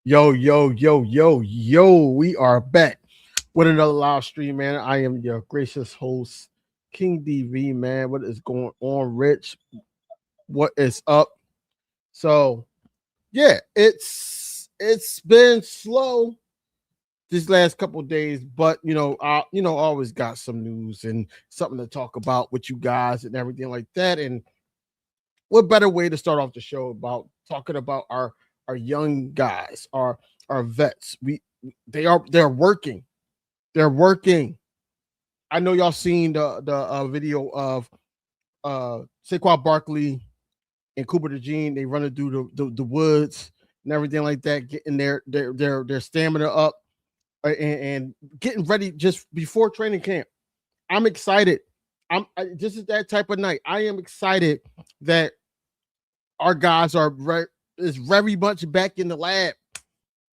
Yo, yo, yo, yo, yo, we are back with another live stream, man. I am your gracious host, King DV, man. What is going on, Rich? What is up? So, yeah, it's been slow these last couple of days, but I always got some news and something to talk about with you guys and everything like that. And what better way to start off the show about talking about our young guys, our vets. They're working. They're working. I know y'all seen the video of Saquon Barkley and Cooper DeJean. They running through the woods and everything like that, getting their stamina up and getting ready just before training camp. I'm excited. This is that type of night. I am excited that our guys is very much back in the lab.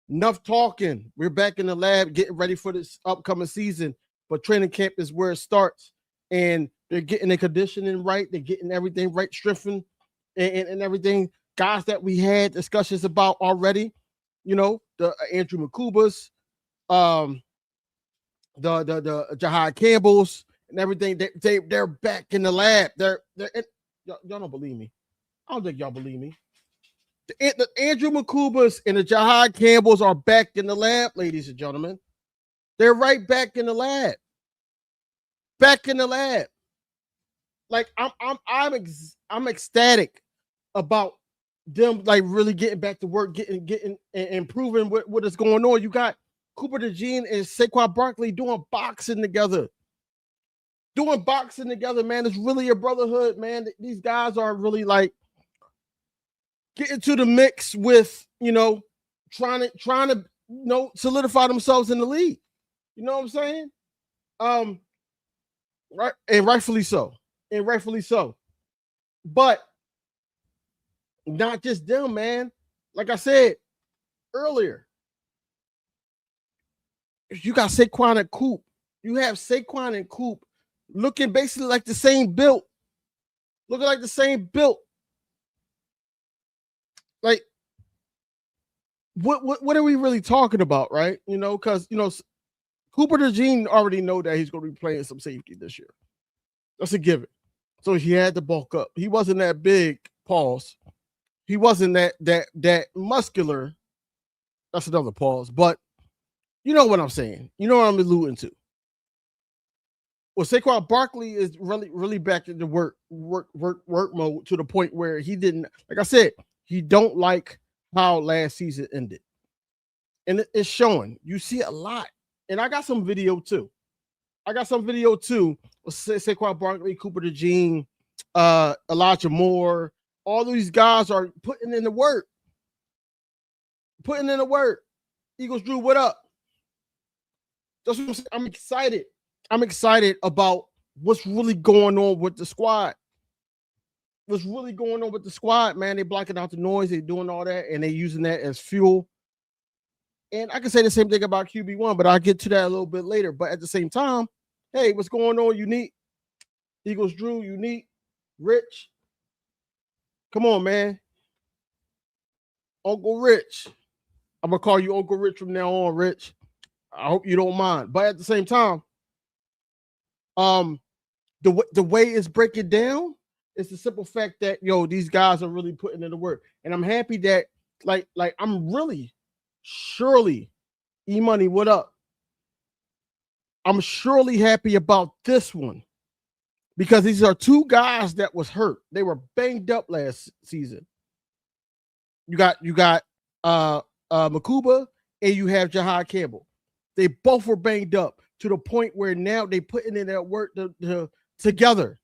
Enough talking. We're back in the lab getting ready for this upcoming season. But training camp is where it starts. And they're getting their conditioning right. They're getting everything right, strengthened and everything. Guys that we had discussions about already, the Andrew McCubas, the Jahad Campbells and everything. They're back in the lab. Y'all don't believe me. I don't think y'all believe me. The Andrew McCubas and the Jahad Campbells are back in the lab, ladies and gentlemen. They're right back in the lab. Back in the lab. Like I'm ecstatic about them like really getting back to work, getting and improving what is going on. You got Cooper DeJean and Saquon Barkley doing boxing together. Man. It's really a brotherhood, man. These guys are really like get into the mix with, trying to solidify themselves in the league. You know what I'm saying? Right, and rightfully so. But not just them, man. Like I said earlier, you got Saquon and Coop. You have Saquon and Coop looking basically like the same build. Like, what are we really talking about, right? Because Cooper DeJean already know that he's going to be playing some safety this year. That's a given. So he had to bulk up. He wasn't that big. Pause. He wasn't that muscular. That's another pause. But you know what I'm saying. You know what I'm alluding to. Well, Saquon Barkley is really back into work mode to the point where he didn't, like I said, he don't like how last season ended. And it's showing. You see a lot. And I got some video too. With Saquon Barkley, Cooper DeJean, Elijah Moore. All these guys are putting in the work. Eagles Drew, what up? That's what I'm saying. I'm excited about what's really going on with the squad. Man. They blocking out the noise. They doing all that, and they using that as fuel. And I can say the same thing about QB1, but I'll get to that a little bit later. But at the same time, hey, what's going on, Unique? Eagles Drew, Unique, Rich. Come on, man. Uncle Rich. I'm going to call you Uncle Rich from now on, Rich. I hope you don't mind. But at the same time, the way it's breaking down is the simple fact that, these guys are really putting in the work. And I'm happy that, like I'm really, surely, E-Money, what up? I'm surely happy about this one because these are two guys that was hurt. They were banged up last season. You got Makuba and you have Jahad Campbell. They both were banged up to the point where now they putting in that work together.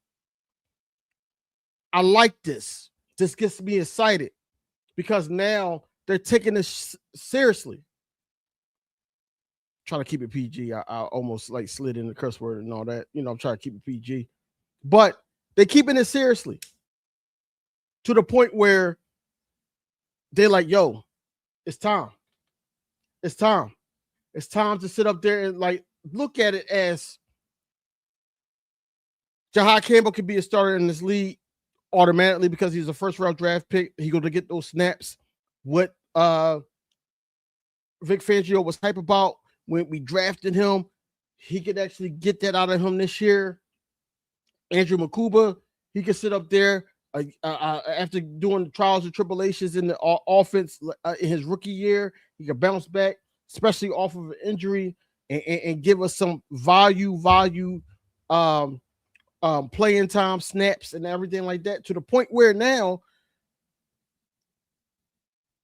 I like this. This gets me excited because now they're taking this seriously. Trying to keep it PG. I almost like slid in the curse word and all that. I'm trying to keep it PG. But they're keeping it seriously to the point where they're like, yo, it's time. It's time to sit up there and like look at it as Jahad Campbell could be a starter in this league automatically because he's a first round draft pick. He's going to get those snaps with Vic Fangio was hype about when we drafted him. He could actually get that out of him this year. Andrew Makuba, he could sit up there after doing the trials and tribulations in the offense in his rookie year. He could bounce back, especially off of an injury, and give us some value playing time, snaps, and everything like that, to the point where now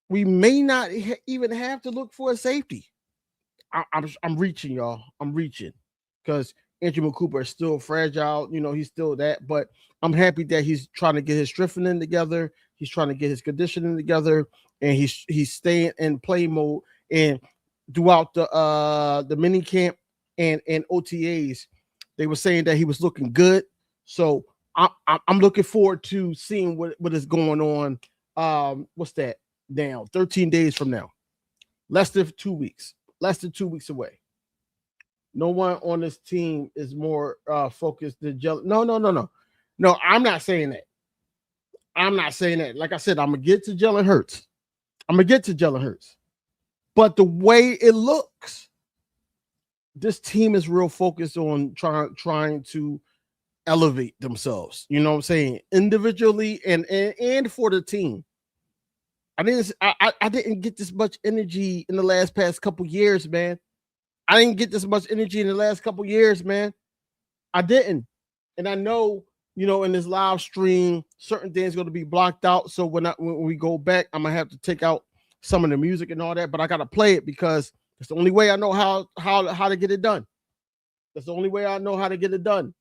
we may not even have to look for a safety. I'm reaching, y'all. I'm reaching because Andrew Cooper is still fragile. You know, he's still that, but I'm happy that he's trying to get his strengthening together. He's trying to get his conditioning together, and he's staying in play mode. And throughout the mini camp and OTAs, they were saying that he was looking good. So I'm looking forward to seeing what is going on. What's that now? 13 days from now, less than 2 weeks. Less than 2 weeks away. No one on this team is more focused than Jalen. No, I'm not saying that. I'm not saying that. Like I said, I'm going to get to Jalen Hurts. But the way it looks, this team is real focused on trying to elevate themselves. You know what I'm saying? Individually and for the team. I didn't get this much energy in the past couple years, man. I didn't get this much energy in the last couple years, man. I didn't. And I know, you know, in this live stream, certain things going to be blocked out. So when we go back, I'm going to have to take out some of the music and all that, but I got to play it because it's the only way I know how to get it done. That's the only way I know how to get it done.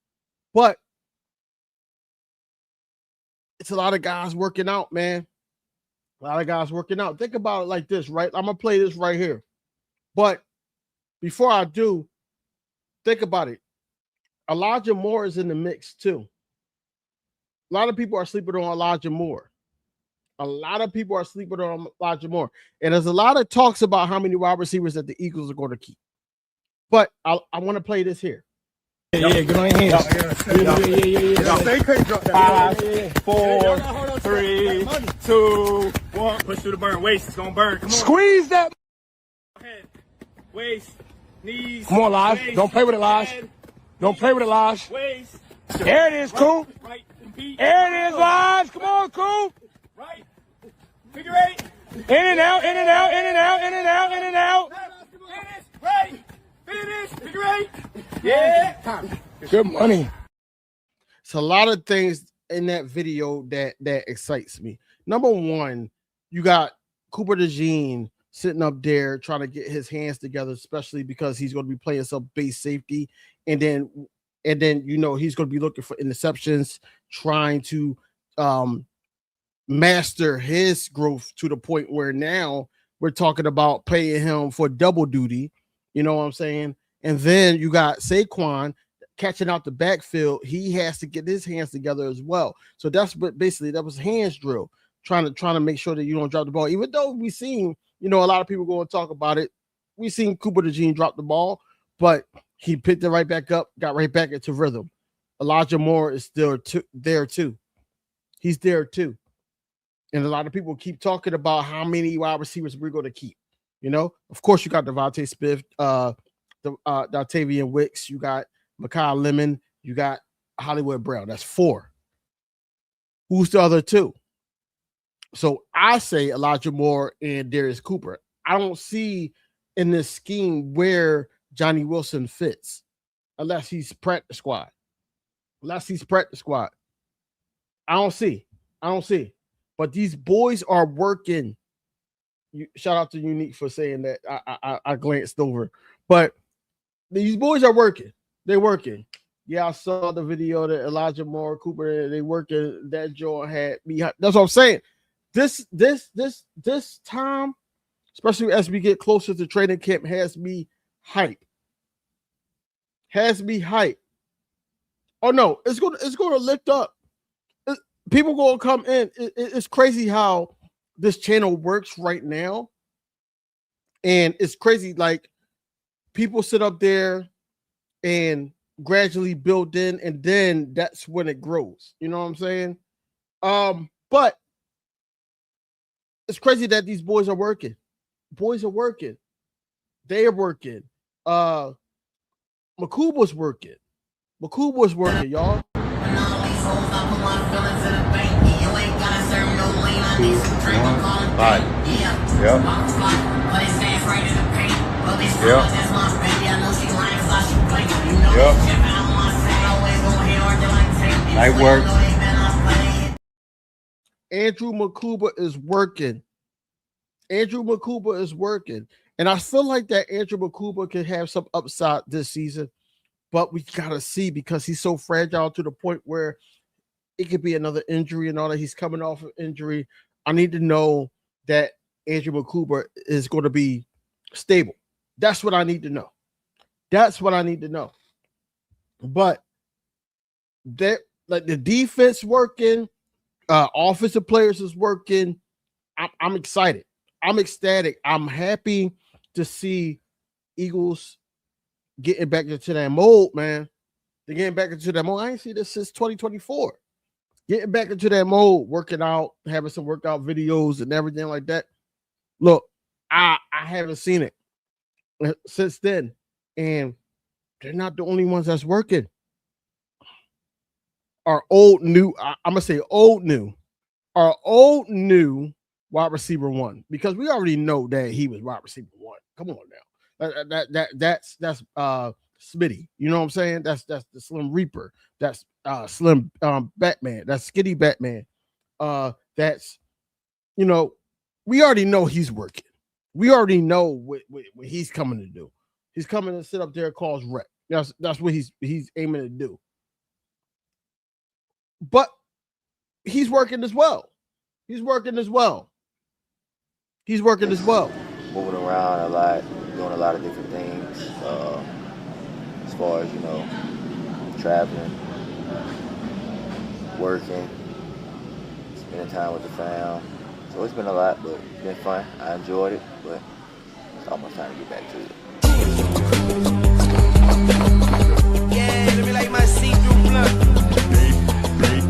But it's a lot of guys working out, man. A lot of guys working out. Think about it like this, right? I'm going to play this right here. But before I do, think about it. Elijah Moore is in the mix too. A lot of people are sleeping on Elijah Moore. And there's a lot of talks about how many wide receivers that the Eagles are going to keep. But I want to play this here. Yeah, get on your hands. Yeah. 5, 4, 3, 2, 1. Push through the burn. Waist. It's going to burn. Come on. Squeeze that. Head. Waist. Knees. Come on, Lodge. Don't play with it, Lodge. Don't play with it, Lodge. Waist. There it is, Coop. Right. There it is, Lodge. Come on, Coop. Right. Figure 8. In and out, in and out, in and out, in and out, in and out. Finish. Right. Finish. Figure 8. Yeah. Good money. It's a lot of things in that video that excites me. Number one, you got Cooper DeJean sitting up there trying to get his hands together, especially because he's going to be playing some base safety. And then, you know, he's going to be looking for interceptions, trying to master his growth to the point where now we're talking about paying him for double duty. You know what I'm saying? And then you got Saquon catching out the backfield. He has to get his hands together as well. So that's what basically that was hands drill, trying to make sure that you don't drop the ball. Even though we seen, you know, a lot of people go and talk about it. We seen Cooper DeJean drop the ball, but he picked it right back up, got right back into rhythm. Elijah Moore is still there too. He's there too. And a lot of people keep talking about how many wide receivers we're going to keep. You know, of course, you got Devontae Smith, Dontayvion Wicks, you got Mekhi Lemon, you got Hollywood Brown. That's 4. Who's the other 2? So I say Elijah Moore and Darius Cooper. I don't see in this scheme where Johnny Wilson fits unless he's practice squad. I don't see. But these boys are working. Shout out to Unique for saying that. I glanced over. But these boys are working. They're working. Yeah, I saw the video that Elijah Moore, Cooper, they working. That joint had me. That's what I'm saying. This time, especially as we get closer to training camp, has me hype. Oh no, it's gonna lift up. People gonna come in. It's crazy how this channel works right now, and it's crazy. Like people sit up there and gradually build in, and then that's when it grows. You know what I'm saying? But it's crazy that these boys are working. They're working. Makuba's working. Makuba's working, y'all. Right. Yep. Yep. Night work. Andrew Makuba is working. Andrew Makuba is working. And I feel like that Andrew Makuba could have some upside this season, but we gotta see because he's so fragile to the point where it could be another injury and all that. He's coming off of injury. I need to know that Andrew Makuba is going to be stable. That's what I need to know. That's what I need to know. But that, like, the defense working, offensive players is working. I'm excited. I'm ecstatic. I'm happy to see Eagles getting back into that mode, man. They're getting back into that mode. I ain't seen this since 2024. Getting back into that mode, working out, having some workout videos and everything like that. Look, I haven't seen it since then. And they're not the only ones that's working. Our old new, I'm going to say old new. Our old new wide receiver one, because we already know that he was wide receiver one. Come on now. That's Smitty. You know what I'm saying? That's the Slim Reaper. That's Slim Batman. That's Skinny Batman. That's, you know, we already know he's working. We already know what he's coming to do. He's coming to sit up there and cause wreck. That's what he's aiming to do. But he's working as well. He's working as well. He's working as well. Moving around a lot, doing a lot of different things. As far as, you know, traveling, working, spending time with the fam. So it's been a lot, but it's been fun. I enjoyed it, but it's almost time to get back to it. Yeah, let me like my see-through blunt.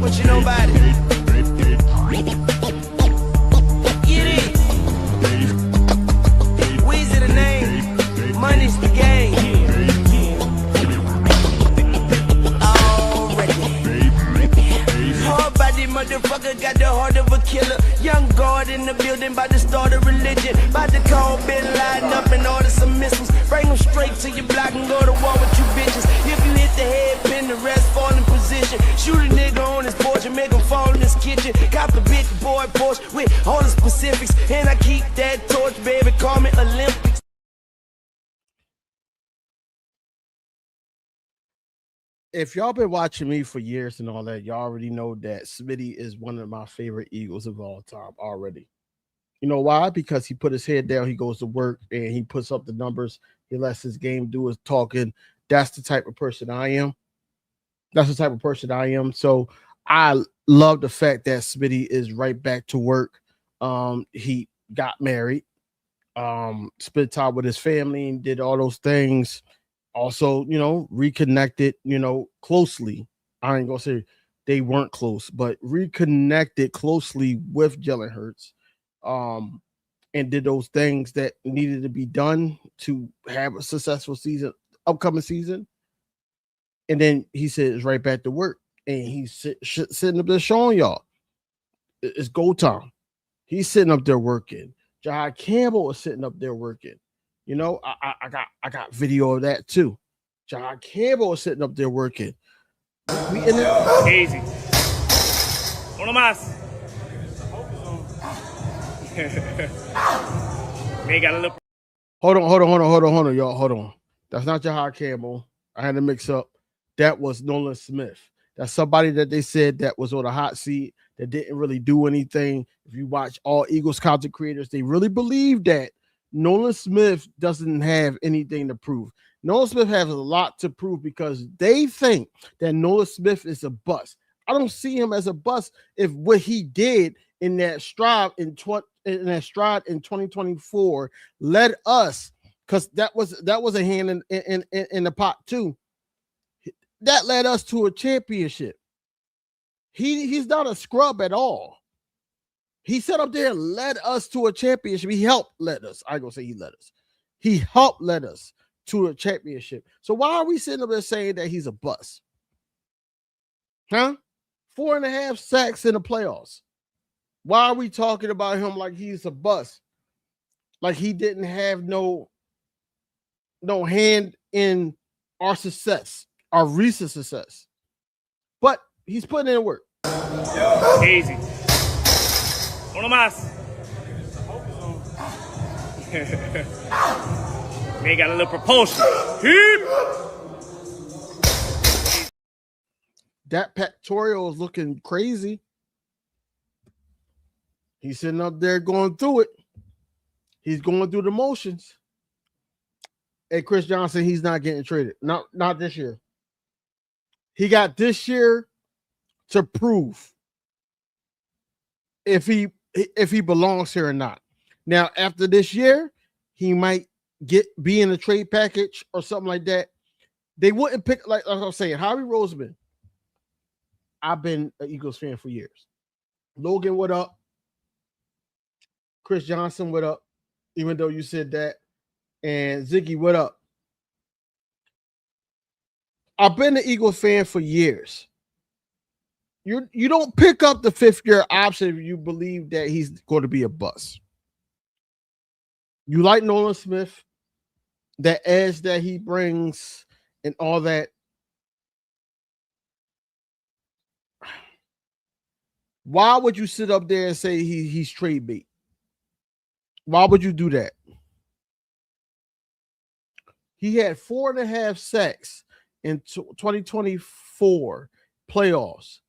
What you know about it? Get it. Weezy the name, money's the game. Hard-body motherfucker got the heart of a killer. Young guard in the building, about to start a religion. About to call Bin Laden up and order some missiles. Bring them straight to your block and go to war with you bitches. If you hit the head pin, the rest fall in position. Shoot a nigga on his porch and make him fall in his kitchen. Cop the big boy Porsche with all the specifics. And I keep that torch, baby, call me Olympics. If y'all been watching me for years and all that, y'all already know that Smitty is one of my favorite Eagles of all time already. You know why? Because he put his head down, he goes to work, and he puts up the numbers. He lets his game do his talking. That's the type of person I am. That's the type of person I am. So I love the fact that Smitty is right back to work. He got married, spent time with his family, and did all those things. Also, you know, reconnected, you know, closely. I ain't gonna say they weren't close, but reconnected closely with Jalen Hurts, and did those things that needed to be done to have a successful season, upcoming season. And then he said it's right back to work, and he's sitting up there showing y'all it's go time. He's sitting up there working. Jahad Campbell is sitting up there working. You know, I got video of that too. Jahad Campbell is sitting up there working. We in there. Easy. Uno más. Man, got a little. Hold on, y'all. Hold on. That's not Jahad Campbell. I had to mix up. That was Nolan Smith. That's somebody that they said that was on a hot seat that didn't really do anything. If you watch all Eagles content creators, they really believe that Nolan Smith doesn't have anything to prove. Nolan Smith has a lot to prove because they think that Nolan Smith is a bust. I don't see him as a bust if what he did in that stride in 2024 led us, because that was a hand in the pot too. That led us to a championship. He's not a scrub at all. He sat up there and led us to a championship. He helped led us. I ain't gonna say he led us. He helped lead us to a championship. So why are we sitting up there saying that he's a bust? Huh? 4.5 sacks in the playoffs. Why are we talking about him like he's a bust? Like he didn't have no hand in our success, our recent success. But he's putting in work. Easy. Uno más. Man got a little propulsion. That pectoral is looking crazy. He's sitting up there going through it. He's going through the motions. Hey, Chris Johnson, he's not getting traded. Not this year. He got this year to prove if he belongs here or not. Now, after this year, he might be in a trade package or something like that. They wouldn't pick, like I was saying, Howie Roseman. I've been an Eagles fan for years. Logan, what up? Chris Johnson, what up? Even though you said that. And Ziggy, what up? I've been an Eagles fan for years. You don't pick up the 5th-year option if you believe that he's going to be a bust. You like Nolan Smith, that edge that he brings and all that. Why would you sit up there and say he's trade bait? Why would you do that? He had 4.5 sacks in 2024 playoffs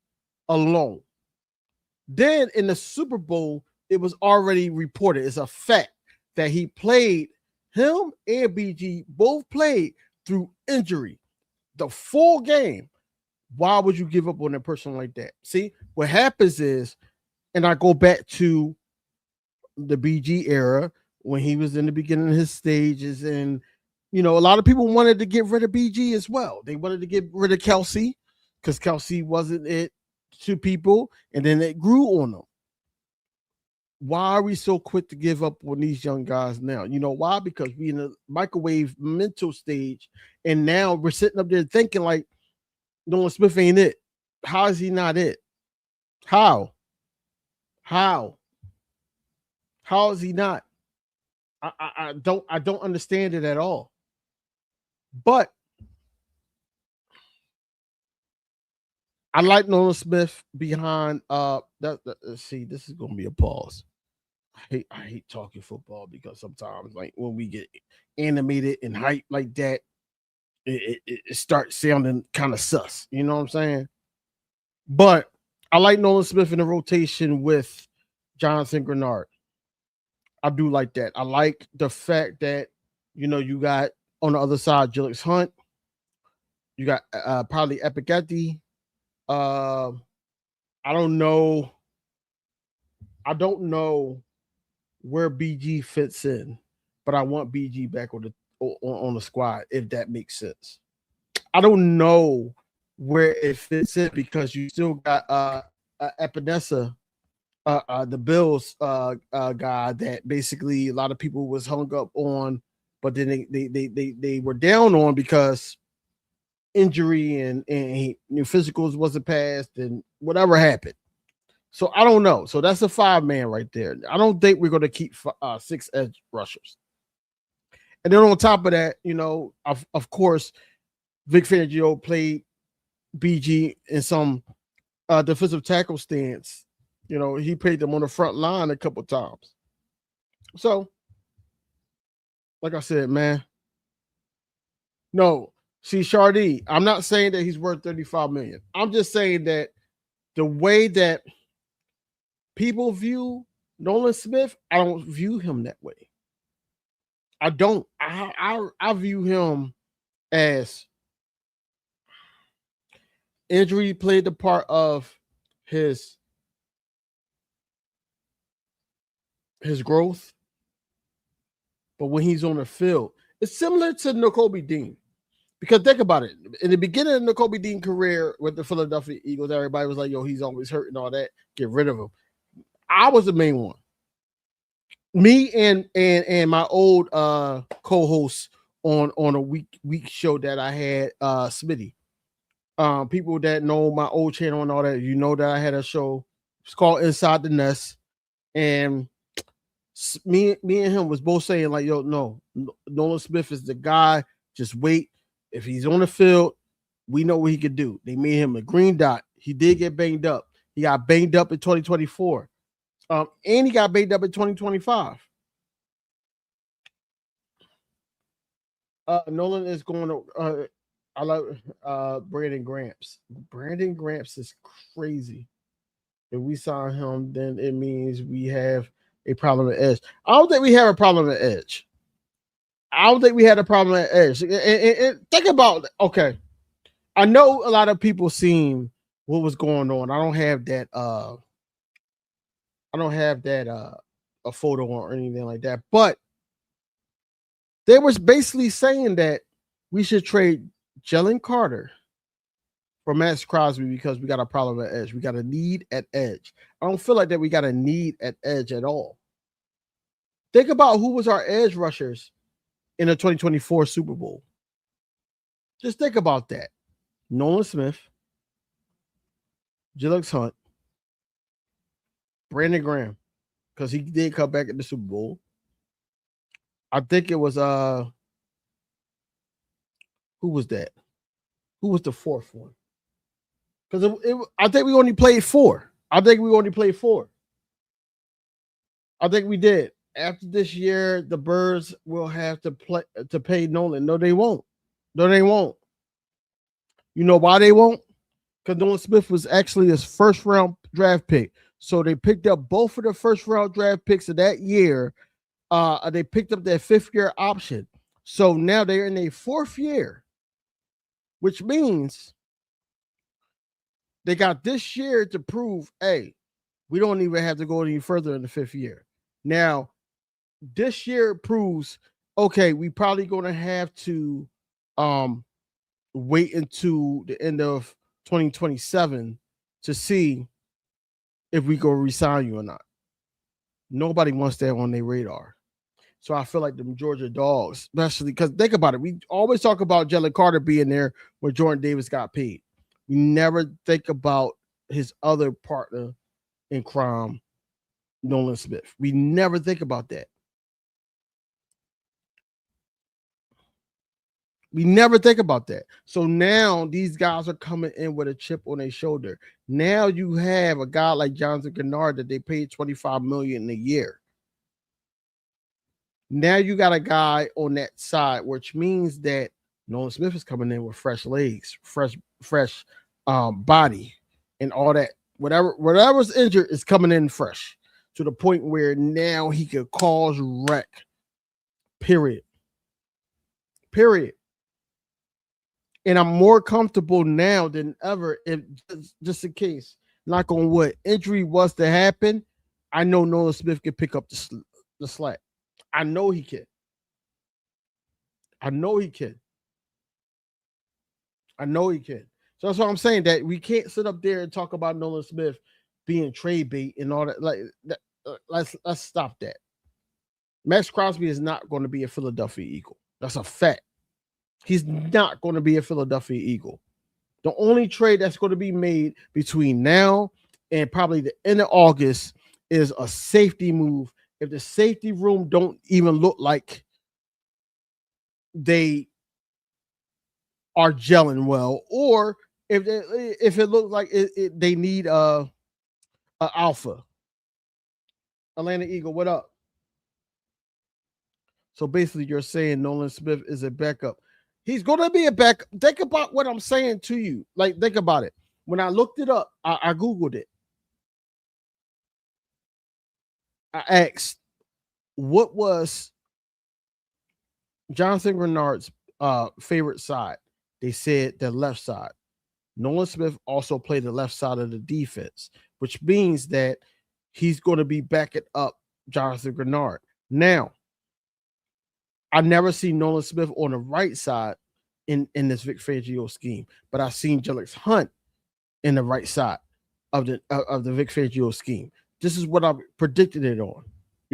alone. Then in the Super Bowl, it was already reported. It's a fact that him and BG both played through injury the full game. Why would you give up on a person like that? See, what happens is, and I go back to the BG era when he was in the beginning of his stages, and a lot of people wanted to get rid of BG as well. They wanted to get rid of Kelsey because Kelsey wasn't it to people, and then it grew on them. Why are we so quick to give up on these young guys now? You know why? Because we in a microwave mental stage, and now we're sitting up there thinking like Nolan Smith ain't it. How is he not it? How is he not? I don't understand it at all. But I like Nolan Smith behind let's see, this is gonna be a pause. I hate talking football because sometimes like when we get animated and hype like that, it starts sounding kind of sus. You know what I'm saying? But I like Nolan Smith in the rotation with Jonathan Grenard. I do like that. I like the fact that, you got on the other side, Jalen Hunt. You got probably Epicati. I don't know where BG fits in, but I want BG back on the squad, if that makes sense. I don't know where it fits in because you still got Epinesa, the Bills guy that basically a lot of people was hung up on, but then they were down on because injury and physicals wasn't passed and whatever happened. So I don't know. So that's a 5-man right there. I don't think we're going to keep 6 edge rushers. And then on top of that, of course, Vic Fangio played BG in some defensive tackle stance. He played them on the front line a couple times. So, like I said, man, no. See, Shardy, I'm not saying that he's worth $35 million. I'm just saying that the way that people view Nolan Smith, I don't view him that way. I don't. I view him as injury played the part of his growth. But when he's on the field, it's similar to Nakobe Dean. Because think about it. In the beginning of Nakobe Dean's career with the Philadelphia Eagles, everybody was like, yo, he's always hurt and all that. Get rid of him. I was the main one. me and my old co-host on a week show that I had, Smitty. People that know my old channel and all that, you know that I had a show. It's called Inside the Nest, and me and him was both saying like, yo, no, Nolan Smith is the guy. Just wait. If he's on the field, we know what he could do. They made him a green dot. He did get banged up. He got banged up in 2024. And he got banged up in 2025. Nolan is going to I love Brandon Gramps. Brandon Gramps is crazy. If we sign him, then it means we have a problem at edge. I don't think we have a problem at edge. I don't think we had a problem at edge. And think about, okay, I know a lot of people seen what was going on. I don't have that a photo or anything like that, but they was basically saying that we should trade Jalen Carter for Max Crosby because we got a problem at edge. We got a need at edge. I don't feel like that we got a need at edge at all. Think about who was our edge rushers in the 2024 Super Bowl. Just think about that. Nolan Smith, Jalen Hunt, Brandon Graham, because he did come back in the Super Bowl. I think it was who was that? Who was the fourth one? Because I think we only played four. I think we did. After this year, the Birds will have to pay Nolan. No, they won't. You know why they won't? Because Nolan Smith was actually his first round draft pick. So they picked up both of the first round draft picks of that year. They picked up their 5th-year option. So now they're in their 4th year, which means they got this year to prove, hey, we don't even have to go any further in the 5th year. Now, this year proves, okay, we probably going to have to wait until the end of 2027 to see if we go resign you or not. Nobody wants that on their radar. So I feel like the Georgia Dogs, especially because think about it. We always talk about Jalen Carter being there where Jordan Davis got paid. We never think about his other partner in crime, Nolan Smith. We never think about that. So now these guys are coming in with a chip on their shoulder. Now you have a guy like Jonathan Gennard that they paid $25 million a year. Now you got a guy on that side, which means that Nolan Smith is coming in with fresh legs, fresh body, and all that. Whatever's injured is coming in fresh to the point where now he could cause wreck. Period. And I'm more comfortable now than ever. If just in case, knock on wood, injury was to happen, I know Nolan Smith can pick up the slack. I know he can. So that's what I'm saying, that we can't sit up there and talk about Nolan Smith being trade bait and all that. Like, let's stop that. Max Crosby is not going to be a Philadelphia Eagle. That's a fact. He's not going to be a Philadelphia Eagle. The only trade that's going to be made between now and probably the end of August is a safety move. If the safety room don't even look like they are gelling well, or if it looks like they need a alpha. Atlanta Eagle, what up? So basically, you're saying Nolan Smith is a backup. He's going to be a backup. Think about what I'm saying to you. Like, think about it. When I looked it up, I Googled it. I asked, what was Jonathan Grenard's favorite side? They said the left side. Nolan Smith also played the left side of the defense, which means that he's going to be backing up Jonathan Grenard. Now, I never seen Nolan Smith on the right side in this Vic Fangio scheme, but I've seen Jalen Hunt in the right side of the Vic Fangio scheme. This is what I predicted it on.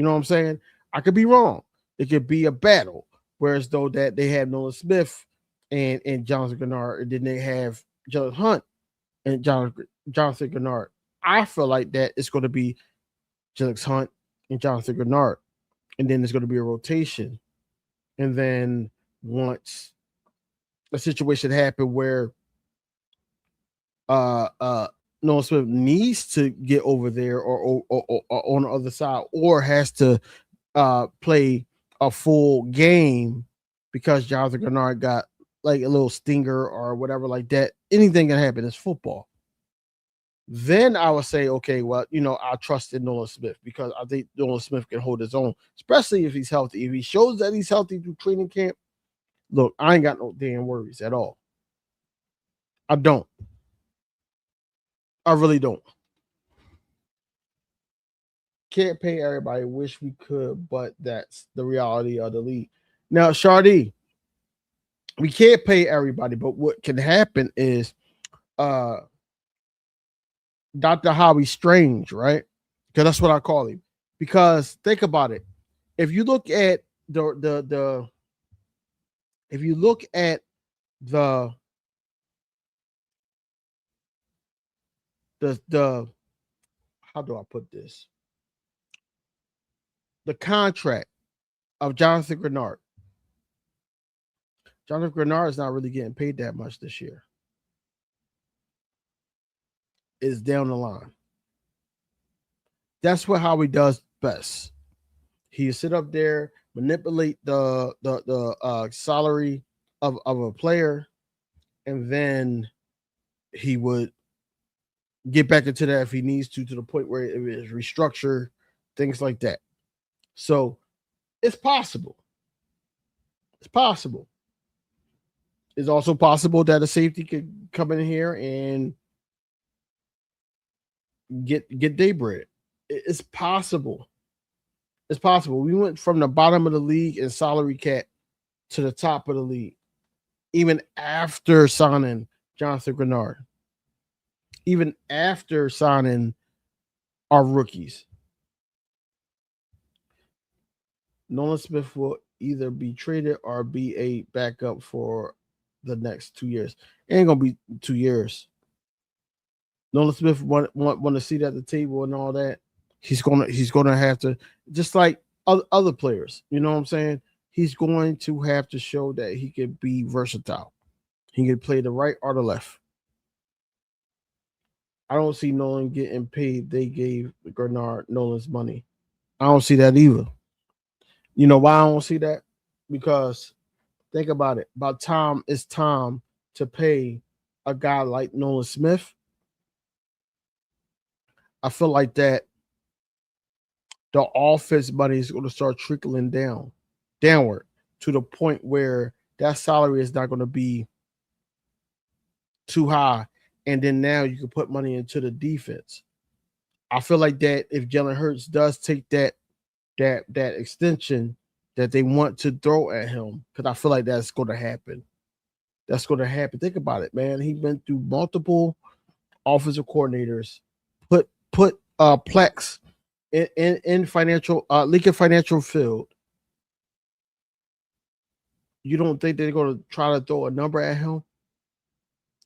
You know what I'm saying? I could be wrong. It could be a battle, whereas though that they have Nolan Smith and Jonathan Gennard, and then they have Jalen Hunt and Jonathan Gennard. I feel like that it's going to be Jalen Hunt and Jonathan Gennard, and then there's going to be a rotation. And then once a situation happened where Nolan Smith needs to get over there or on the other side, or has to play a full game because Jonathan Gennard got like a little stinger or whatever like that. Anything can happen. It's football. Then I would say, okay, well, I trust in Nolan Smith because I think Nolan Smith can hold his own, especially if he's healthy. If he shows that he's healthy through training camp, look, I ain't got no damn worries at all. I don't. I really don't. Can't pay everybody. Wish we could, but that's the reality of the league. Now, Shardy, we can't pay everybody, but what can happen is Dr. Howie Strange, right? Because that's what I call him. Because think about it. If you look at the how do I put this? The contract of Jonathan Gennard. Jonathan Gennard is not really getting paid that much this year. It's down the line. That's what Howie does best. He sit up there, manipulate the salary of a player, and then he would get back into that if he needs to the point where it is restructure, things like that. So it's possible. It's possible. It's also possible that a safety could come in here and get day bread. It's possible. It's possible. We went from the bottom of the league in salary cap to the top of the league, even after signing Jonathan Gennard, even after signing our rookies. Nolan Smith will either be traded or be a backup for the next 2 years. It ain't gonna be 2 years. Nolan Smith want to sit at the table and all that. He's gonna have to, just like other players. You know what I'm saying? He's going to have to show that he can be versatile. He can play the right or the left. I don't see Nolan getting paid. They gave Gennard Nolan's money. I don't see that either. You know why I don't see that? Because think about it. It's time to pay a guy like Nolan Smith. I feel like that the offense money is going to start trickling downward to the point where that salary is not going to be too high. And then now you can put money into the defense. I feel like that if Jalen Hurts does take that extension that they want to throw at him, because I feel like that's going to happen. That's going to happen. Think about it, man. He's been through multiple offensive coordinators, put Plex in financial Lincoln Financial Field. You don't think they're going to try to throw a number at him?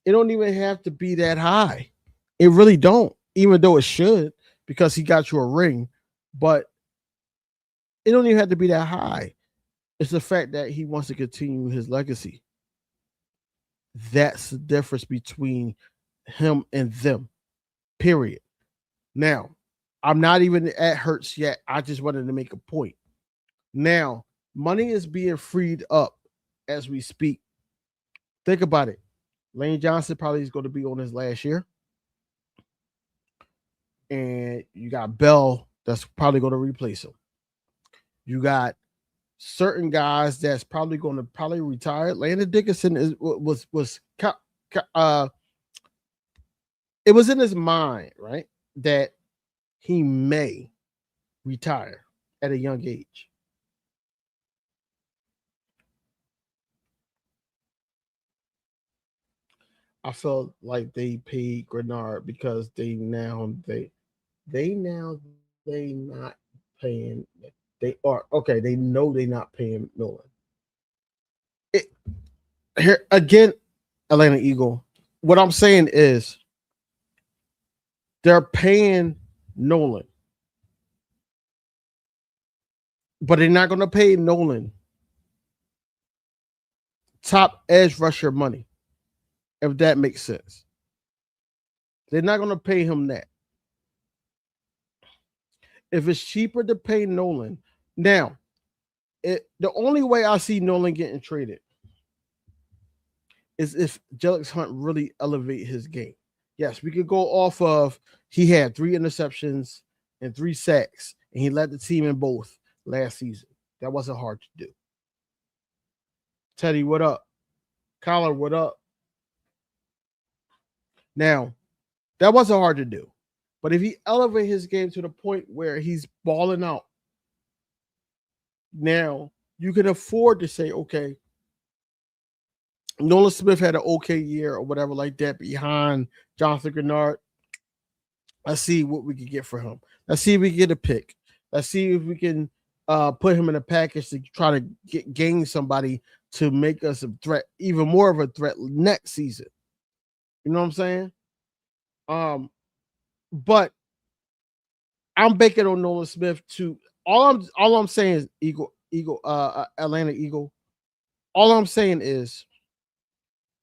It don't even have to be that high. It really don't, even though it should, because he got you a ring. But it don't even have to be that high. It's the fact that he wants to continue his legacy. That's the difference between him and them, period. Now, I'm not even at Hurts yet. I just wanted to make a point. Now, money is being freed up as we speak. Think about it. Lane Johnson probably is going to be on his last year. And you got Bell that's probably going to replace him. You got certain guys that's probably going to retire. Landon Dickinson it was in his mind, right, that he may retire at a young age. I felt like they paid Gennard because they not paying. They are okay. They know they're not paying Nolan. Here again, Atlanta Eagle. What I'm saying is they're paying Nolan, but they're not going to pay Nolan top edge rusher money, if that makes sense. They're not going to pay him that. If it's cheaper to pay Nolan, now, the only way I see Nolan getting traded is if Jalen Hunt really elevate his game. Yes, we could go off of he had 3 interceptions and 3 sacks, and he led the team in both last season. That wasn't hard to do. Teddy, what up? Collar, what up? Now, that wasn't hard to do. But if he elevate his game to the point where he's balling out, now you can afford to say, okay, Nolan Smith had an okay year or whatever like that behind Jonathan Grenard. Let's see what we can get for him. Let's see if we can get a pick. Let's see if we can put him in a package to try to gain somebody to make us a threat, even more of a threat next season. You know what I'm saying? But I'm banking on Nolan Smith to all I'm saying is Atlanta Eagle. All I'm saying is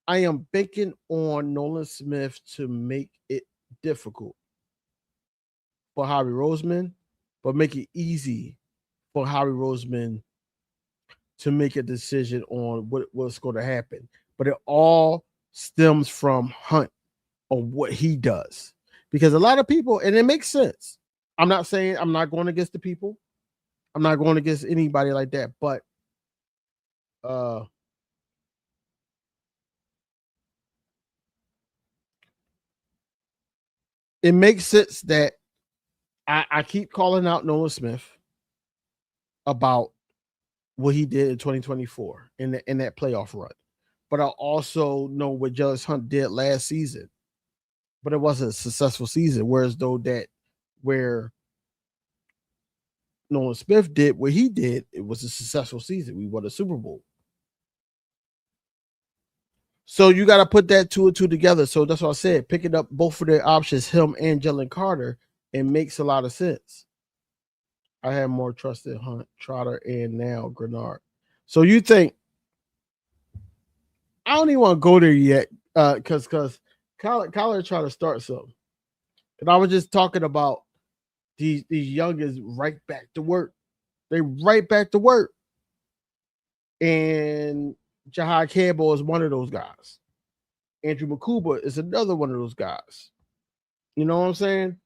I am banking on Nolan Smith to make it difficult for Harvey Roseman, but make it easy for Harvey Roseman to make a decision on what's going to happen. But it all stems from Hunt on what he does. Because a lot of people, and it makes sense. I'm not saying I'm not going against the people. I'm not going against anybody like that. But it makes sense that I keep calling out Nolan Smith about what he did in 2024 in that playoff run. But I also know what Jalen Hunt did last season. But it wasn't a successful season. Whereas where Nolan Smith did what he did, it was a successful season. We won a Super Bowl. So you got to put that 2 and 2 together. So that's what I said. Picking up both of their options, him and Jalen Carter, it makes a lot of sense. I have more trust in Hunt, Trotter, and now Grenard. So you think I don't even want to go there yet, because Collar trying to start something. And I was just talking about these youngins right back to work. They right back to work. And Jahai Campbell is one of those guys. Andrew Makuba is another one of those guys. You know what I'm saying?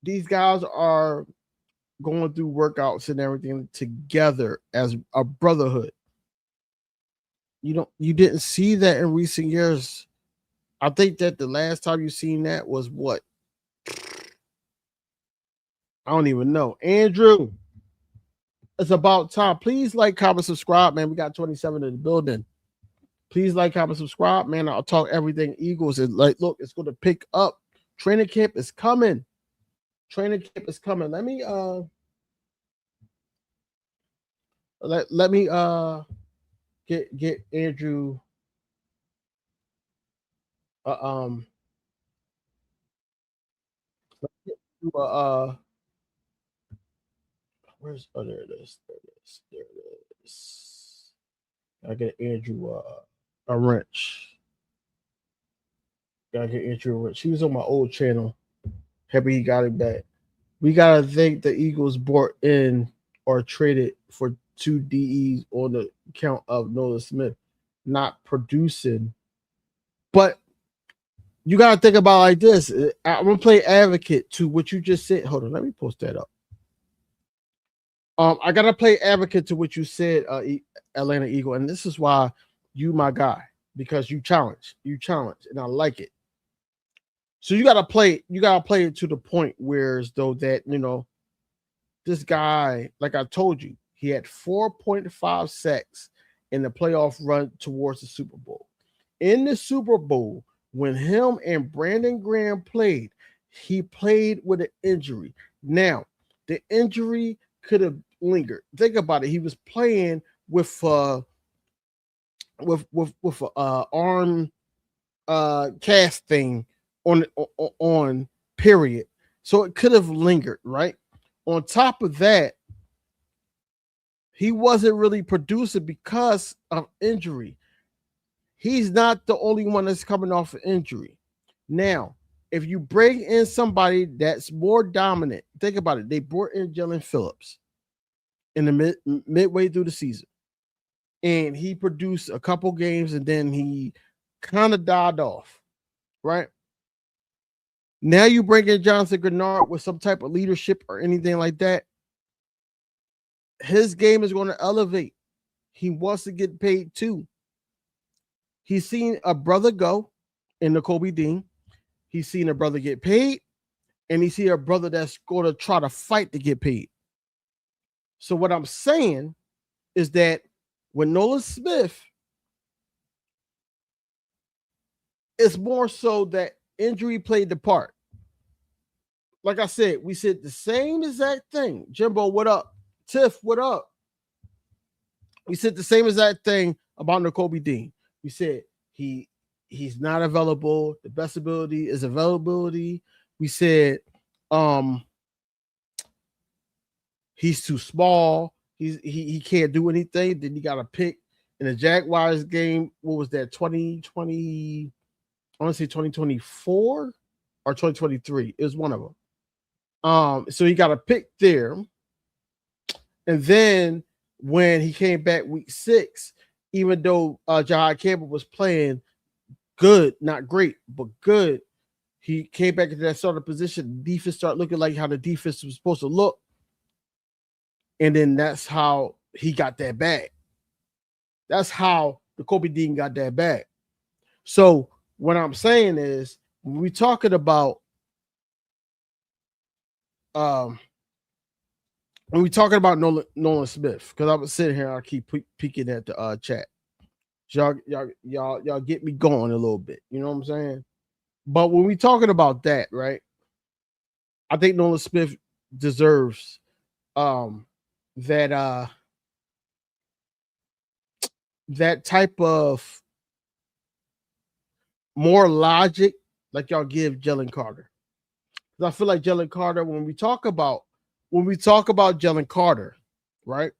These guys are going through workouts and everything together as a brotherhood. You didn't see that in recent years. I think that the last time you seen that was what? I don't even know. Andrew, it's about time. Please like, comment, subscribe, man. We got 27 in the building. Please like, comment, subscribe, man. I'll talk everything Eagles. And look, it's going to pick up. Training camp is coming. Training camp is coming. Let me let me get Andrew where's there it is. I get Andrew a wrench. Gotta get Andrew a wrench. He was on my old channel. Happy he got it back. We gotta thank the Eagles brought in or traded for 2 DEs on the count of Nolan Smith not producing. But you gotta think about it like this. I'm gonna play advocate to what you just said. Hold on, let me post that up. I gotta play advocate to what you said, Atlanta Eagle, and this is why you my guy, because you challenge, and I like it. So you gotta play it to the point where as though that this guy, like I told you, he had 4.5 sacks in the playoff run towards the Super Bowl. In the Super Bowl, when him and Brandon Graham played, he played with an injury. Now, the injury could have lingered. Think about it. He was playing with arm cast thing on period. So it could have lingered, right? On top of that, he wasn't really producing because of injury. He's not the only one that's coming off of injury. Now, if you bring in somebody that's more dominant, think about it. They brought in Jalen Phillips in the midway through the season, and he produced a couple games, and then he kind of died off, right? Now you bring in Jonathan Grenard with some type of leadership or anything like that. His game is going to elevate. He wants to get paid too. He's seen a brother go in the Kobe Dean. He's seen a brother get paid, and he's seen a brother that's going to try to fight to get paid. So what I'm saying is that when Nolan Smith, it's more so that injury played the part. Like I said, we said the same exact thing. Jimbo, what up? Tiff, what up? We said the same exact thing about Nakobe Dean. We said he's not available. The best ability is availability. We said he's too small. He can't do anything. Then you got to pick in the Jaguars game. What was that? 2020? I want to say 2024 or 2023. It was one of them. So he got a pick there. And then when he came back week 6, even though Jahad Campbell was playing good, not great, but good, he came back into that sort of position. The defense started looking like how the defense was supposed to look. And then that's how he got that bag. That's how the Kobe Dean got that bag. So what I'm saying is, when we're talking about Nolan Smith, because I was sitting here, I keep peeking at the chat. Y'all get me going a little bit. You know what I'm saying? But when we're talking about that, right? I think Nolan Smith deserves that type of more logic like y'all give Jalen Carter. Because I feel like Jalen Carter, when we talk about Jalen Carter, right?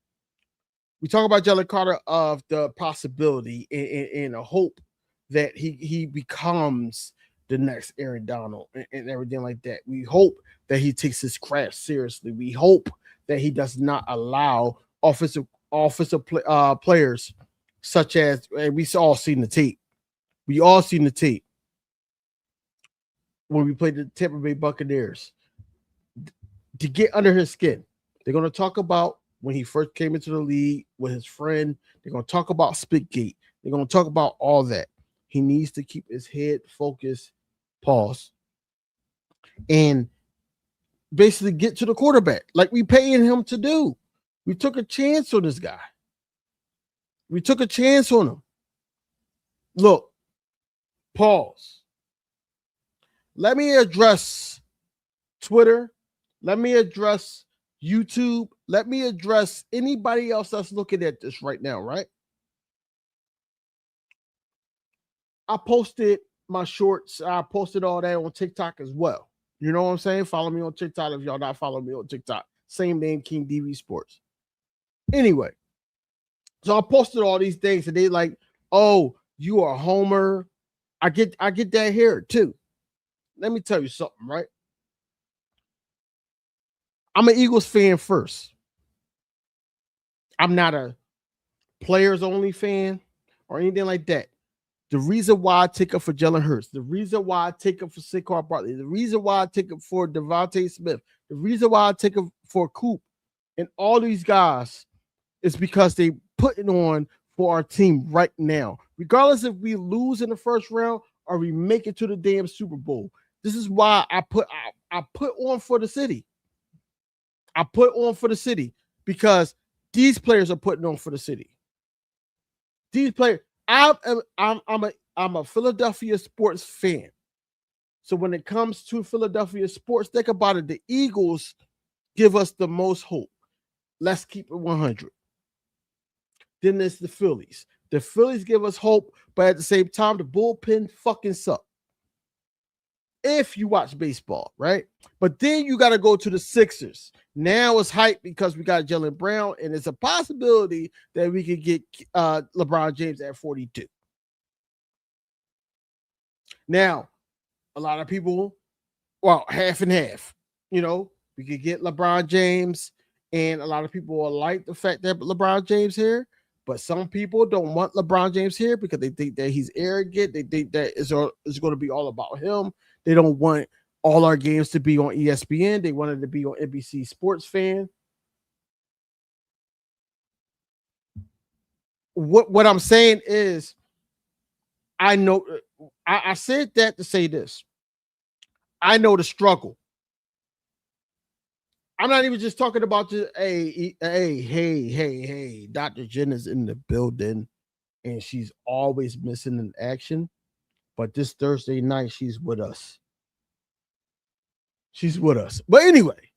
We talk about Jalen Carter of the possibility and a hope that he becomes the next Aaron Donald and everything like that. We hope that he takes his craft seriously. We hope that he does not allow offensive players such as, and we all seen the tape. We all seen the tape when we played the Tampa Bay Buccaneers to get under his skin. They're going to talk about when he first came into the league with his friend. They're going to talk about Spitgate. They're going to talk about all that. He needs to keep his head focused, pause, and basically get to the quarterback like we paying him to do. We took a chance on this guy. We took a chance on him. Look, pause. Let me address Twitter. Let me address YouTube. Let me address anybody else that's looking at this right now, right? I posted my shorts. I posted all that on TikTok as well. You know what I'm saying? Follow me on TikTok if y'all not following me on TikTok. Same name, KingDVSports. Anyway, so I posted all these things and they like, oh, you are a homer. I get that here too. Let me tell you something, right? I'm an Eagles fan first. I'm not a players only fan or anything like that. The reason why I take up for Jalen Hurts, the reason why I take up for Saquon Barkley, the reason why I take up for Devontae Smith, the reason why I take up for Coop and all these guys is because they putting on for our team right now. Regardless if we lose in the first round or we make it to the damn Super Bowl. This is why I put on for the city. I put on for the city because these players are putting on for the city. These players, I'm a Philadelphia sports fan. So when it comes to Philadelphia sports, think about it. The Eagles give us the most hope. Let's keep it 100. Then there's the Phillies. The Phillies give us hope, but at the same time, the bullpen fucking suck. If you watch baseball, right? But then you got to go to the Sixers. Now it's hype because we got Jalen Brown, and it's a possibility that we could get LeBron James at 42. Now, a lot of people, well, half and half. You know, we could get LeBron James, and a lot of people will like the fact that LeBron James here. But some people don't want LeBron James here because they think that he's arrogant. They think that it's going to be all about him. They don't want all our games to be on ESPN. They wanted to be on NBC Sports Fan. What I'm saying is, I know I said that to say this. I know the struggle. I'm not even just talking about just hey, Dr. Jen is in the building and she's always missing in action. But this Thursday night, she's with us. She's with us. But anyway,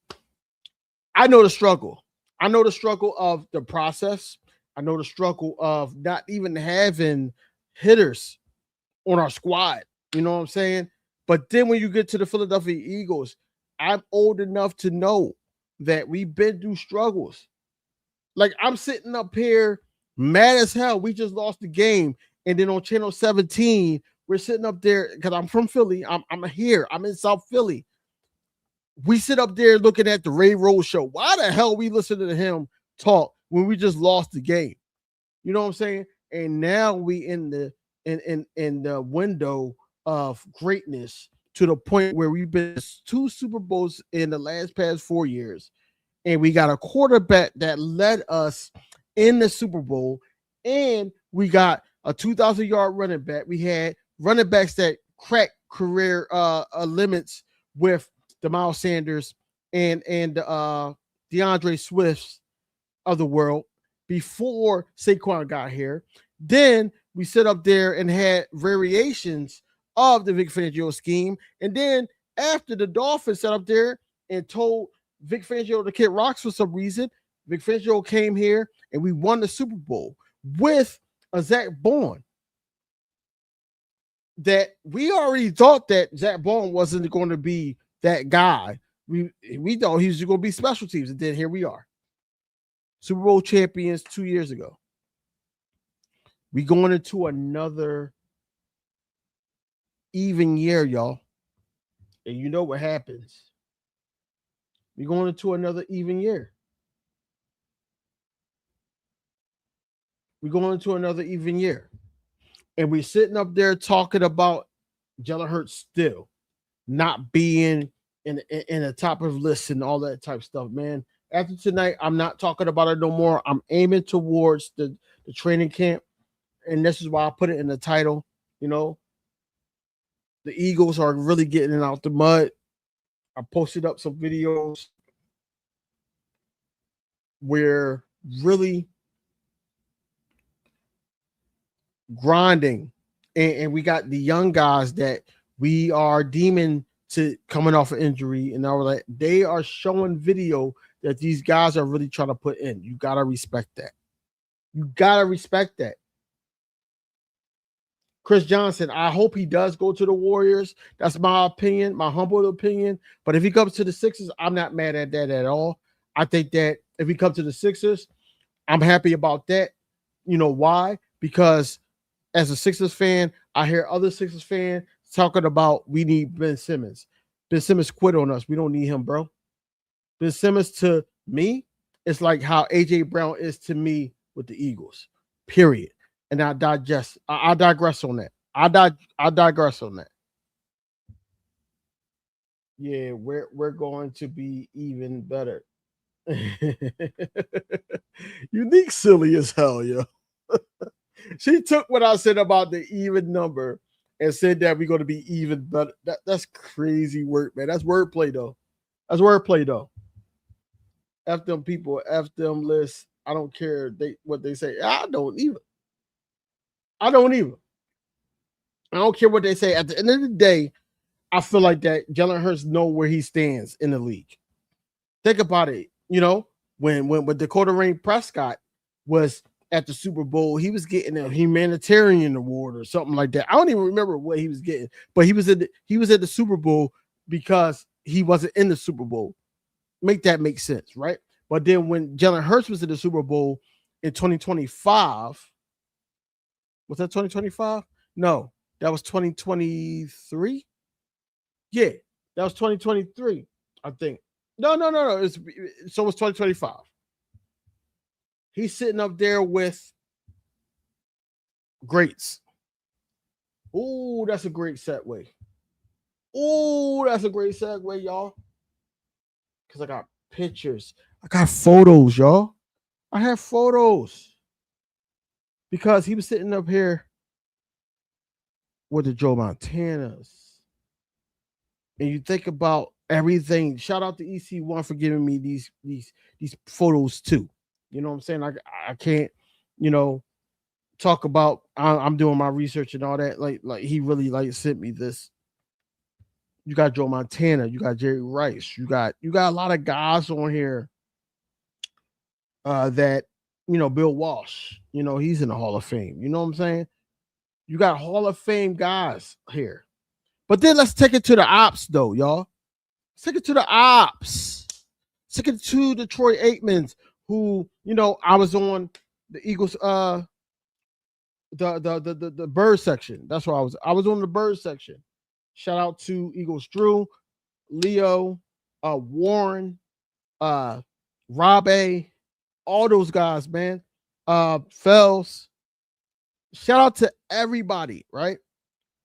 I know the struggle. I know the struggle of the process. I know the struggle of not even having hitters on our squad. You know what I'm saying? But then when you get to the Philadelphia Eagles, I'm old enough to know that we've been through struggles. Like, I'm sitting up here mad as hell. We just lost the game. And then on channel 17, we're sitting up there because I'm from Philly. I'm here. I'm in South Philly. We sit up there looking at the Ray Rose show. Why the hell we listen to him talk when we just lost the game? You know what I'm saying? And now we in the window of greatness to the point where we've been 2 Super Bowls in the past 4 years. And we got a quarterback that led us in the Super Bowl. And we got a 2,000-yard running back. We had running backs that cracked career limits with the Miles Sanders and DeAndre Swifts of the world before Saquon got here. Then we sit up there and had variations of the Vic Fangio scheme. And then after the Dolphins sat up there and told Vic Fangio to kick rocks for some reason, Vic Fangio came here and we won the Super Bowl with a Zach Bourne. That we already thought that Zach Bourne wasn't going to be that guy. We thought he was going to be special teams, and then here we are. Super Bowl champions 2 years ago. We going into another even year, y'all. And you know what happens. We're going into another even year. We're going into another even year. And we're sitting up there talking about Jalen Hurts still not being in the top of the list and all that type of stuff, man. After tonight, I'm not talking about it no more. I'm aiming towards the training camp. And this is why I put it in the title. You know, the Eagles are really getting it out the mud. I posted up some videos where really grinding, and we got the young guys that we are deeming to coming off an injury, and all that. They are showing video that these guys are really trying to put in. You gotta respect that. You gotta respect that. Chris Johnson, I hope he does go to the Warriors. That's my opinion, my humble opinion. But if he comes to the Sixers, I'm not mad at that at all. I think that if he comes to the Sixers, I'm happy about that. You know why? Because as a Sixers fan, I hear other Sixers fans talking about we need Ben Simmons. Ben Simmons quit on us. We don't need him, bro. Ben Simmons to me, it's like how A.J. Brown is to me with the Eagles, period. And I digress on that. I digress on that. Yeah, we're going to be even better. Unique silly as hell, yo. She took what I said about the even number and said that we're going to be even better. That's crazy work, man. That's wordplay, though. F them people, F them lists. I don't care what they say. I don't care what they say. At the end of the day, I feel like that Jalen Hurts know where he stands in the league. Think about it. You know, when Dakota Rain Prescott was at the Super Bowl, he was getting a humanitarian award or something like that. I don't even remember what he was getting, but he was at the Super Bowl because he wasn't in the Super Bowl. Make sense, right? But then when Jalen Hurts was in the Super Bowl in 2025, was that 2025? No, that was 2023. Yeah, that was 2023, I think. No. So it was 2025. He's sitting up there with greats. Ooh, that's a great segue. Ooh, that's a great segue, y'all. Because I got pictures. I got photos, y'all. I have photos. Because he was sitting up here with the Joe Montanas. And you think about everything. Shout out to EC1 for giving me these photos too. You know what I'm saying? I can't, talk about. I'm doing my research and all that. Like he really sent me this. You got Joe Montana. You got Jerry Rice. You got a lot of guys on here. That Bill Walsh. He's in the Hall of Fame. You know what I'm saying? You got Hall of Fame guys here. But then let's take it to the ops, though, y'all. Let's take it to the ops. Let's take it to the Troy Aikmans, who, I was on the Eagles, the bird section. That's where I was. I was on the bird section. Shout out to Eagles Drew, Leo, Warren, Rob A, all those guys, man. Fells. Shout out to everybody, right?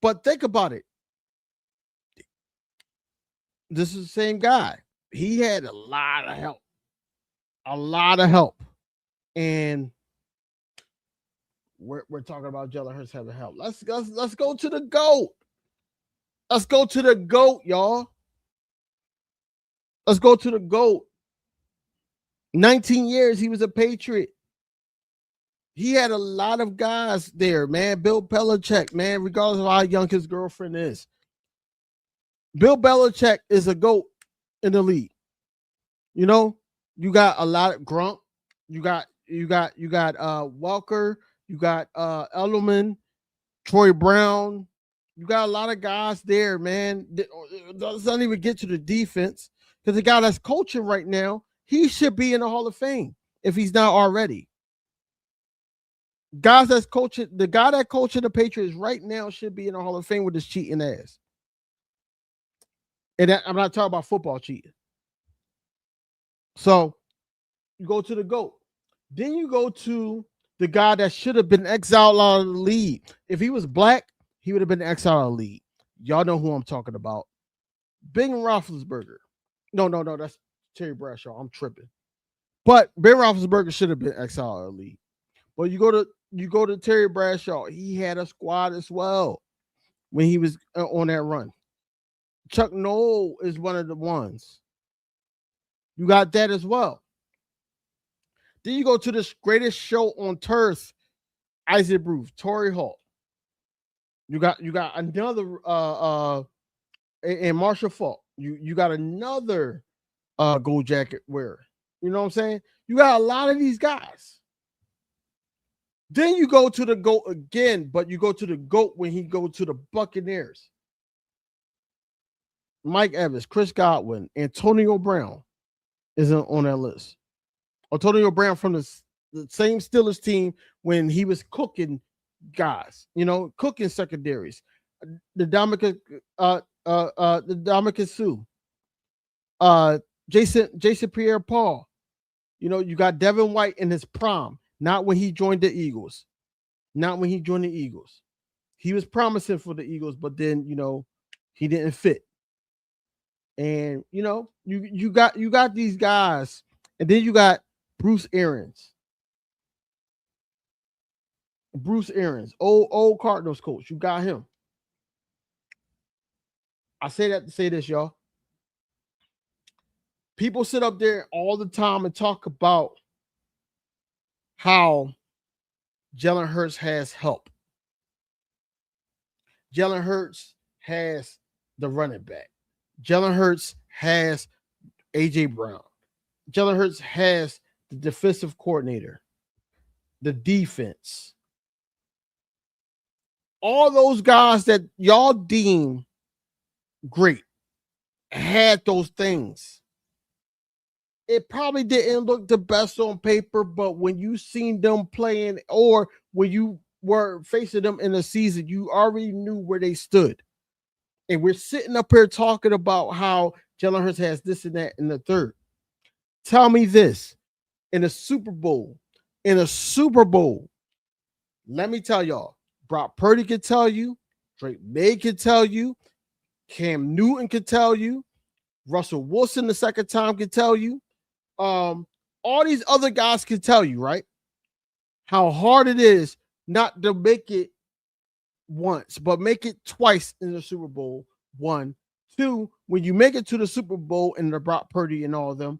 But think about it. This is the same guy. He had a lot of help. And we're talking about Jalen Hurts having help. Let's go to the GOAT. Let's go to the GOAT, y'all. Let's go to the GOAT. 19 years he was a Patriot. He had a lot of guys there, man. Bill Belichick, man, regardless of how young his girlfriend is. Bill Belichick is a GOAT in the league. You got a lot of Grunt. You got Walker. You got Edelman, Troy Brown. You got a lot of guys there, man. Let's not even get to the defense, because the guy that's coaching right now, he should be in the Hall of Fame if he's not already. Guys that's coaching, the guy that coaching the Patriots right now should be in the Hall of Fame with his cheating ass. And I'm not talking about football cheating. So you go to the GOAT. Then you go to the guy that should have been exiled out of the league. If he was black, he would have been exiled out of the league. Y'all know who I'm talking about. Ben Roethlisberger. No, that's Terry Bradshaw. I'm tripping. But Ben Roethlisberger should have been exiled out of the league. But you go to Terry Bradshaw. He had a squad as well when he was on that run. Chuck Noll is one of the ones. You got that as well. Then you go to this greatest show on turf, Isaac Bruce, Torrey Hall. You got another and Marshall Faulk. You got another gold jacket wearer. You know what I'm saying? You got a lot of these guys. Then you go to the GOAT again, but you go to the GOAT when he go to the Buccaneers. Mike Evans, Chris Godwin, Antonio Brown isn't on that list. Antonio Brown from the same Steelers team when he was cooking guys, cooking secondaries. The Dominican Sue, Jason Pierre-Paul. You got Devin White in his prime, not when he joined the Eagles. He was promising for the Eagles, but then he didn't fit. And you got these guys, and then you got Bruce Arians, old Cardinals coach. You got him. I say that to say this, y'all. People sit up there all the time and talk about how Jalen Hurts has help. Jalen Hurts has the running back. Jalen Hurts has A.J. Brown. Jalen Hurts has the defensive coordinator, the defense, all those guys that y'all deem great had those things. It probably didn't look the best on paper, but when you seen them playing or when you were facing them in the season, you already knew where they stood. And we're sitting up here talking about how Jalen Hurts has this and that in the third. Tell me this. In a Super Bowl, let me tell y'all, Brock Purdy can tell you, Drake May can tell you, Cam Newton can tell you, Russell Wilson the second time can tell you, all these other guys can tell you, right? How hard it is not to make it once, but make it twice in the Super Bowl. 1, 2, when you make it to the Super Bowl and the Brock Purdy and all of them,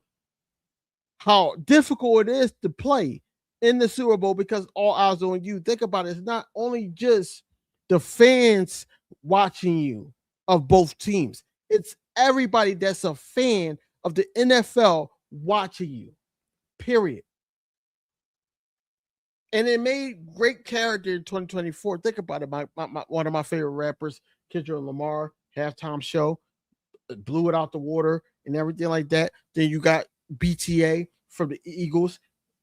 how difficult it is to play in the Super Bowl because all eyes on you. Think about it. It's not only just the fans watching you of both teams. It's everybody that's a fan of the NFL watching you, period. And it made great character in 2024. Think about it. One of my favorite rappers, Kendrick Lamar, halftime show, blew it out the water and everything like that. Then you got BTA from the Eagles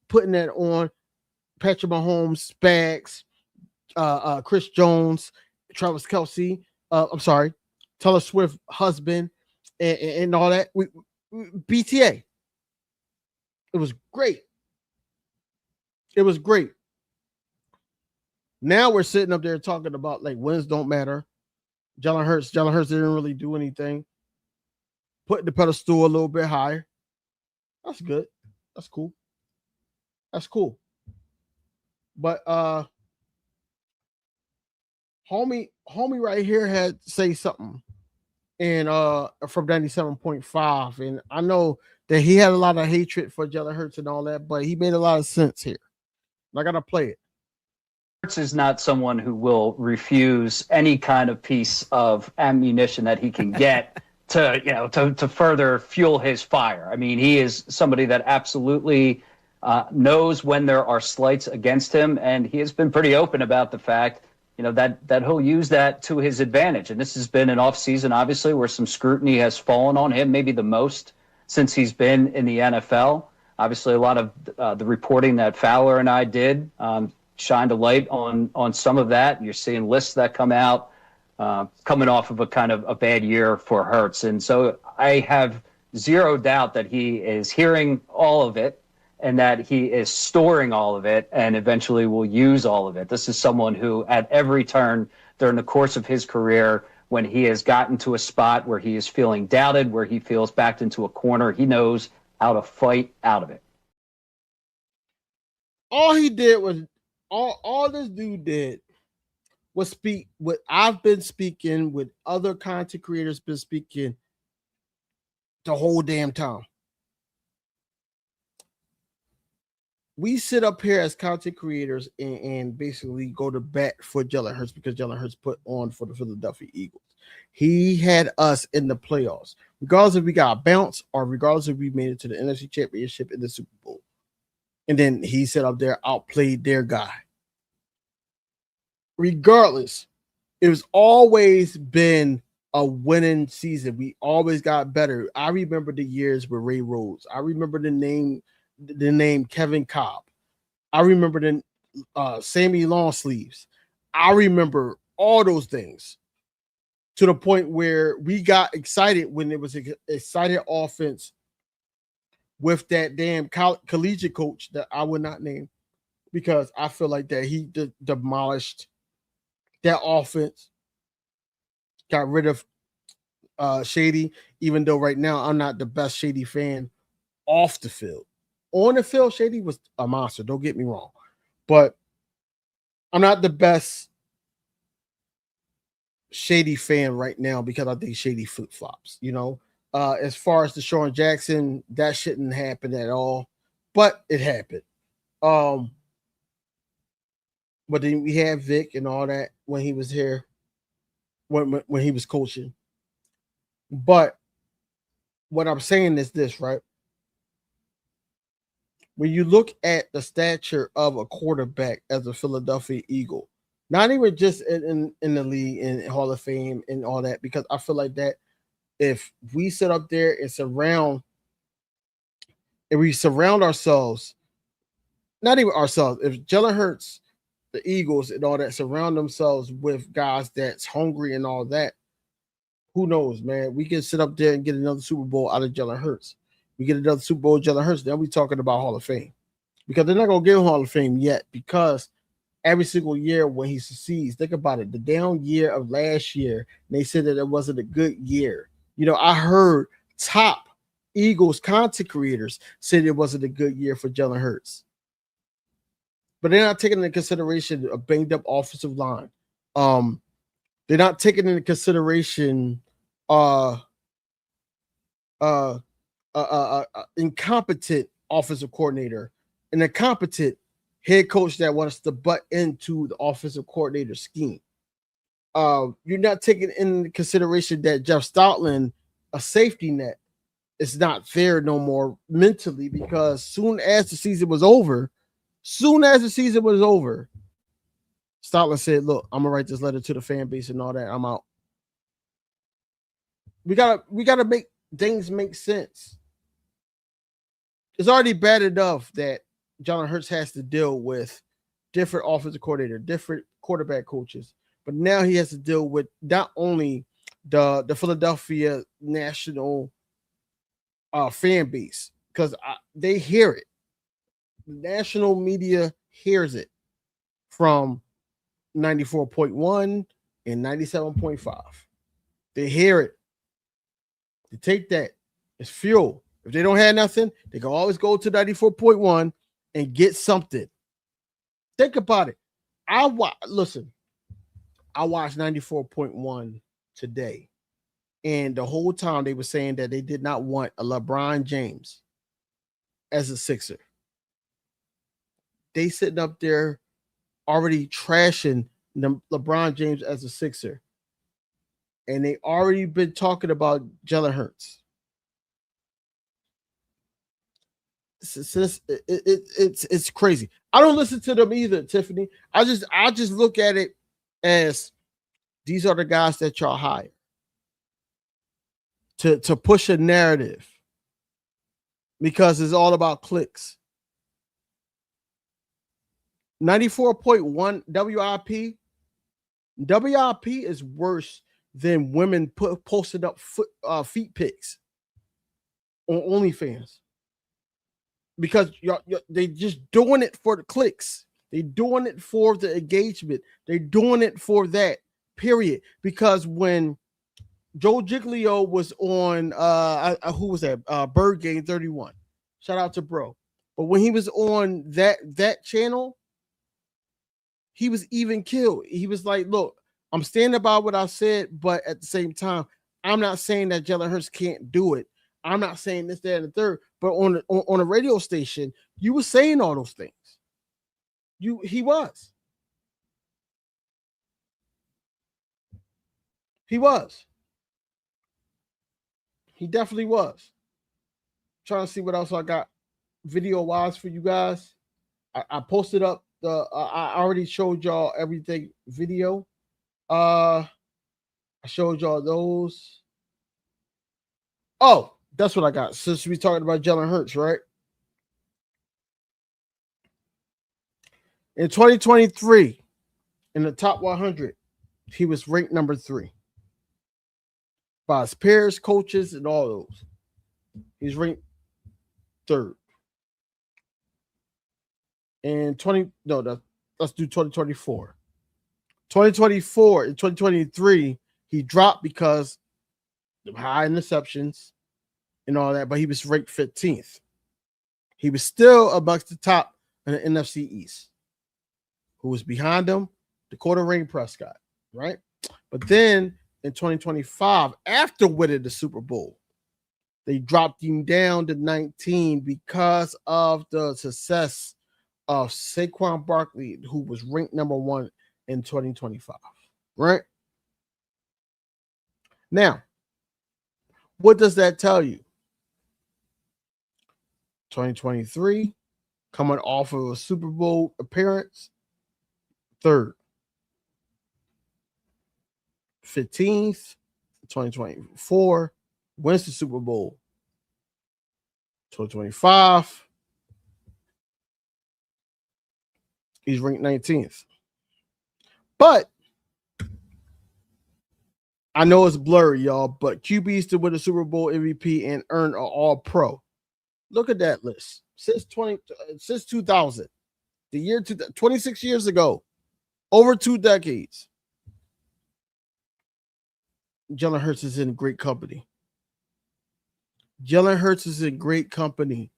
putting that on Patrick Mahomes, Spags, Chris Jones, Travis Kelce, Taylor Swift husband, and all that. BTA. It was great. It was great. Now we're sitting up there talking about like wins don't matter. Jalen Hurts didn't really do anything. Putting the pedestal a little bit higher. That's good. That's cool. That's cool. But homie right here had to say something and from 97.5. And I know that he had a lot of hatred for Jalen Hurts and all that, but he made a lot of sense here. And I gotta play it. Hurts is not someone who will refuse any kind of piece of ammunition that he can get to further fuel his fire. I mean, he is somebody that absolutely knows when there are slights against him, and he has been pretty open about the fact, that he'll use that to his advantage. And this has been an offseason, obviously, where some scrutiny has fallen on him, maybe the most since he's been in the NFL. Obviously, a lot of the reporting that Fowler and I did shined a light on some of that. You're seeing lists that come out coming off of a kind of a bad year for Hurts. And so I have zero doubt that he is hearing all of it and that he is storing all of it and eventually will use all of it. This is someone who at every turn during the course of his career, when he has gotten to a spot where he is feeling doubted, where he feels backed into a corner, he knows how to fight out of it. All he did was, all this dude did was speak what I've been speaking, with other content creators been speaking the whole damn time. We sit up here as content creators and basically go to bat for Jalen Hurts because Jalen Hurts put on for the Philadelphia Eagles. He had us in the playoffs, regardless if we got a bounce or regardless if we made it to the NFC Championship in the Super Bowl. And then he set up there, outplayed their guy. Regardless, it was always been a winning season. We always got better. I remember the years with Ray Rhodes. I remember the name Kevin Cobb. I remember the Sammy Longsleeves. I remember all those things to the point where we got excited when it was an excited offense with that damn collegiate coach that I would not name because I feel like that he demolished that offense, got rid of Shady, even though right now I'm not the best Shady fan off the field. On the field, Shady was a monster. Don't get me wrong. But I'm not the best Shady fan right now because I think Shady flip-flops, As far as Deshaun Jackson, that shouldn't happen at all. But it happened. But then we had Vic and all that when he was here, when he was coaching. But what I'm saying is this, right? when you look at the stature of a quarterback as a Philadelphia Eagle, not even just in the league and Hall of Fame and all that, because I feel like that if we sit up there and surround ourselves, not even ourselves, if Jalen Hurts, the Eagles and all that surround themselves with guys that's hungry and all that, who knows, man? We can sit up there and get another Super Bowl out of Jalen Hurts. We get another Super Bowl Jalen Hurts, then we talking about Hall of Fame. Because they're not going to give him Hall of Fame yet, because every single year when he succeeds, think about it, the down year of last year, they said that it wasn't a good year. You know, I heard top Eagles content creators said it wasn't a good year for Jalen Hurts. But they're not taking into consideration a banged up offensive line. They're not taking into consideration incompetent offensive coordinator, an incompetent head coach that wants to butt into the offensive coordinator scheme. You're not taking into consideration that Jeff Stoutland, a safety net, is not there no more mentally, because soon as the season was over, Stoutland said, look, I'm gonna write this letter to the fan base and all that. I'm out. We gotta make things make sense. It's already bad enough that Jalen Hurts has to deal with different offensive coordinator, different quarterback coaches, but now he has to deal with not only the Philadelphia national fan base, because they hear it. The national media hears it from 94.1 and 97.5. They hear it. They take that as fuel. If they don't have nothing, they can always go to 94.1 and get something. Think about it. I watched 94.1 today, and the whole time they were saying that they did not want a LeBron James as a Sixer. They sitting up there already trashing LeBron James as a Sixer, and they already been talking about Jalen Hurts. It's crazy. I don't listen to them either, Tiffany. I just look at it as these are the guys that y'all hire to push a narrative, because it's all about clicks. 94.1 WIP is worse than women posting up feet pics on OnlyFans, because they just doing it for the clicks. They doing it for the engagement. They doing it for that, period. Because when Joe Giglio was on who was that? Bird Game 31. Shout out to bro. But when he was on that channel, he was even killed. He was like, look, I'm standing by what I said, but at the same time, I'm not saying that Jalen Hurts can't do it. I'm not saying this, that, and the third. But on a radio station, you were saying all those things. He was. He definitely was. Trying to see what else I got video-wise for you guys. I posted up I already showed y'all everything video. I showed y'all those. Oh, that's what I got. Since we talking about Jalen Hurts, right? In 2023, in the top 100, he was ranked number 3 by his peers, coaches, and all those. He's ranked 3rd. And let's do 2024. 2024 and 2023, he dropped because of high interceptions and all that, but he was ranked 15th. He was still amongst the top in the NFC East. Who was behind him? Dakota Rain Prescott, right? But then in 2025, after winning the Super Bowl, they dropped him down to 19 because of the success of Saquon Barkley, who was ranked number 1 in 2025, right? Now, what does that tell you? 2023, coming off of a Super Bowl appearance, 3rd. 15th, 2024, wins the Super Bowl. 2025, he's ranked 19th. But I know it's blurry, y'all, but QBs to win the Super Bowl MVP and earn an All-Pro. Look at that list. Since 2000, the year 26 years ago, over 2 decades. Jalen Hurts is in great company. Jalen Hurts is in great company.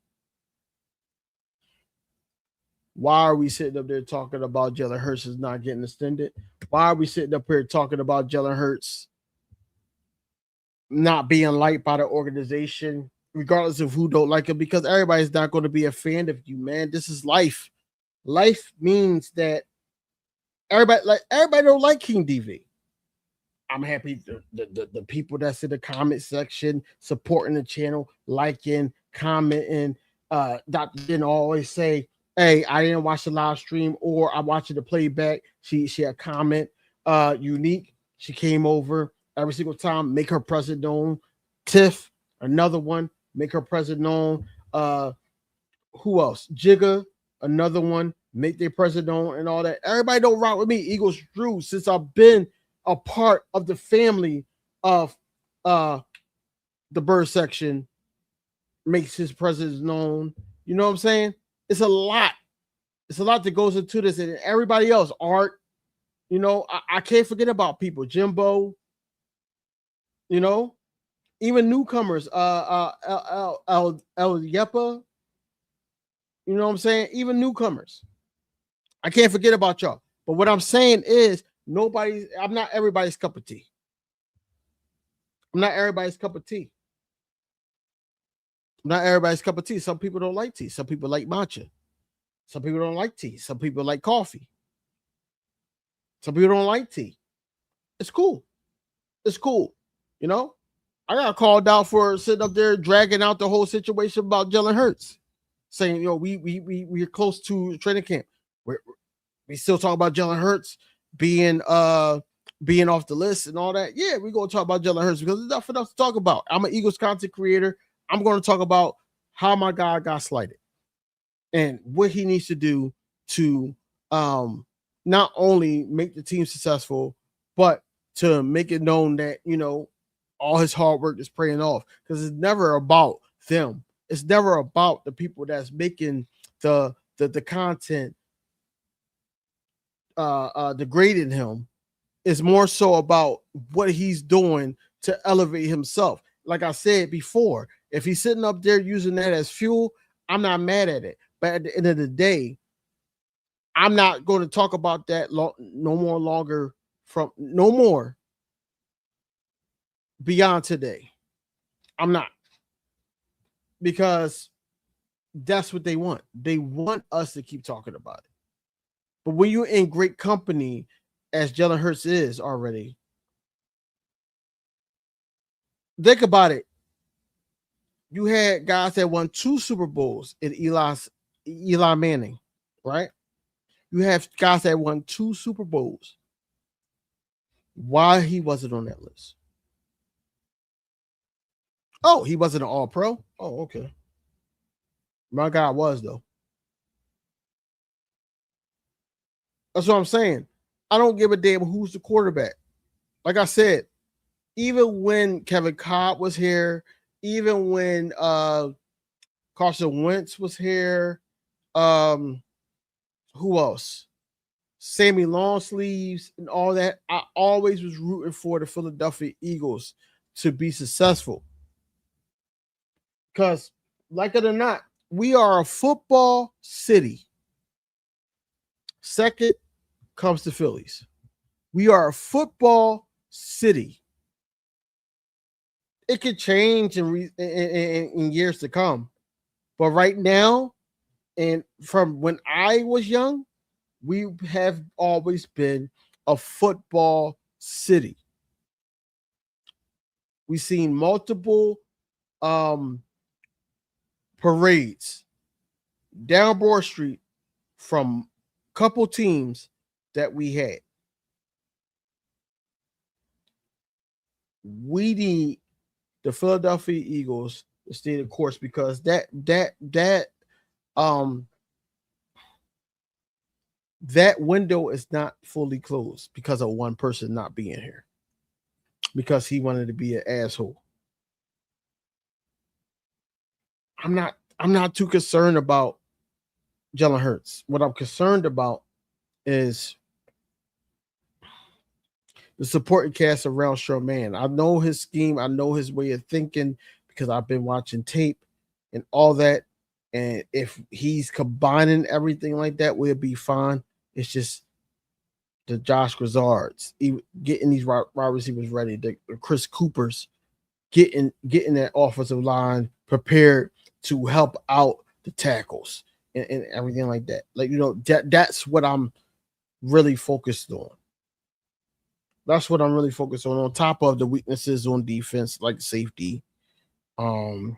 Why are we sitting up there talking about Jalen Hurts is not getting extended? Why are we sitting up here talking about Jalen Hurts not being liked by the organization, regardless of who don't like him? Because everybody's not going to be a fan of you, man. This is life. Life means that everybody don't like King DV. I'm happy the people that's in the comment section supporting the channel, liking, commenting. Dr. Jen always say, hey, I didn't watch the live stream, or I'm watching the playback. She had comment. Unique, she came over every single time, make her presence known. Tiff, another one, make her presence known. Who else? Jigga, another one, make their presence known and all that. Everybody don't rock with me. Eagles Drew, since I've been a part of the family of the bird section, makes his presence known. You know what I'm saying? It's a lot. It's a lot that goes into this. And everybody else, Art, you know, I can't forget about people. Jimbo, you know, even newcomers, El Yepa, you know what I'm saying? Even newcomers. I can't forget about y'all. But what I'm saying is, I'm not everybody's cup of tea. I'm not everybody's cup of tea. I'm not everybody's cup of tea. Some people don't like tea. Some people like matcha. Some people don't like tea. Some people like coffee. Some people don't like tea. It's cool. It's cool. You know, I got called out for sitting up there dragging out the whole situation about Jalen Hurts, saying, you know, we're close to training camp. We still talk about Jalen Hurts being off the list and all that. Yeah, we're gonna talk about Jalen Hurts because there's nothing else to talk about. I'm an Eagles content creator. I'm going to talk about how my guy got slighted and what he needs to do to not only make the team successful, but to make it known that, you know, all his hard work is paying off, because it's never about them. It's never about the people that's making the content degrading him. It's more so about what he's doing to elevate himself. Like I said before, if he's sitting up there using that as fuel, I'm not mad at it. But at the end of the day, I'm not going to talk about that no more beyond today. I'm not, because that's what they want. They want us to keep talking about it. But when you're in great company, as Jalen Hurts is already, think about it. You had guys that won 2 Super Bowls in Eli Manning, right? You have guys that won 2 Super Bowls. Why he wasn't on that list? Oh, he wasn't an All-Pro? Oh, okay. My guy was, though. That's what I'm saying. I don't give a damn who's the quarterback. Like I said, even when Kevin Cobb was here, even when Carson Wentz was here, who else? Sammy Longsleeves and all that. I always was rooting for the Philadelphia Eagles to be successful. Because, like it or not, we are a football city. Second comes the Phillies. We are a football city. It could change in years to come. But right now, and from when I was young, we have always been a football city. We've seen multiple parades down Broad Street from a couple teams that we had. We need the Philadelphia Eagles to stay the course because that window is not fully closed because of one person not being here. Because he wanted to be an asshole. I'm not too concerned about Jalen Hurts. What I'm concerned about is the supporting cast around Charmaine. I know his scheme. I know his way of thinking because I've been watching tape and all that. And if he's combining everything like that, we'll be fine. It's just the Josh Grizzards getting these wide receivers ready, the Chris Coopers getting that offensive line prepared to help out the tackles and everything like that. Like, that's what I'm really focused on. That's what I'm really focused on top of the weaknesses on defense, like safety. I'm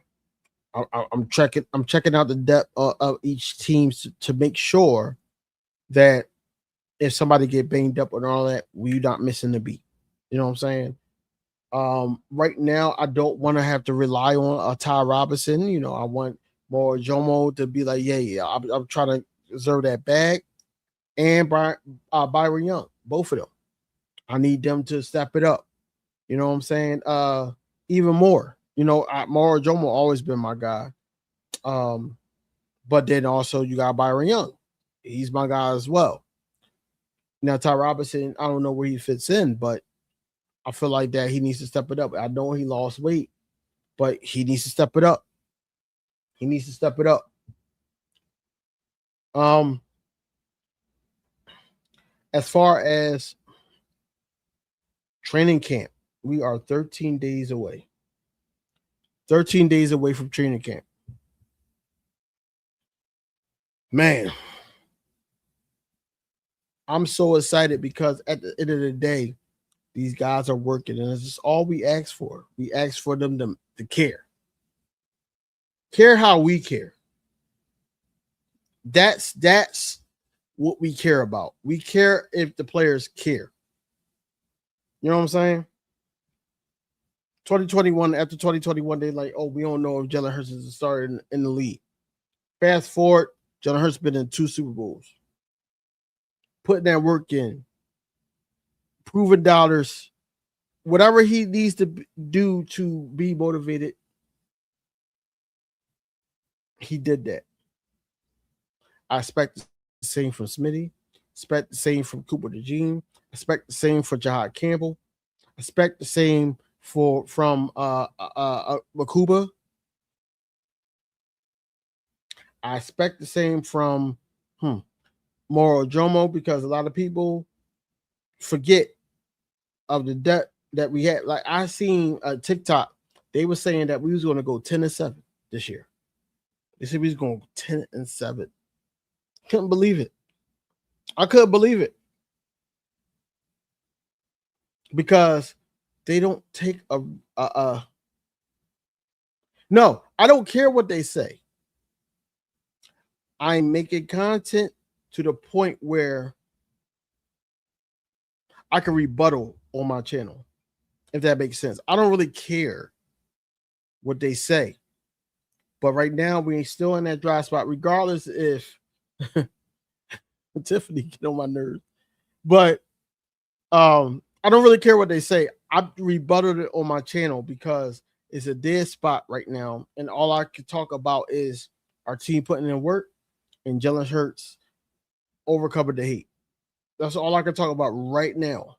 checking out the depth of each team to make sure that if somebody get banged up and all that, we're not missing the beat. You know what I'm saying? Right now, I don't want to have to rely on a Ty Robinson. I want more Jomo to be like, yeah, I'm trying to reserve that bag. And Byron Young, both of them. I need them to step it up. You know what I'm saying? Even more. Mauro Jomo always been my guy. But then also you got Byron Young. He's my guy as well. Now, Ty Robinson, I don't know where he fits in, but I feel like that he needs to step it up. I know he lost weight, but he needs to step it up. He needs to step it up. As far as training camp, we are 13 days away. 13 days away from training camp. Man, I'm so excited because at the end of the day, these guys are working, and it's just all we ask for. We ask for them to care. Care how we care. That's what we care about. We care if the players care. You know what I'm saying? 2021, after 2021, they're like, oh, we don't know if Jalen Hurts is a starter in the league. Fast forward, Jalen Hurts been in 2 Super Bowls. Putting that work in. Proven dollars. Whatever he needs to do to be motivated, he did that. I expect the same from Smitty. Expect the same from Cooper DeJean. Expect the same for Jahad Campbell. Expect the same from Makuba. I expect the same from Mauro Jomo, because a lot of people forget of the debt that we had. Like, I seen a TikTok, they were saying that we was going to go 10-7 this year. They said we was going 10-7. Couldn't believe it. I couldn't believe it. Because they don't take no, I don't care what they say. I'm making content to the point where I can rebuttal on my channel, if that makes sense. I don't really care what they say. But right now, we ain't still in that dry spot, regardless if Tiffany get on my nerves. But I don't really care what they say. I rebutted it on my channel because it's a dead spot right now. And all I can talk about is our team putting in work and Jalen Hurts overcoming the hate. That's all I can talk about right now.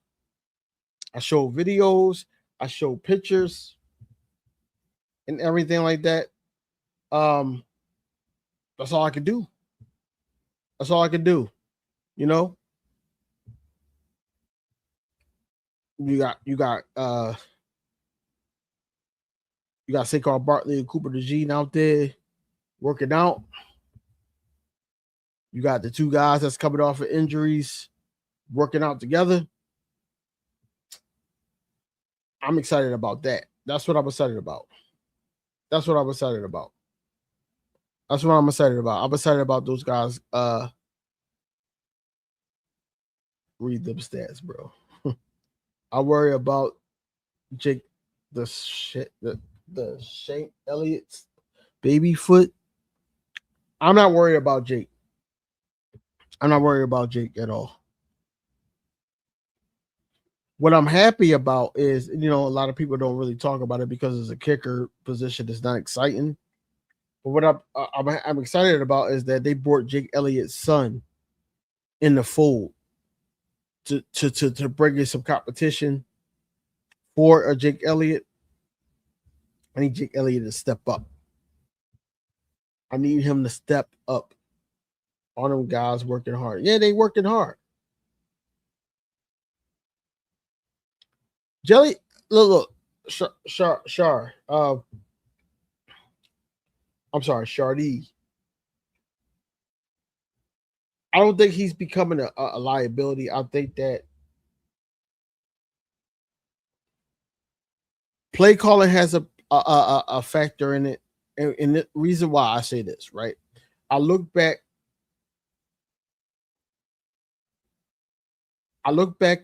I show videos, I show pictures, and everything like that. That's all I can do. That's all I can do. You know? You got Saquon Barkley and Cooper DeJean out there working out. You got the 2 guys that's coming off of injuries working out together. I'm excited about that. That's what I'm excited about. That's what I'm excited about. That's what I'm excited about. I'm excited about those guys. Read them stats, bro. I worry about Jake, the Shane Elliott's baby foot. I'm not worried about Jake. I'm not worried about Jake at all. What I'm happy about is, a lot of people don't really talk about it because it's a kicker position that's not exciting. But what I'm excited about is that they brought Jake Elliott's son in the fold to bring in some competition for a Jake Elliott. I need Jake Elliott to step up. I need him to step up. All them guys working hard. Yeah, they working hard. Jelly, look, Shar. I'm sorry, Shardy. I don't think he's becoming a liability. I think that play calling has a factor in it. And the reason why I say this, right? I look back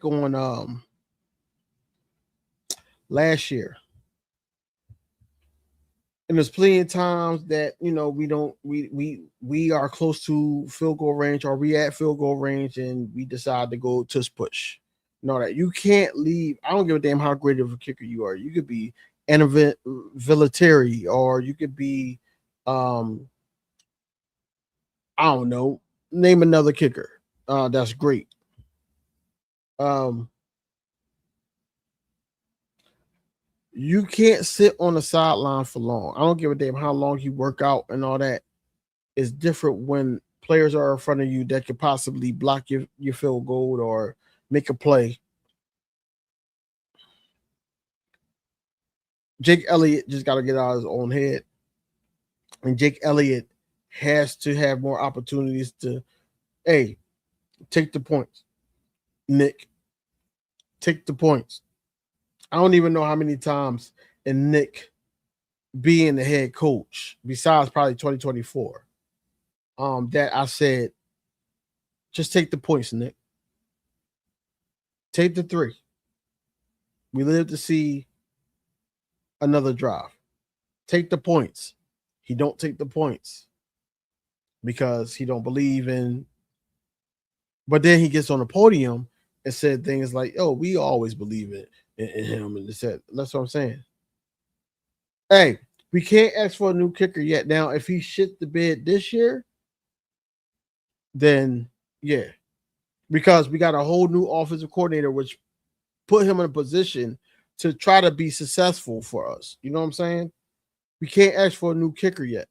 on last year. And there's plenty of times that we are close to field goal range, or we at field goal range, and we decide to go tush push. That you can't leave. I don't give a damn how great of a kicker you are. You could be Villateri, or you could be I don't know. Name another kicker. That's great. You can't sit on the sideline for long. I don't give a damn how long you work out and all that. It's different when players are in front of you that could possibly block your field goal or make a play. Jake Elliott just got to get out of his own head. And Jake Elliott has to have more opportunities to, hey, take the points. Nick, take the points. I don't even know how many times in Nick being the head coach, besides probably 2024, that I said, just take the points, Nick. Take the 3. We live to see another drive. Take the points. He don't take the points because he don't believe in. But then he gets on the podium and said things like, "Oh, we always believe in him," and said, "That's what I'm saying." Hey, we can't ask for a new kicker yet. Now, if he shit the bed this year, then yeah, because we got a whole new offensive coordinator, which put him in a position to try to be successful for us. You know what I'm saying? We can't ask for a new kicker yet.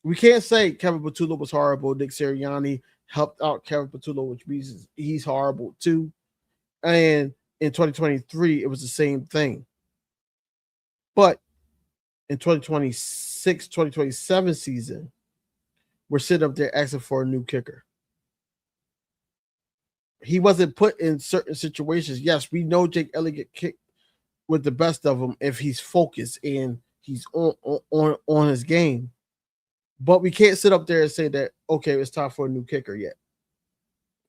We can't say Kevin Patullo was horrible. Nick Sirianni helped out Kevin Patullo, which means he's horrible too. And in 2023, it was the same thing. But in 2026, 2027 season, we're sitting up there asking for a new kicker. He wasn't put in certain situations. Yes, we know Jake Elliott kicked with the best of them if he's focused and he's on his game. But we can't sit up there and say that, okay, it's time for a new kicker yet.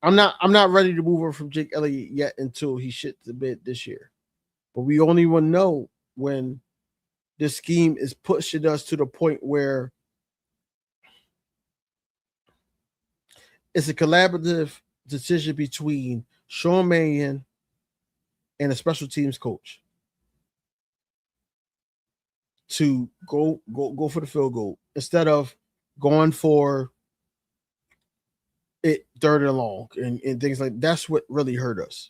I'm not ready to move on from Jake Elliott yet until he shits the bed this year. But we only will know when this scheme is pushing us to the point where it's a collaborative decision between Sean Mannion and a special teams coach to go for the field goal instead of going for it 3rd and long and things like that. That's what really hurt us.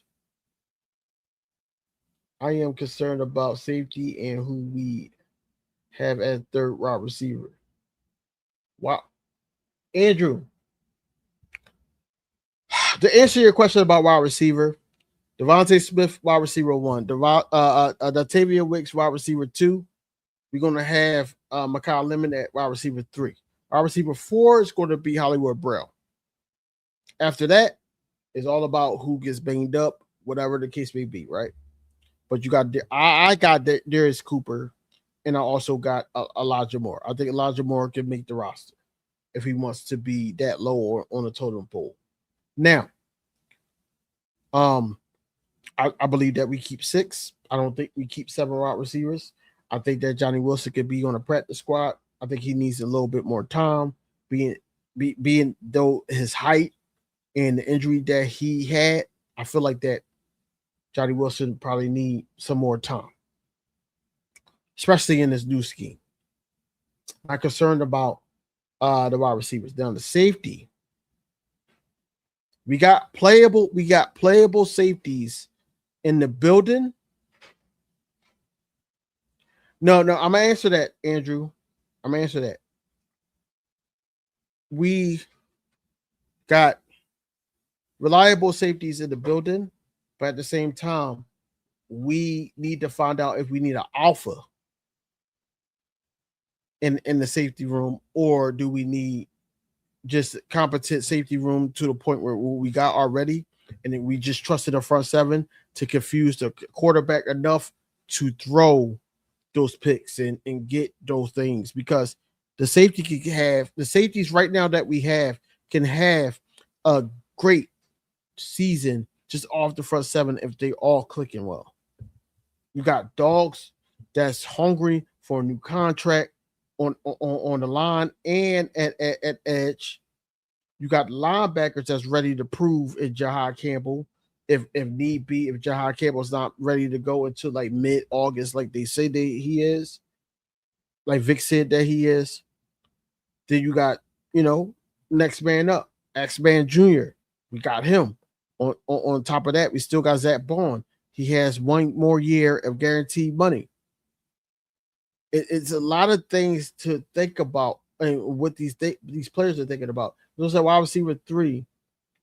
I am concerned about safety and who we have as 3rd wide receiver. Wow. Andrew, to answer your question about wide receiver, Devontae Smith, wide receiver 1, Dontavia Wicks, wide receiver 2. We're going to have Mekhi Lemon at wide receiver 3. Wide receiver 4 is going to be Hollywood Brown. After that, it's all about who gets banged up, whatever the case may be, right? But you got I got Darius Cooper And I also got Elijah Moore. I think Elijah Moore can make the roster if he wants to be that low or on a totem pole. Now, I believe that we keep 6. I don't think we keep 7 wide receivers. I think that Johnny Wilson could be on a practice squad. I think he needs a little bit more time, being though his height and the injury that he had. I feel like that Johnny Wilson probably need some more time, especially in this new scheme. I'm concerned about the wide receivers. Down the safety, we got playable safeties in the building. No, I'm gonna answer that, Andrew. I'm gonna answer that. We got reliable safeties in the building, but at the same time, we need to find out if we need an alpha in the safety room, or do we need just competent safety room to the point where we got already, and then we just trusted the front 7 to confuse the quarterback enough to throw those picks and get those things, because the safeties right now that we have can have a great season just off the front 7 if they all clicking well. You got dogs that's hungry for a new contract on the line and at edge. You got linebackers that's ready to prove in Jahad Campbell if need be, if Jahad Campbell's not ready to go until like mid-August, like they say he is, like Vic said that he is. Then you got, next man up, X-Man Jr. We got him. On top of that, we still got Zach Bond. He has 1 more year of guaranteed money. It's a lot of things to think about, and what these players are thinking about. Those are wide receiver 3.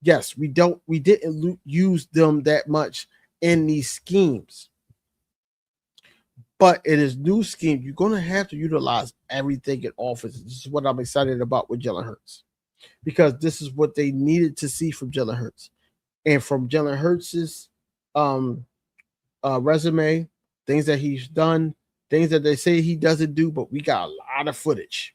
Yes, we didn't use them that much in these schemes, but it is new scheme. You're going to have to utilize everything in offense. This is what I'm excited about with Jalen Hurts, because this is what they needed to see from Jalen Hurts, and from Jalen Hurts's resume, things that he's done, things that they say he doesn't do, but we got a lot of footage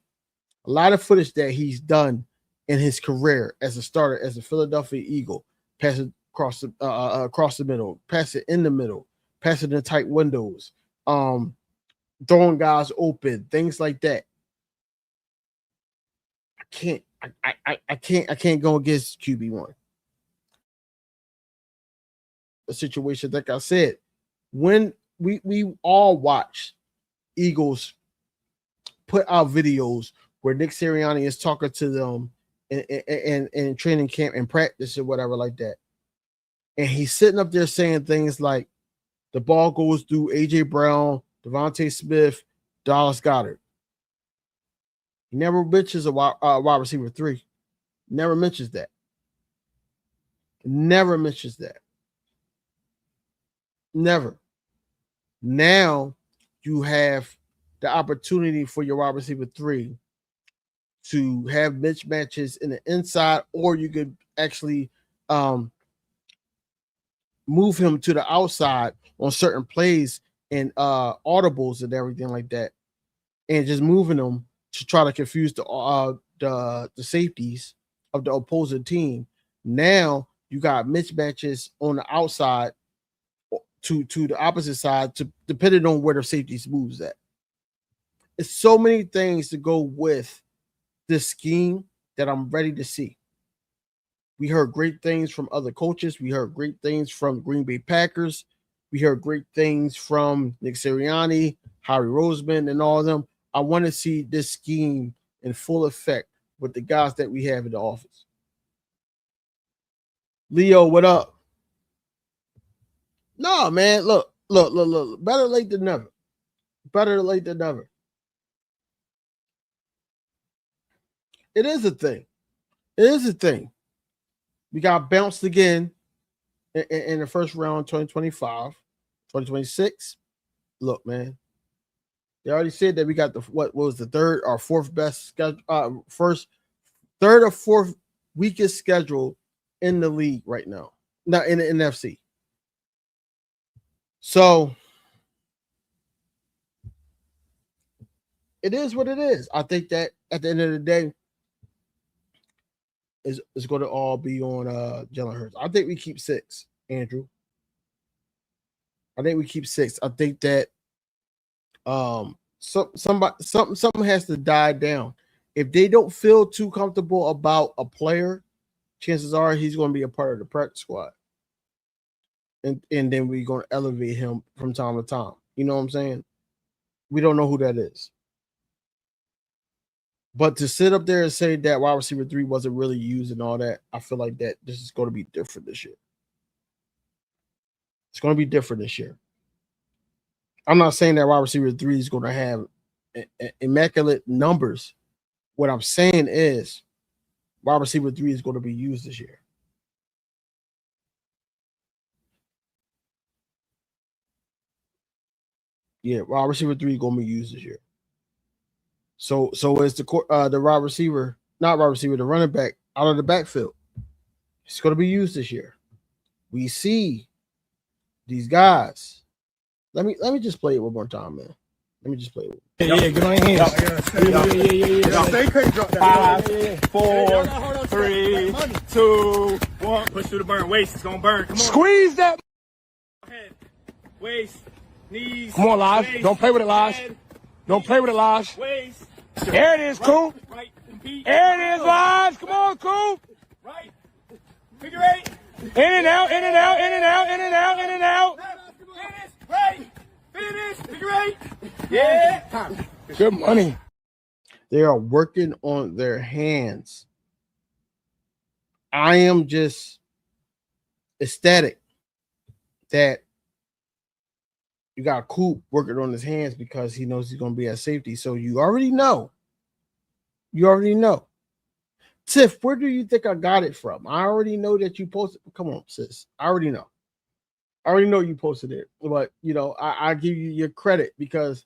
that he's done in his career as a starter, as a Philadelphia Eagle, pass it across the middle, pass it in the middle, pass it in tight windows, throwing guys open, things like that. I can't go against QB1. A situation, like I said, when we all watch Eagles put out videos where Nick Sirianni is talking to them in training camp and practice or whatever like that, and he's sitting up there saying things like the ball goes through AJ Brown, Devontae Smith, Dallas Goedert. He never mentions a wide receiver 3. Never mentions that. Never. Now you have the opportunity for your wide receiver 3 to have mismatches in the inside, or you could actually move him to the outside on certain plays and audibles and everything like that, and just moving them to try to confuse the safeties of the opposing team. Now you got mismatches on the outside to the opposite side, depending on where the safeties moves at. It's so many things to go with this scheme that I'm ready to see. We heard great things from other coaches. We heard great things from Green Bay Packers. We heard great things from Nick Sirianni, Harry Roseman, and all of them. I want to see this scheme in full effect with the guys that we have in the office. Leo, what up? No, man, look. Better late than never. Better late than never. It is a thing. We got bounced again in the first round, 2025, 2026. Look, man, they already said that we got what was the third or fourth best schedule, third or fourth weakest schedule in the league right now. Not in the NFC. So it is what it is. I think that at the end of the day, is going to all be on Jalen Hurts. I think we keep 6, Andrew. I think we keep 6. I think that something has to die down. If they don't feel too comfortable about a player, chances are he's going to be a part of the practice squad. And then we're going to elevate him from time to time. You know what I'm saying? We don't know who that is. But to sit up there and say that wide receiver 3 wasn't really used and all that, I feel like that this is going to be different this year. It's going to be different this year. I'm not saying that wide receiver 3 is going to have immaculate numbers. What I'm saying is wide receiver 3 is going to be used this year. Yeah, wide receiver 3 is going to be used this year. So is the wide receiver, not wide receiver, the running back out of the backfield. It's going to be used this year. We see these guys. Let me just play it one more time, man. Let me just play it. Yeah, get on your hands. Yeah. Stay crazy. Drop that. 5, 4, 3, 2, 1. Push through the burn. Waist. It's gonna burn. Come on. Squeeze that. Head. Waist. Knees. Come on, Lodge. Don't play with it, Lodge. Don't play with it, Lodge. Waist. There it is, Coop. Right. There it is, Lodge. Come on, Coop. Right. Figure 8. In and out. In and out. In and out. In and out. In and out. Finish. Right. Finish. Figure 8. Yeah. Good money. They are working on their hands. I am just ecstatic that you got Coop working on his hands because he knows he's going to be at safety. So you already know. You already know. Tiff, where do you think I got it from? I already know that you posted. Come on, sis. I already know. I already know you posted it. But, you know, I give you your credit because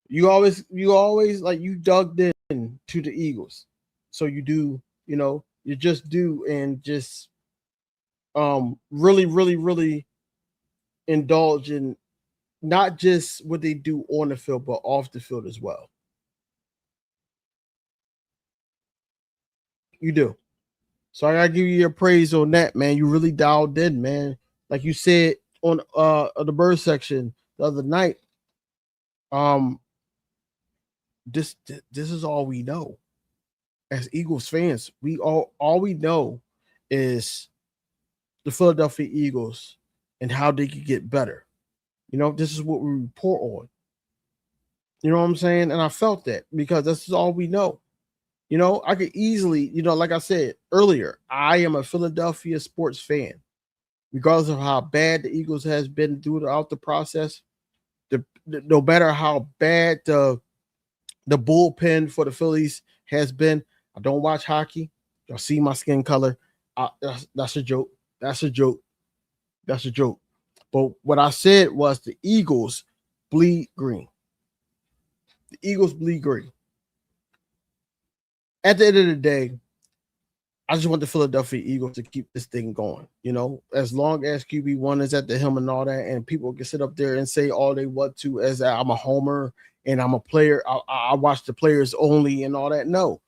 you always like you dug in to the Eagles. So you do, you know, you just do and just really, really, really indulge in not just what they do on the field, but off the field as well. You do. So I gotta give you your praise on that, man. You really dialed in, man. Like you said on the bird section the other night. This is all we know. As Eagles fans, all we know is the Philadelphia Eagles and how they could get better. You know, this is what we report on. You know what I'm saying? And I felt that because this is all we know. You know, I could easily, you know, like I said earlier, I am a Philadelphia sports fan. Regardless of how bad the Eagles has been throughout the process, no matter how bad the bullpen for the Phillies has been, I don't watch hockey. Y'all see my skin color. That's a joke. That's a joke. That's a joke. But what I said was the Eagles bleed green. The Eagles bleed green. At the end of the day, I just want the Philadelphia Eagles to keep this thing going. You know, as long as QB1 is at the helm and all that, and people can sit up there and say all they want to as I'm a homer and I'm a player. I watch the players only and all that. No,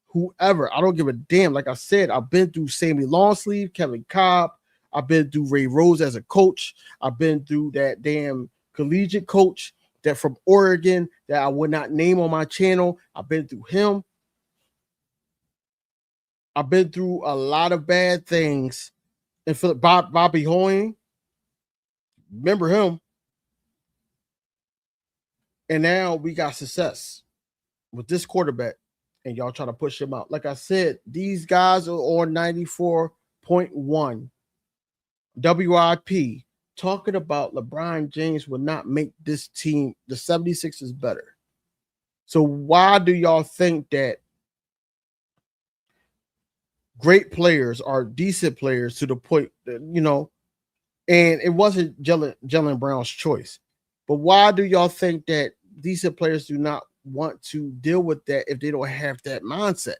whoever, I don't give a damn. Like I said, I've been through Sammy Longsleeve, Kevin Cobb. I've been through Ray Rose as a coach. I've been through that damn collegiate coach that from Oregon that I would not name on my channel. I've been through him. I've been through a lot of bad things. And Bobby Hoying, remember him. And now we got success with this quarterback, and y'all try to push him out. Like I said, these guys are on 94.1 WIP talking about LeBron James will not make this team, the 76ers, better. So why do y'all think that great players are decent players to the point that, you know, and it wasn't Jalen Brown's choice, but why do y'all think that decent players do not want to deal with that if they don't have that mindset?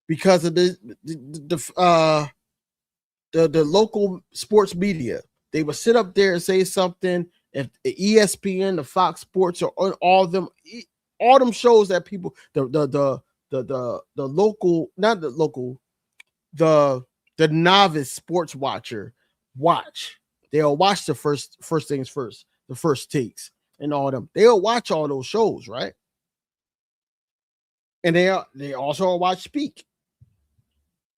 Because of the local sports media, they would sit up there and say something if the ESPN, the Fox Sports, or all them shows that people, the local, not the local, the novice sports watcher watch. They'll watch the first things first, the first takes and all them. They'll watch all those shows, right? And they also watch Speak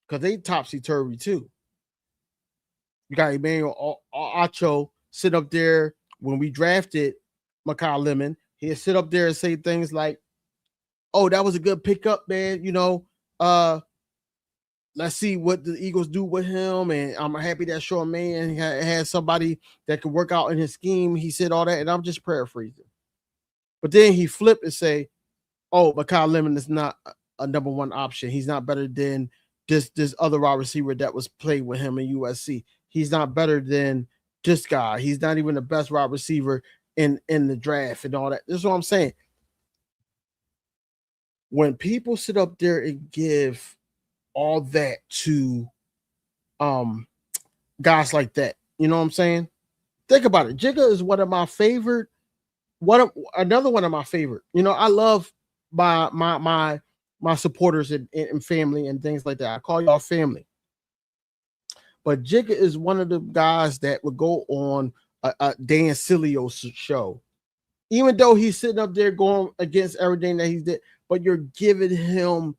because they topsy-turvy too. You got Emmanuel Acho sit up there when we drafted Makai Lemon. He'll sit up there and say things like, "Oh, that was a good pickup, man. You know, let's see what the Eagles do with him. And I'm happy that Sean Mann has somebody that can work out in his scheme." He said all that, and I'm just paraphrasing. But then he flipped and say, "Oh, Makai Lemon is not a number one option. He's not better than this other wide receiver that was played with him in USC. He's not better than this guy. He's not even the best wide receiver in the draft and all that." This is what I'm saying. When people sit up there and give all that to guys like that, you know what I'm saying? Think about it. Jigga is one of my favorite. Another one of my favorite. You know, I love my supporters and family and things like that. I call y'all family. But Jigga is one of the guys that would go on a Dan Sileo show, even though he's sitting up there going against everything that he's did. But you're giving him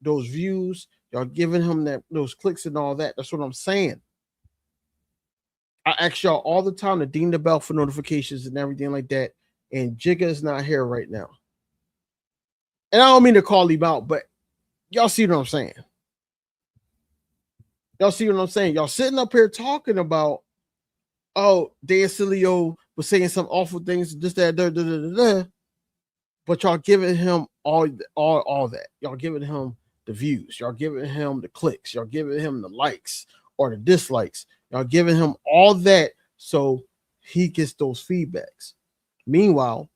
those views, y'all giving him those clicks and all that. That's what I'm saying. I ask y'all all the time to ding the bell for notifications and everything like that. And Jigga is not here right now. And I don't mean to call him out, but y'all see what I'm saying. Y'all see what I'm saying? Y'all sitting up here talking about, oh, Dan Sileo was saying some awful things, this, that, but y'all giving him all that. Y'all giving him the views. Y'all giving him the clicks. Y'all giving him the likes or the dislikes. Y'all giving him all that so he gets those feedbacks. Meanwhile,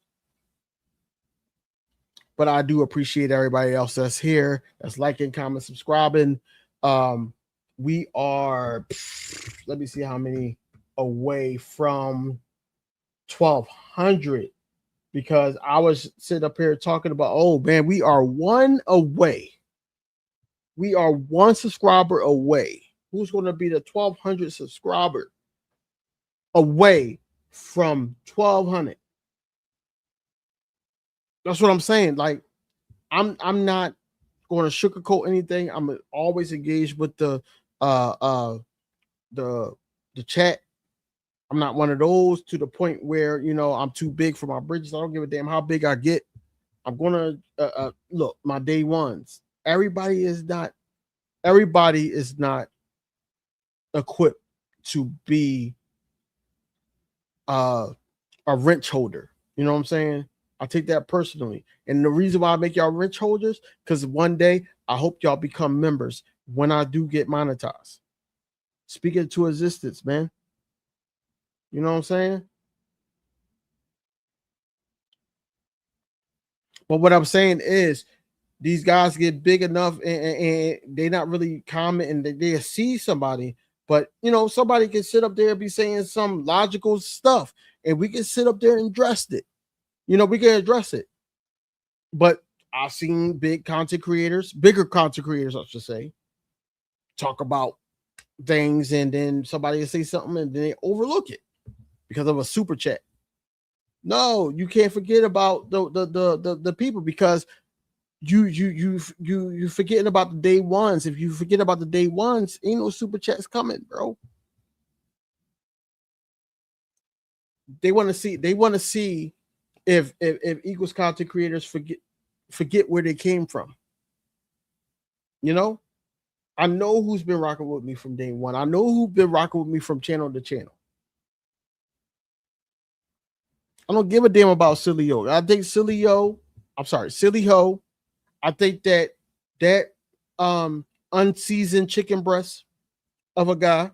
but I do appreciate everybody else that's here, that's liking, commenting, subscribing. We are, let me see how many away from 1,200, because I was sitting up here talking about, oh man, we are one away. We are one subscriber away. Who's going to be the 1,200 subscriber away from 1,200? That's what I'm saying. Like, I'm not going to sugarcoat anything. I'm always engaged with the chat. I'm not one of those to the point where, you know, I'm too big for my bridges. I don't give a damn how big I get. I'm gonna look, my day ones. Everybody is not equipped to be a wrench holder. You know what I'm saying? I take that personally. And the reason why I make y'all wrench holders, because one day I hope y'all become members when I do get monetized. Speak it to existence, man. You know what I'm saying? But what I'm saying is, these guys get big enough and they're not really commenting, and they see somebody, but you know, somebody can sit up there and be saying some logical stuff, and we can sit up there and address it. You know, we can address it. But I've seen bigger content creators, I should say, talk about things, and then somebody will say something and then they overlook it because of a super chat. No, you can't forget about the people, because you forgetting about the day ones. If you forget about the day ones, ain't no super chats coming, bro. They want to see if Eagles content creators forget where they came from. You know, I know who's been rocking with me from day one. I know who's been rocking with me from channel to channel. I don't give a damn about Sileo. I think Sileo. I think that unseasoned chicken breast of a guy,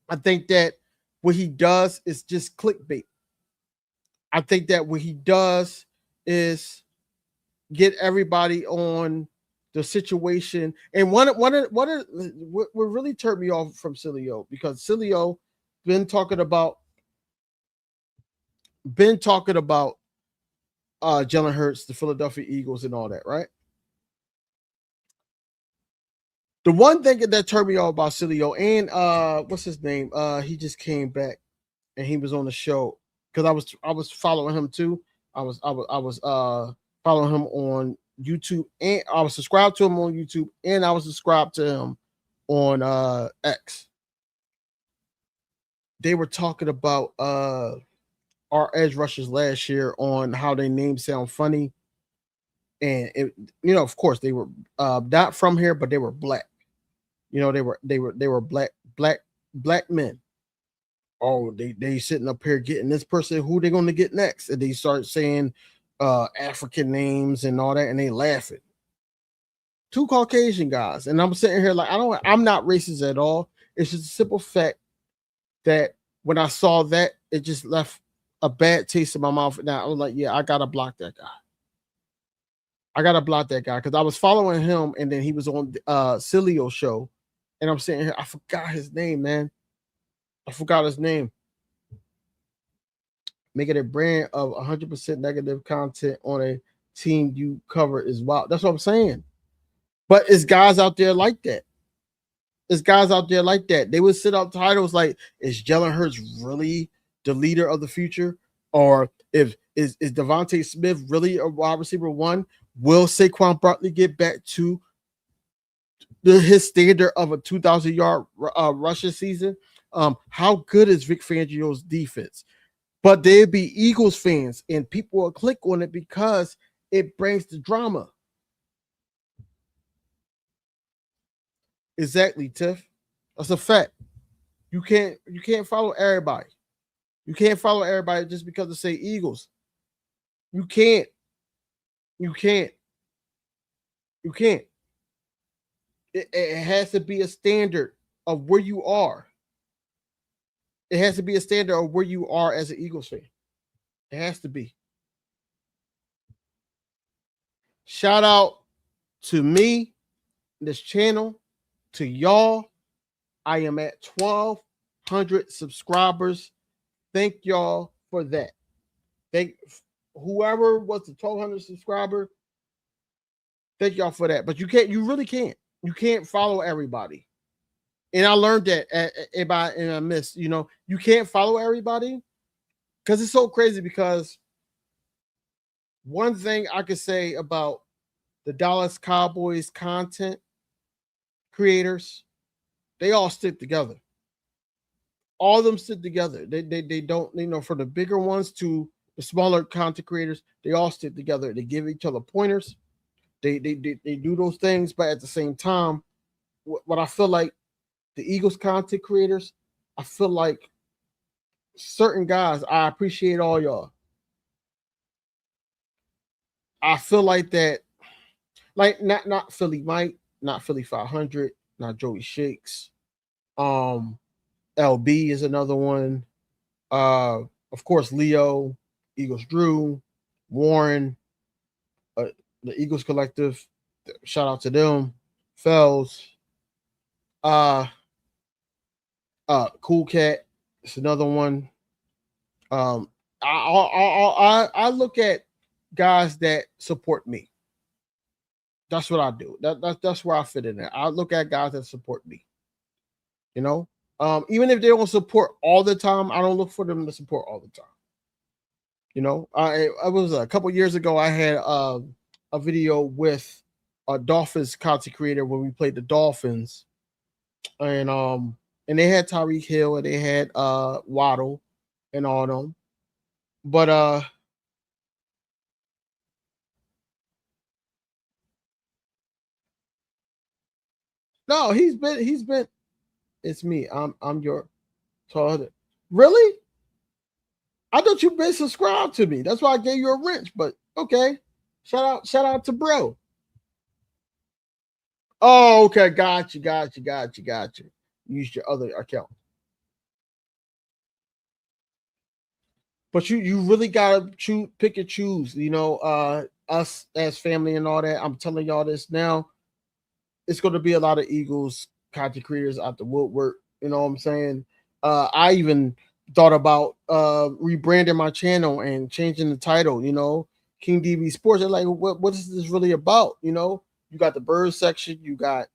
I think that what he does is just clickbait. I think that what he does is get everybody on the situation. And what really turned me off from Sileo, because Sileo been talking about been talking about Jalen Hurts, the Philadelphia Eagles, and all that, right? The one thing that turned me off about Cilio and what's his name? He just came back and he was on the show because I was following him too. I was following him on YouTube, and I was subscribed to him on YouTube, and I was subscribed to him on X. They were talking about our edge rushers last year on how their names sound funny, and it, of course they were not from here, but they were black. They were black men. Oh, they sitting up here getting this person. Who they going to get next? And they start saying African names and all that, and they laughing. Two Caucasian guys, and I'm sitting here like I'm not racist at all. It's just a simple fact that when I saw that, it just left a bad taste in my mouth. Now I was like, yeah, I gotta block that guy. I gotta block that guy because I was following him, and then he was on Cilio show, and I'm sitting here. I forgot his name, man. I forgot his name. Making a brand of 100% negative content on a team you cover is wild. That's what I'm saying. But it's guys out there like that. It's guys out there like that. They would sit up titles like, is Jalen Hurts really the leader of the future? Or is Devontae Smith really a wide receiver one? Will Saquon Barkley get back to his standard of a 2,000-yard rushing season? How good is Vic Fangio's defense? But they'd be Eagles fans, and people will click on it because it brings the drama. Exactly, Tiff. That's a fact. You can't follow everybody. You can't follow everybody just because they say Eagles. You can't. It has to be a standard of where you are. It has to be a standard of where you are as an Eagles fan. It has to be. Shout out to me, this channel, to y'all. I am at 1,200 subscribers. Thank y'all for that. Thank whoever was the 1,200 subscriber. Thank y'all for that. But you really can't. You can't follow everybody. And I learned that and I missed, you can't follow everybody because it's so crazy. Because one thing I could say about the Dallas Cowboys content creators, they all stick together. All of them stick together. They don't, from the bigger ones to the smaller content creators, they all stick together. They give each other pointers. They do those things, but at the same time, what I feel like the Eagles content creators, I feel like certain guys, I appreciate all y'all. I feel like that, like not Philly Mike, not Philly 500, not Joey Shakes. LB is another one. Of course, Leo, Eagles Drew, Warren, the Eagles Collective. Shout out to them. Fells. Cool Cat. It's another one. I look at guys that support me. That's what I do. That's where I fit in there. I look at guys that support me. Even if they don't support all the time, I don't look for them to support all the time. I was a couple years ago. I had a video with a Dolphins content creator when we played the Dolphins, and they had Tyreek Hill and they had Waddle and all them, but no, he's been. It's me. I'm your target. Really? I thought you've been subscribed to me. That's why I gave you a wrench. But okay. Shout out to bro. Oh, okay. Got you. Use your other account. But you really gotta pick and choose. Us as family and all that. I'm telling y'all this now. It's going to be a lot of Eagles content creators out the woodwork. You know what I'm saying? I even thought about rebranding my channel and changing the title, you know, King DV Sports. They're like, what is this really about? You know, you got the bird section, you got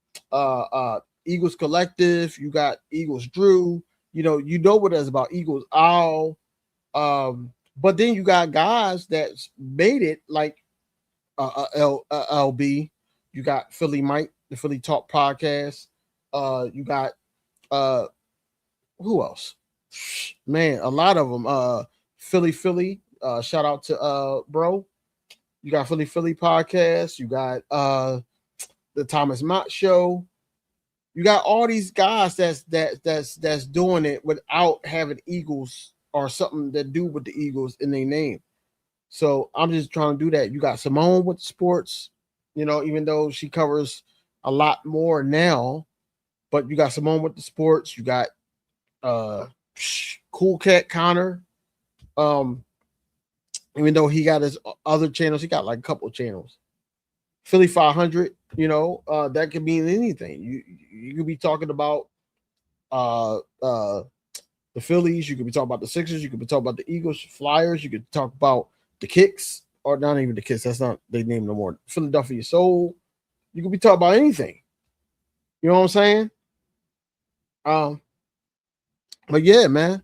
Eagles Collective, you got Eagles Drew, you know what it's about, Eagles Owl. But then you got guys that made it like LB, you got Philly Mike, the Philly Talk podcast. You got who else? Man, a lot of them. Philly. Shout out to bro. You got Philly podcast. You got the Thomas Mott show. You got all these guys that's doing it without having Eagles or something that do with the Eagles in their name. So I'm just trying to do that. You got Simone with sports, you know, even though she covers a lot more now, but you got Simone with the sports. You got Cool Cat Connor. Even though he got his other channels, he got like a couple of channels. Philly 500, you know, that could mean anything. You could be talking about the Phillies, you could be talking about the Sixers, you could be talking about the Eagles, Flyers, you could talk about the Kicks, or not even the Kicks, that's not their name no more. Philadelphia Soul. You could be talking about anything. You know what I'm saying? But yeah, man.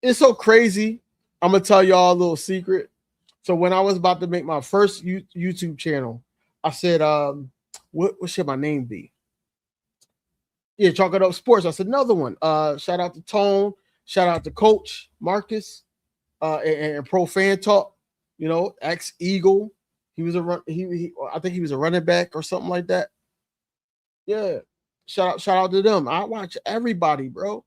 It's so crazy. I'm gonna tell y'all a little secret. So when I was about to make my first YouTube channel, I said, what should my name be? Yeah, Chalk It Up Sports. I said another one. Shout out to Tone, shout out to Coach Marcus, and Pro Fan Talk, you know, ex-Eagle. He was I think he was a running back or something like that. Yeah. Shout out to them. I watch everybody, bro.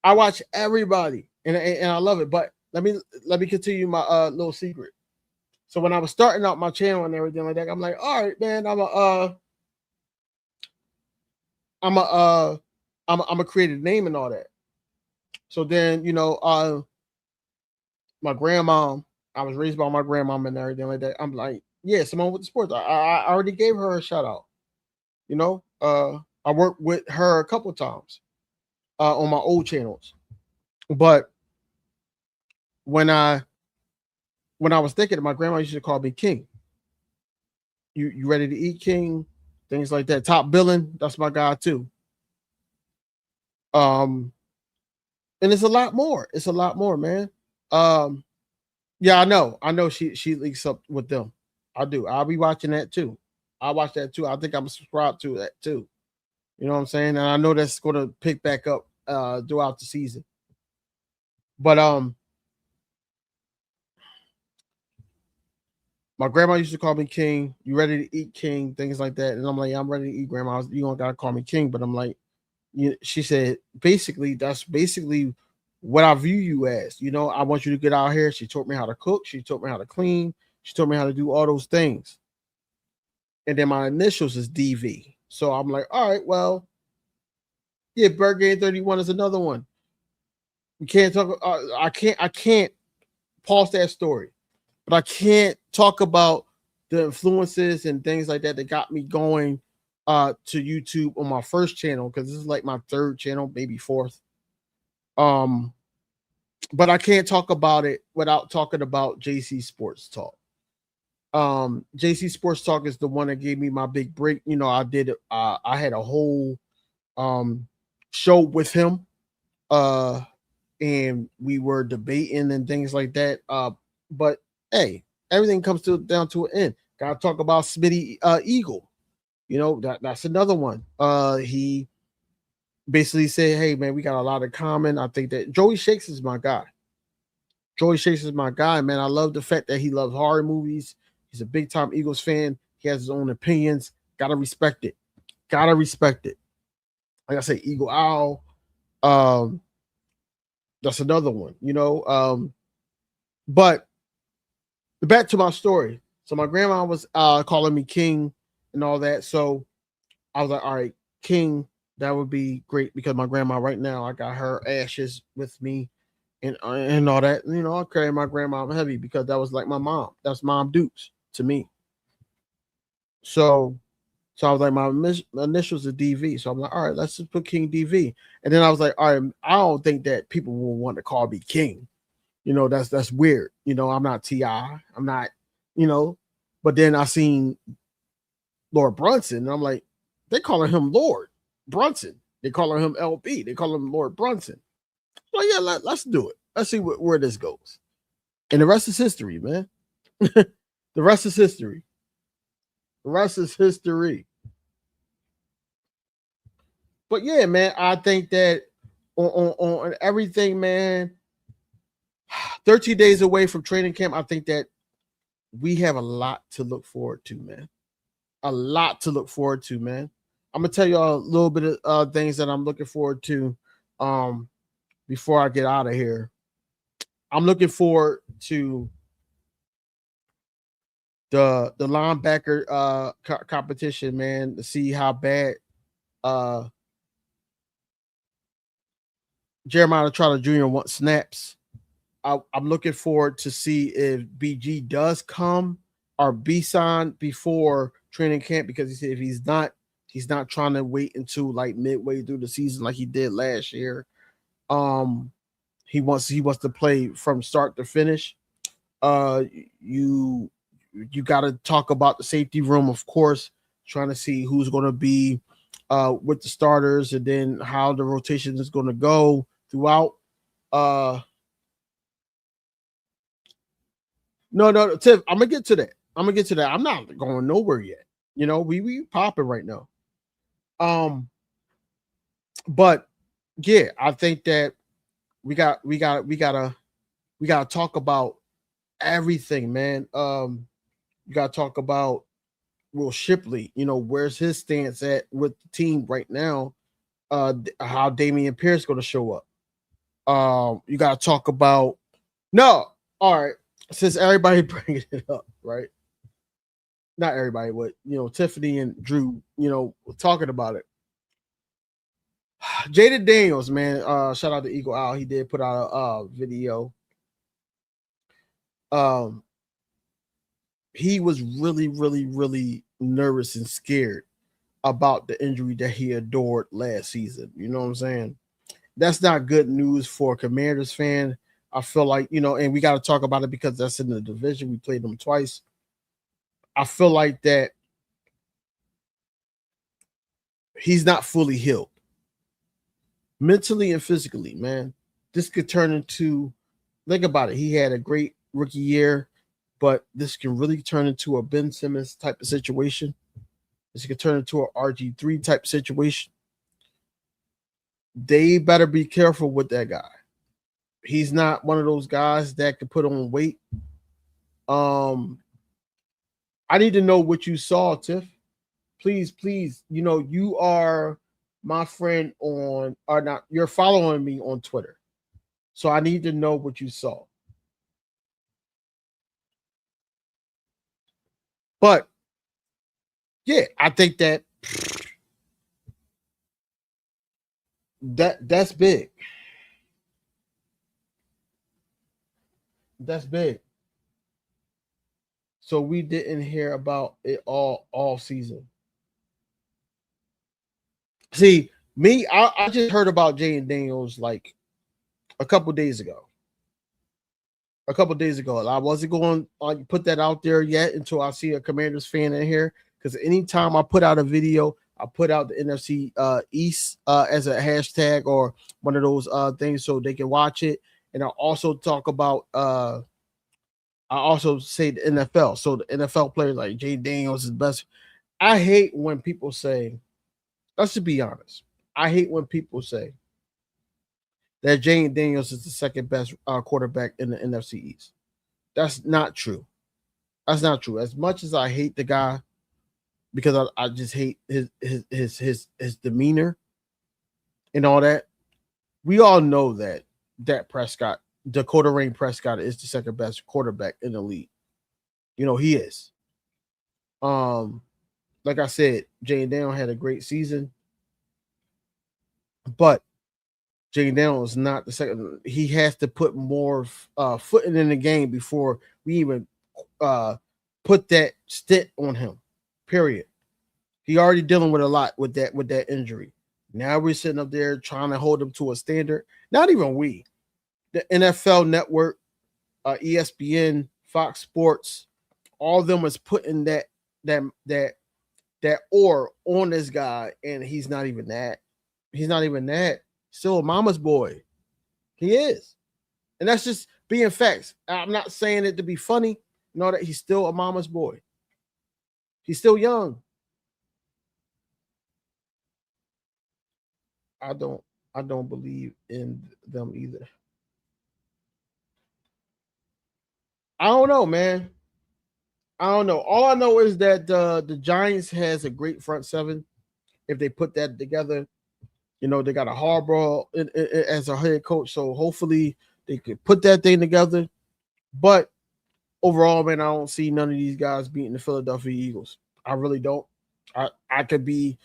I watch everybody, and I love it. But let me continue my little secret. So when I was starting out my channel and everything like that, I'm like, all right, man, I'm a create a name and all that. So then, you know, my grandma, I was raised by my grandma and everything like that. I'm like, yeah, Simone with the sports. I already gave her a shout out. You know, I worked with her a couple of times on my old channels. But when I was thinking, my grandma used to call me King. You ready to eat, King? Things like that. Top billing, that's my guy too. And it's a lot more. It's a lot more, man. Yeah, I know she links up with them. I do. I'll be watching that too. I watch that too. I think I'm subscribed to that too. You know what I'm saying? And I know that's going to pick back up throughout the season. But my grandma used to call me King. You ready to eat, King? Things like that. And I'm like, I'm ready to eat, Grandma. You don't gotta call me King. But I'm like, she said, basically, that's basically what I view you as. You know, I want you to get out here. She taught me how to cook. She taught me how to clean. She taught me how to do all those things. And then my initials is DV. So I'm like, all right, well, yeah, Bird Game 31 is another one. We can't talk. I can't pause that story, but I can't talk about the influences and things like that that got me going to YouTube on my first channel, because this is like my third channel, maybe fourth. But I can't talk about it without talking about JC Sports Talk. JC Sports Talk is the one that gave me my big break. You know, I had a whole show with him, and we were debating and things like that. But hey, everything comes down to an end. Gotta talk about Smitty Eagle. You know, that's another one. He basically said, hey man, we got a lot in common. I think that Joey Shakes is my guy. Joey Shakes is my guy, man. I love the fact that he loves horror movies. He's a big time Eagles fan. He has his own opinions. Gotta respect it. Gotta respect it. Like I say, Eagle Owl. That's another one, you know. But back to my story. So my grandma was calling me King and all that. So I was like, all right, King, that would be great, because my grandma right now, I got her ashes with me and all that. You know, I carry my grandma heavy because that was like my mom. That's Mom Dukes to me. So So I was like, my initials are DV. So I'm like, all right, let's just put King DV. And then I was like, all right, I don't think that people will want to call me King. That's weird. I'm not T.I. I'm not, but then I seen Lord Brunson, and I'm like, they calling him Lord Brunson. They calling him LB. They call him Lord Brunson. Well, yeah, let's do it. Let's see where this goes. And the rest is history, man. The rest is history. The rest is history. But yeah, man, I think that on everything, man, 13 days away from training camp, I think that we have a lot to look forward to, man. A lot to look forward to, man. I'm gonna tell y'all a little bit of things that I'm looking forward to before I get out of here. I'm looking forward to the linebacker competition, man, to see how bad Jeremiah Trotter Jr. wants snaps. I'm looking forward to see if BG does come or be signed before training camp, because he said if he's not trying to wait until like midway through the season like he did last year. He wants to play from start to finish. You got to talk about the safety room, of course, trying to see who's going to be with the starters, and then how the rotation is going to go throughout. No, Tiff, I'm gonna get to that. I'm not going nowhere yet. We popping right now. But yeah, I think that we gotta talk about everything, man. You gotta talk about Will Shipley. Where's his stance at with the team right now? How Damian Pierce going to show up? You gotta talk about all right. Since everybody bringing it up, right? Not everybody, but Tiffany and Drew, talking about it. Jaden Daniels, man, shout out to Eagle Owl. He did put out a video. He was really, really, really nervous and scared about the injury that he adored last season. You know what I'm saying? That's not good news for a Commanders fan. I feel like, and we got to talk about it because that's in the division. We played them twice. I feel like that he's not fully healed mentally and physically, man. This could turn into, think about it. He had a great rookie year, but this can really turn into a Ben Simmons type of situation. This could turn into an RG3 type situation. They better be careful with that guy. He's not one of those guys that can put on weight. I need to know what you saw, Tiff. Please, you are my friend or not. You're following me on Twitter. So I need to know what you saw. But yeah, I think that's big. That's big. So we didn't hear about it all season. See, me, I just heard about Jaden Daniels like a couple days ago. I wasn't going to put that out there yet until I see a Commanders fan in here, because anytime I put out a video, I put out the NFC East as a hashtag or one of those things so they can watch it. And I also talk about I also say the NFL. So the NFL players like Jaden Daniels is best. I hate when people say, let's just be honest. I hate when people say that Jaden Daniels is the second best quarterback in the NFC East. That's not true. That's not true. As much as I hate the guy, because I just hate his demeanor and all that, we all know that Prescott, Dakota Rain Prescott, is the second best quarterback in the league. He is. Like I said, Jaden Daniels had a great season, but Jaden Daniels is not the second. He has to put more footing in the game before we even put that stint on him. Period. He already dealing with a lot with that injury. Now we're sitting up there trying to hold him to a standard. Not even we. The NFL Network, ESPN, Fox Sports, all of them is putting that aura on this guy, and he's not even that. He's not even that. Still a mama's boy. He is. And that's just being facts. I'm not saying it to be funny. Know that he's still a mama's boy. He's still young. I don't believe in them either. I don't know, man. I don't know. All I know is that the Giants has a great front seven. If they put that together, they got a Harbaugh as a head coach, so hopefully they could put that thing together. But overall, man, I don't see none of these guys beating the Philadelphia Eagles. I really don't. I could be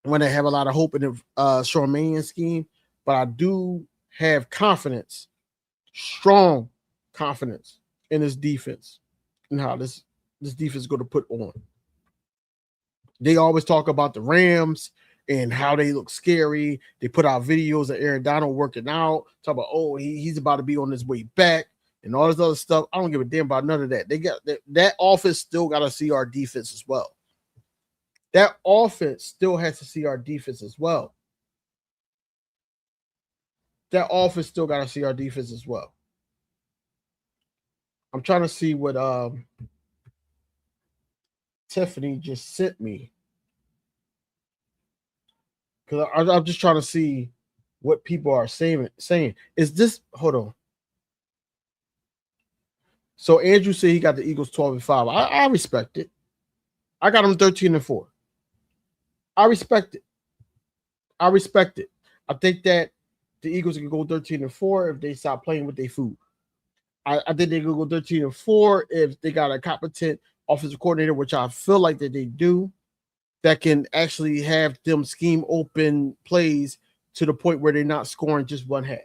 when I have a lot of hope in the Sean Mannion scheme, but I do have confidence, strong confidence in this defense and how this defense is going to put on. They always talk about the Rams and how they look scary. They put out videos of Aaron Donald working out, talk about, he's about to be on his way back and all this other stuff. I don't give a damn about none of that. They got that offense still got to see our defense as well. That offense still has to see our defense as well. That offense still got to see our defense as well. I'm trying to see what Tiffany just sent me. Because I'm just trying to see what people are saying. Is this, hold on. So Andrew said he got the Eagles 12-5. I respect it. I got them 13-4. I respect it. I think that the Eagles can go 13-4 if they stop playing with their food. I think they can go 13-4 if they got a competent offensive coordinator, which I feel like that they do, that can actually have them scheme open plays to the point where they're not scoring just one half.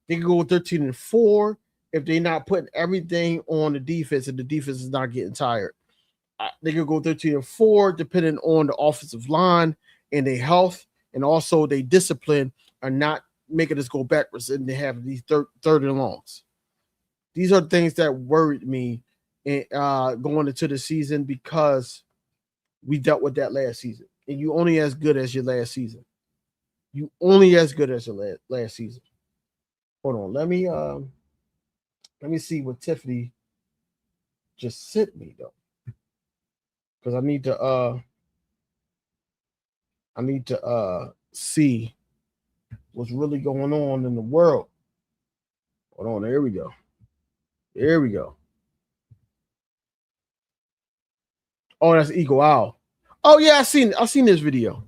They can go 13-4 if they're not putting everything on the defense and the defense is not getting tired. They could go 13-4 depending on the offensive line and their health and also their discipline are not making us go backwards and they have these third and longs. These are things that worried me going into the season because we dealt with that last season. And you only as good as your last season. You only as good as your last season. Hold on. Let me see what Tiffany just sent me though. Because I need to see what's really going on in the world. Hold on, there we go. Oh, that's Eagle Owl. Oh yeah, I've seen this video.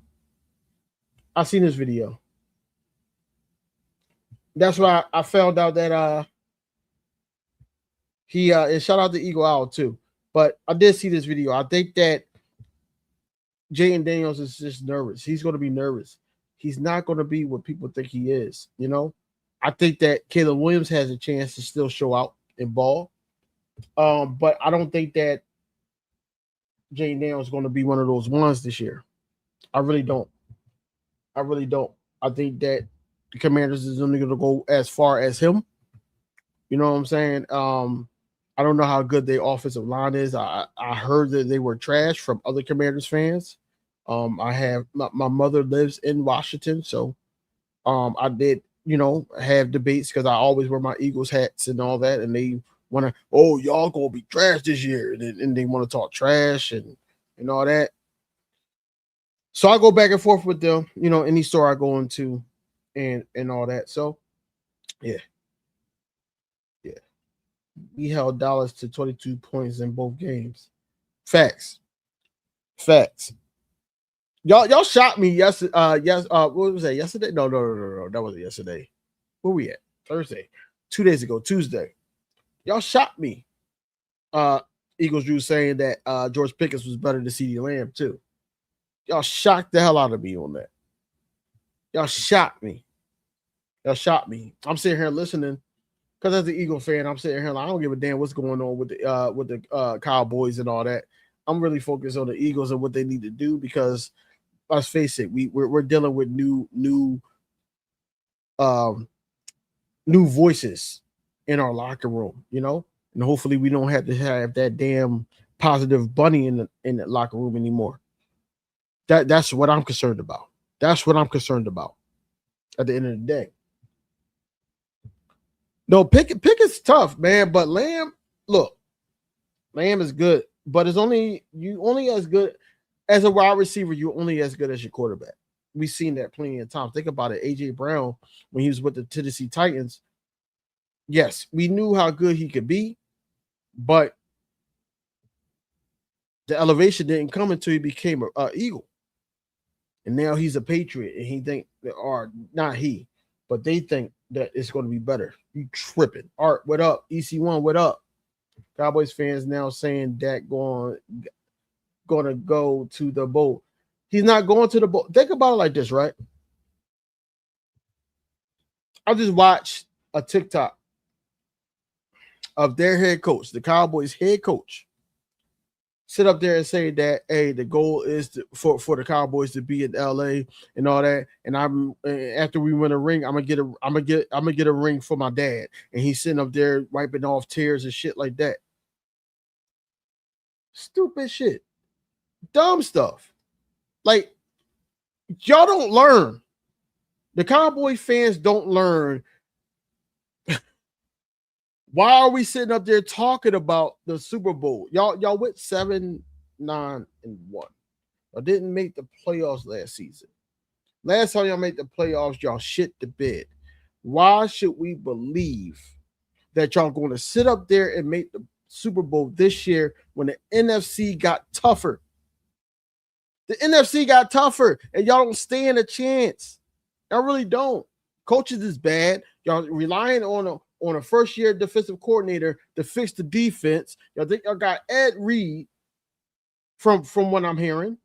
That's why I found out that he and shout out to Eagle Owl too. But I did see this video. I think that Jaden Daniels is just nervous. He's going to be nervous. He's not going to be what people think he is. I think that Caleb Williams has a chance to still show out and ball. But I don't think that Jaden Daniels is going to be one of those ones this year. I really don't. I think that the Commanders is only going to go as far as him. You know what I'm saying? I don't know how good their offensive line is. I heard that they were trash from other Commanders fans. I have my mother lives in Washington, so I did, have debates because I always wear my Eagles hats and all that, and they want to, y'all gonna be trash this year, and they want to talk trash and all that. So I go back and forth with them, any store I go into, and all that. So, yeah. We held Dallas to 22 points in both games. Facts. Y'all shot me yesterday. What was that? Yesterday? No. That wasn't yesterday. Where we at? Thursday. 2 days ago, Tuesday. Y'all shot me. Eagles Drew saying that George Pickens was better than CeeDee Lamb too. Y'all shocked the hell out of me on that. Y'all shocked me. I'm sitting here listening. Because as an Eagle fan, I'm sitting here like I don't give a damn what's going on with the Cowboys and all that. I'm really focused on the Eagles and what they need to do because let's face it, we're dealing with new voices in our locker room, you know, and hopefully we don't have to have that damn positive bunny in the locker room anymore. That's what I'm concerned about. That's what I'm concerned about at the end of the day. No, Pickett's tough, man, but Lamb is good, but you only as good as a wide receiver, you're only as good as your quarterback. We've seen that plenty of times. Think about it. A.J. Brown, when he was with the Tennessee Titans, yes, we knew how good he could be, but the elevation didn't come until he became an Eagle. And now he's a Patriot, and they think that it's going to be better. You tripping. Art, what up? EC1, what up? Cowboys fans now saying Dak going to go to the bowl. He's not going to the bowl. Think about it like this, right? I just watched a TikTok of their head coach, the Cowboys head coach, sit up there and say that, hey, the goal is for the Cowboys to be in LA and all that. And after we win a ring, I'm gonna get a ring for my dad. And he's sitting up there wiping off tears and shit like that. Stupid shit. Dumb stuff. Like, y'all don't learn. The Cowboy fans don't learn. Why are we sitting up there talking about the Super Bowl? Y'all went 7-9-1. Y'all didn't make the playoffs last season. Last time y'all made the playoffs, y'all shit the bed. Why should we believe that y'all going to sit up there and make the Super Bowl this year when the NFC got tougher? The NFC got tougher, and y'all don't stand a chance. Y'all really don't. Coaches is bad. Y'all relying on a first-year defensive coordinator to fix the defense. Y'all think y'all got Ed Reed from what I'm hearing.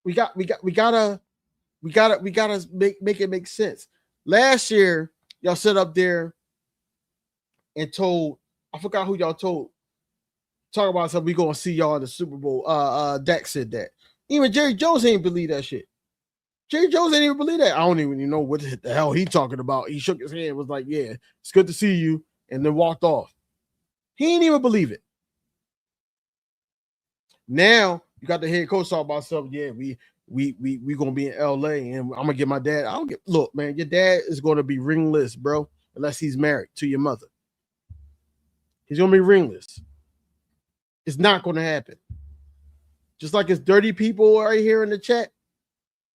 We gotta make it make sense. Last year, y'all sat up there and told, I forgot who y'all told, talk about something, we gonna see y'all in the Super Bowl. Dak said that. Even Jerry Jones ain't believe that shit. Jerry Jones ain't even believe that. I don't even know what the hell he talking about. He shook his hand, was like, yeah, it's good to see you, and then walked off. He ain't even believe it. Now you got the head coach talk about something. Yeah, we gonna be in LA, and I'm gonna get my dad. Look, man, your dad is gonna be ringless, bro, unless he's married to your mother. He's gonna be ringless. It's not gonna happen. Just like it's dirty people right here in the chat.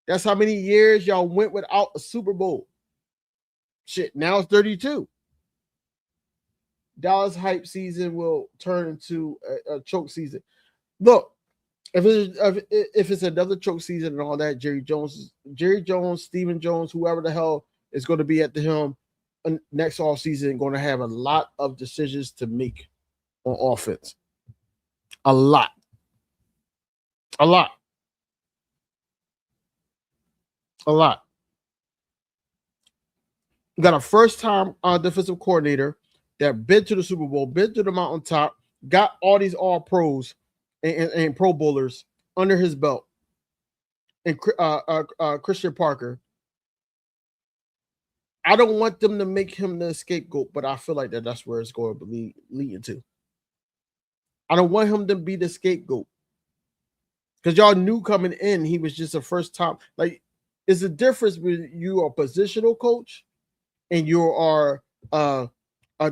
That's how many years y'all went without a Super Bowl. Shit, now it's 32. Dallas hype season will turn into a choke season. Look, if it's another choke season and all that, Jerry Jones, Stephen Jones, whoever the hell is going to be at the helm next offseason, going to have a lot of decisions to make on offense. A lot. We got a first-time defensive coordinator that been to the Super Bowl, been to the mountaintop, got all these all-pros and Pro Bowlers under his belt, and Christian Parker. I don't want them to make him the scapegoat, but I feel like that's where it's going to be leading to. I don't want him to be the scapegoat. Because y'all knew coming in, he was just a first time. Like, it's a difference when you are a positional coach and you are a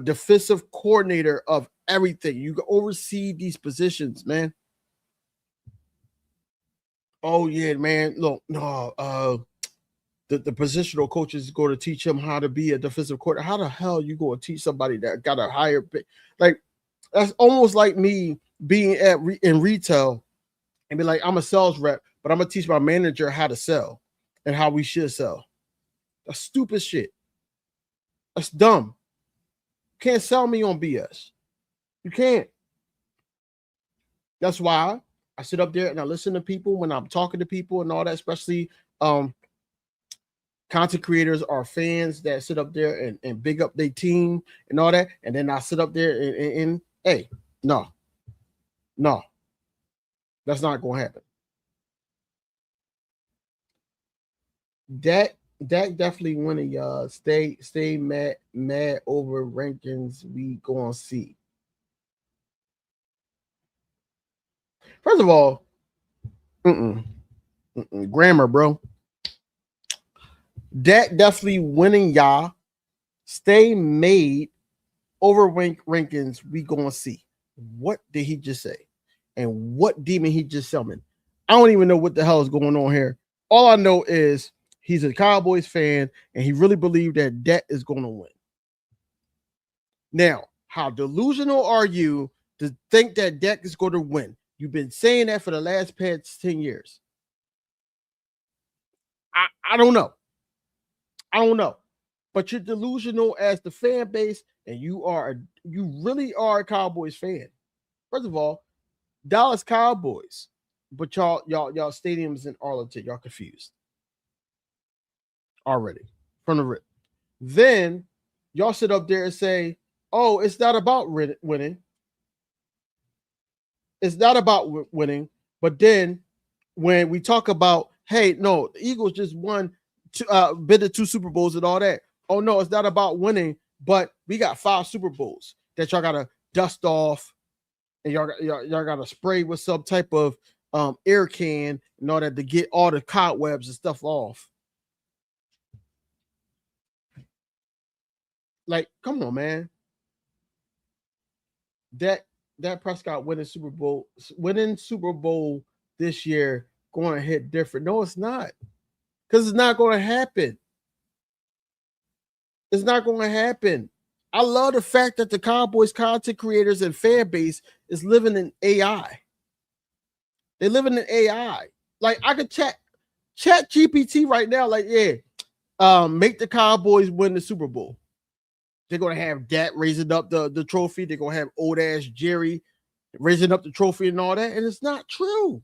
defensive coordinator of everything. You can oversee these positions, man. Oh, yeah, man. Look, no, the positional coach is going to teach him how to be a defensive coordinator. How the hell you going to teach somebody that got a higher pay? Like, that's almost like me being in retail and be like, I'm a sales rep, but I'm going to teach my manager how to sell and how we should sell. That's stupid shit. That's dumb. You can't sell me on BS. You can't. That's why I sit up there and I listen to people when I'm talking to people and all that, especially content creators or fans that sit up there and big up their team and all that. And then I sit up there and Hey, no, that's not going to happen. Dak definitely winning, y'all. Stay mad over rankings. We gonna see. First of all, grammar, bro. Dak definitely winning, y'all. Stay made over rankings. We gonna see. What did he just say? And what demon he just summoned? I don't even know what the hell is going on here. All I know is he's a Cowboys fan and he really believed that Dak is going to win. Now, how delusional are you to think that Dak is going to win? You've been saying that for the last past 10 years. I don't know. But you're delusional as the fan base, and you really are a Cowboys fan. First of all, Dallas Cowboys, but y'all stadiums in Arlington, y'all confused already from the rip. Then y'all sit up there and say, "Oh, it's not about winning. It's not about winning." But then when we talk about, hey, no, the Eagles just won, been to 2 Super Bowls and all that. Oh no, it's not about winning, but we got 5 Super Bowls that y'all gotta dust off, and y'all gotta spray with some type of air can in order to get all the cobwebs and stuff off. Like, come on, man. Dak Prescott winning Super Bowl this year going to hit different. No, it's not. Because it's not going to happen. It's not going to happen. I love the fact that the Cowboys content creators and fan base is living in AI. They're living in AI. Like, I could chat GPT right now, like, yeah, make the Cowboys win the Super Bowl. They're going to have Dak raising up the trophy. They're going to have old ass Jerry raising up the trophy and all that. And it's not true.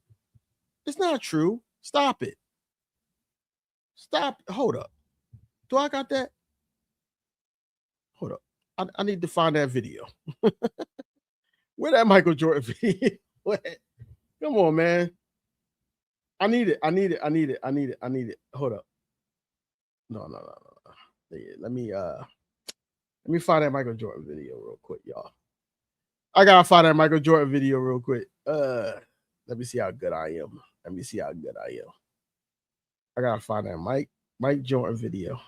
It's not true. Stop it. Stop. Hold up. Do I got that? Hold up. I need to find that video. Where that Michael Jordan video? Come on, man. I need it. Hold up. No. Let me find that Michael Jordan video real quick, y'all. I gotta find that Michael Jordan video real quick. Let me see how good I am. I gotta find that Mike Jordan video.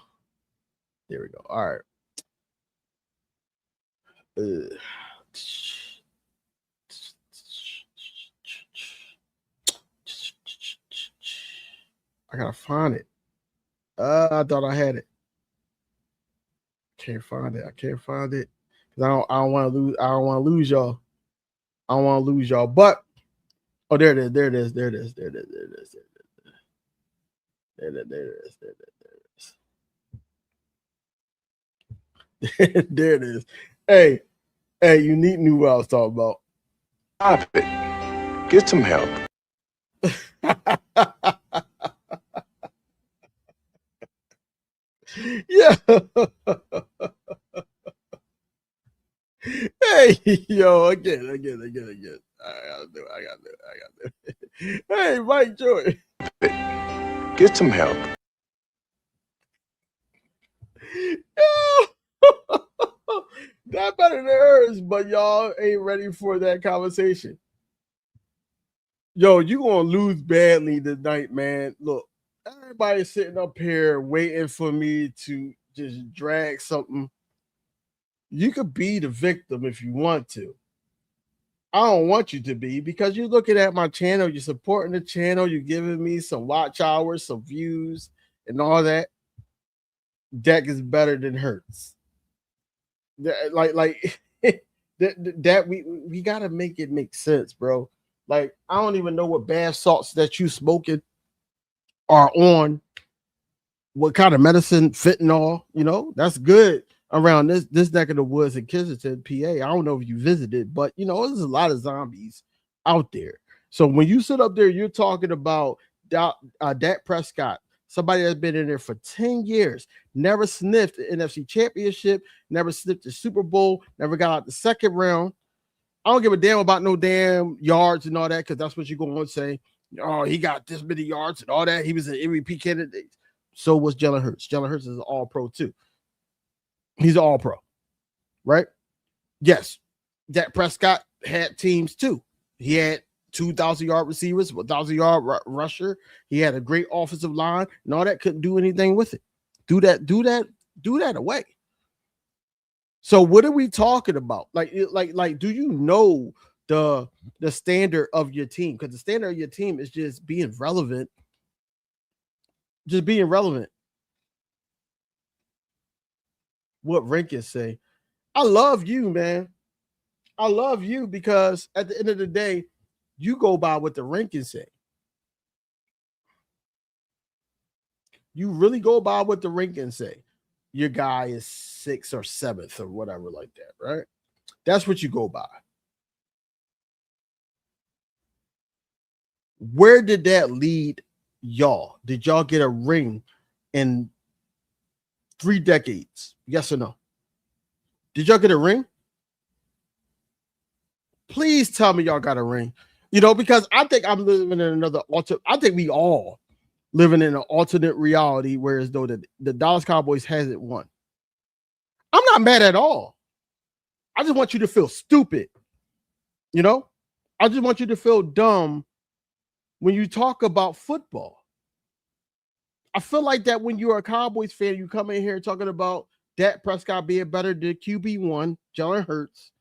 There we go. All right. I gotta find it. I thought I had it. Can't find it. Because I don't want to lose. I don't want to lose y'all. But there it is. There it is. There it is. Hey, you knew what I was talking about. Stop it. Get some help. Yeah. Hey, yo, again. I gotta do it. Hey, Mike Jordan. Get some help. That better than hers, but y'all ain't ready for that conversation. Yo, you gonna lose badly tonight, man. Look, everybody's sitting up here waiting for me to just drag something. You could be the victim if you want to. I don't want you to be, because you're looking at my channel, you're supporting the channel, you're giving me some watch hours, some views, and all that. Dak is better than Hurts. Like that we gotta make it make sense, bro. Like, I don't even know what bath salts that you smoking are on, what kind of medicine, fentanyl, that's good around this neck of the woods in Kensington, PA. I don't know if you visited, but there's a lot of zombies out there. So when you sit up there, you're talking about Dak Prescott, somebody that's been in there for 10 years, never sniffed the NFC Championship, never sniffed the Super Bowl, never got out the second round. I don't give a damn about no damn yards and all that, because that's what you're going to say. Oh, he got this many yards and all that. He was an MVP candidate. So was Jalen Hurts. Jalen Hurts is an all-pro too. He's an all-pro, right? Yes, Dak Prescott had teams too. He had 2,000-yard receivers, 1,000-yard rusher. He had a great offensive line, and all that. Couldn't do anything with it. Do that away. So what are we talking about? Like, do you know the standard of your team? Because the standard of your team is just being relevant. Just being relevant. What rankings say? I love you, man. I love you because at the end of the day, you go by what the rankings say. You really go by what the rankings say. Your guy is 6th or 7th or whatever like that, right? That's what you go by. Where did that lead y'all? Did y'all get a ring in 3 decades? Yes or no? Did y'all get a ring? Please tell me y'all got a ring. You know, because I think I'm living in another I think we all living in an alternate reality, whereas though the Dallas Cowboys hasn't won. I'm not mad at all. I just want you to feel stupid. You know? I just want you to feel dumb when you talk about football. I feel like that when you're a Cowboys fan, you come in here talking about Dak Prescott being better than QB1, Jalen Hurts.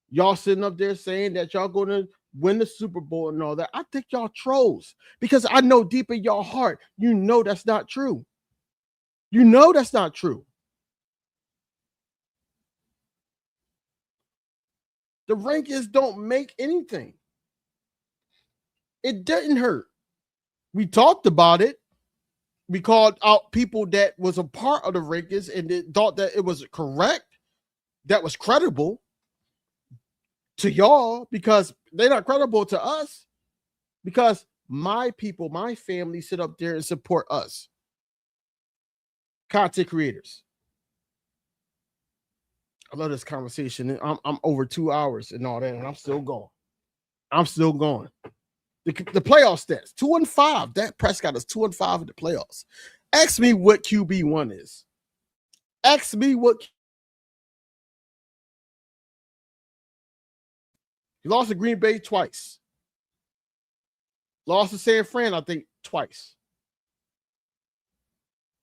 Y'all sitting up there saying that y'all going to win the Super Bowl and all that. I think y'all trolls, because I know deep in your heart, you know that's not true. You know that's not true. The rankings don't make anything. It didn't hurt. We talked about it. We called out people that was a part of the rankings and thought that it was correct, that was credible to y'all, because they're not credible to us, because my people, my family sit up there and support us. Content creators. I love this conversation. I'm over 2 hours and all that, and I'm still going. I'm still going. The playoff stats, 2-5. Dak Prescott is 2-5 in the playoffs. Ask me what QB1 is. Ask me what. He lost to Green Bay twice. Lost to San Fran, I think, twice.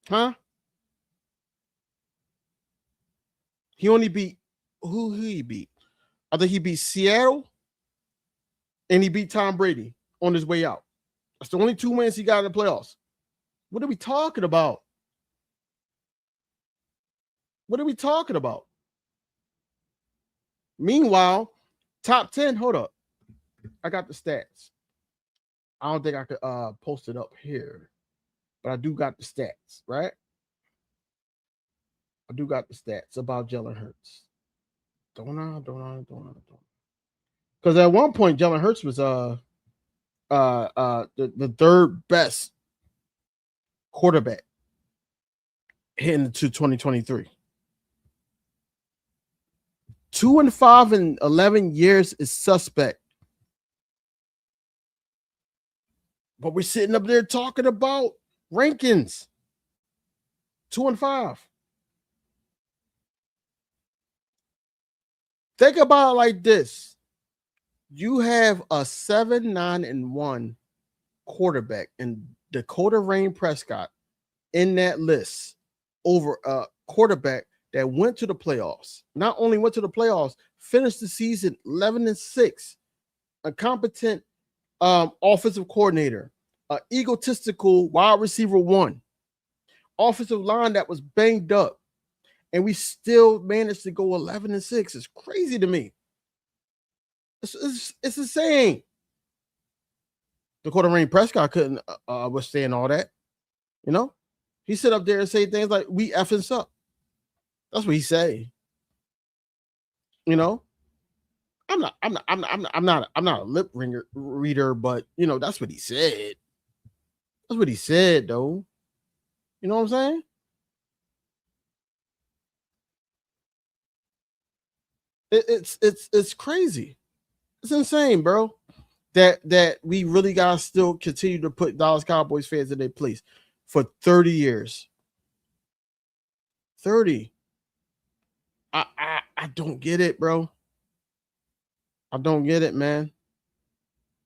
Huh? He only beat, who he beat? I think he beat Seattle and he beat Tom Brady on his way out. That's the only 2 wins he got in the playoffs. What are we talking about? What are we talking about? Meanwhile, top 10, hold up. I got the stats. I don't think I could post it up here, but I do got the stats, right? I do got the stats about Jalen Hurts. Don't I? Because at one point, Jalen Hurts was the third best quarterback heading into 2023. 2-5 in 11 years is suspect. But we're sitting up there talking about rankings. 2-5. Think about it like this. You have a 7-9-1 quarterback in Dakota Rain Prescott in that list over a quarterback that went to the playoffs. Not only went to the playoffs, finished the season 11-6, a competent offensive coordinator, egotistical wide receiver 1, offensive line that was banged up, and we still managed to go 11-6. It's crazy to me. It's insane. Dakota Rain Prescott couldn't withstand all that. You know, he sit up there and say things like, "We effing up." That's what he say. You know, I'm not a lip reader, but you know, that's what he said. That's what he said, though. You know what I'm saying? It's crazy. It's insane, bro. That we really gotta still continue to put Dallas Cowboys fans in their place for 30 years. 30. I don't get it, bro. I don't get it, man.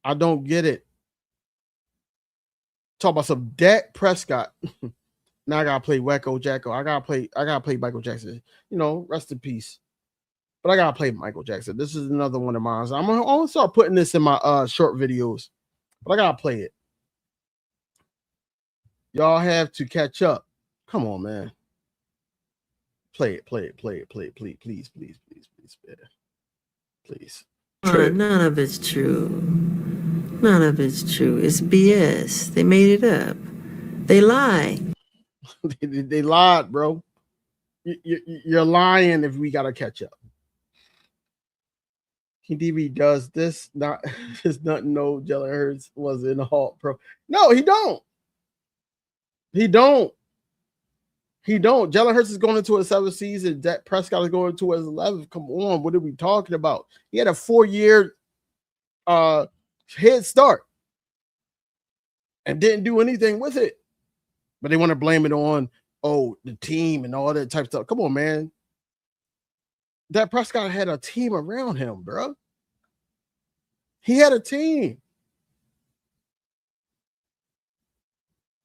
I don't get it. Talk about some Dak Prescott. Now I gotta play Wacko Jacko. I gotta play Michael Jackson. You know, rest in peace. But I gotta play Michael Jackson. This is another one of mine. I'm gonna start putting this in my short videos. But I gotta play it. Y'all have to catch up. Come on, man. Play it, please, man. Please. None of it's true. None of it's true. It's BS. They made it up. They lie. they lied, bro. You're lying if we gotta catch up. KingDV does this. Not just nothing. No, Jalen Hurts was in the Hawk Pro. No, he don't. He don't. Jalen Hurts is going into his 7th season. Dak Prescott is going into his 11th. Come on, what are we talking about? He had a 4-year head start and didn't do anything with it. But they want to blame it on the team and all that type of stuff. Come on, man. Dak Prescott had a team around him, bro. He had a team.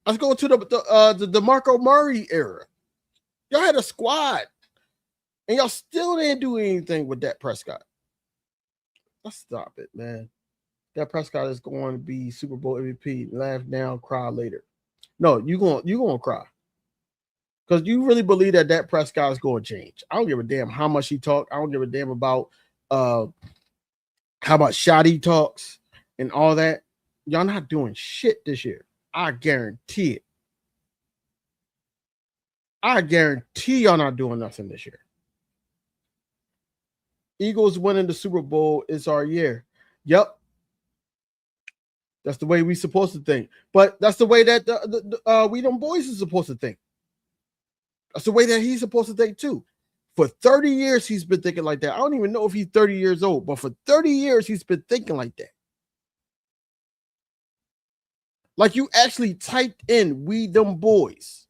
Let's go to the DeMarco Murray era. Y'all had a squad, and y'all still didn't do anything with Dak Prescott. Let's stop it, man. Dak Prescott is going to be Super Bowl MVP. Laugh now, cry later. No, you gonna cry because you really believe that Dak Prescott is going to change. I don't give a damn how much he talked. I don't give a damn about how about shot he talks and all that. Y'all not doing shit this year. I guarantee it. I guarantee y'all not doing nothing this year. Eagles winning the Super Bowl is our year. Yep. That's the way we supposed to think. But that's the way that we them boys is supposed to think. That's the way that he's supposed to think too. For 30 years, he's been thinking like that. I don't even know if he's 30 years old, but for 30 years, he's been thinking like that. Like you actually typed in "we them boys."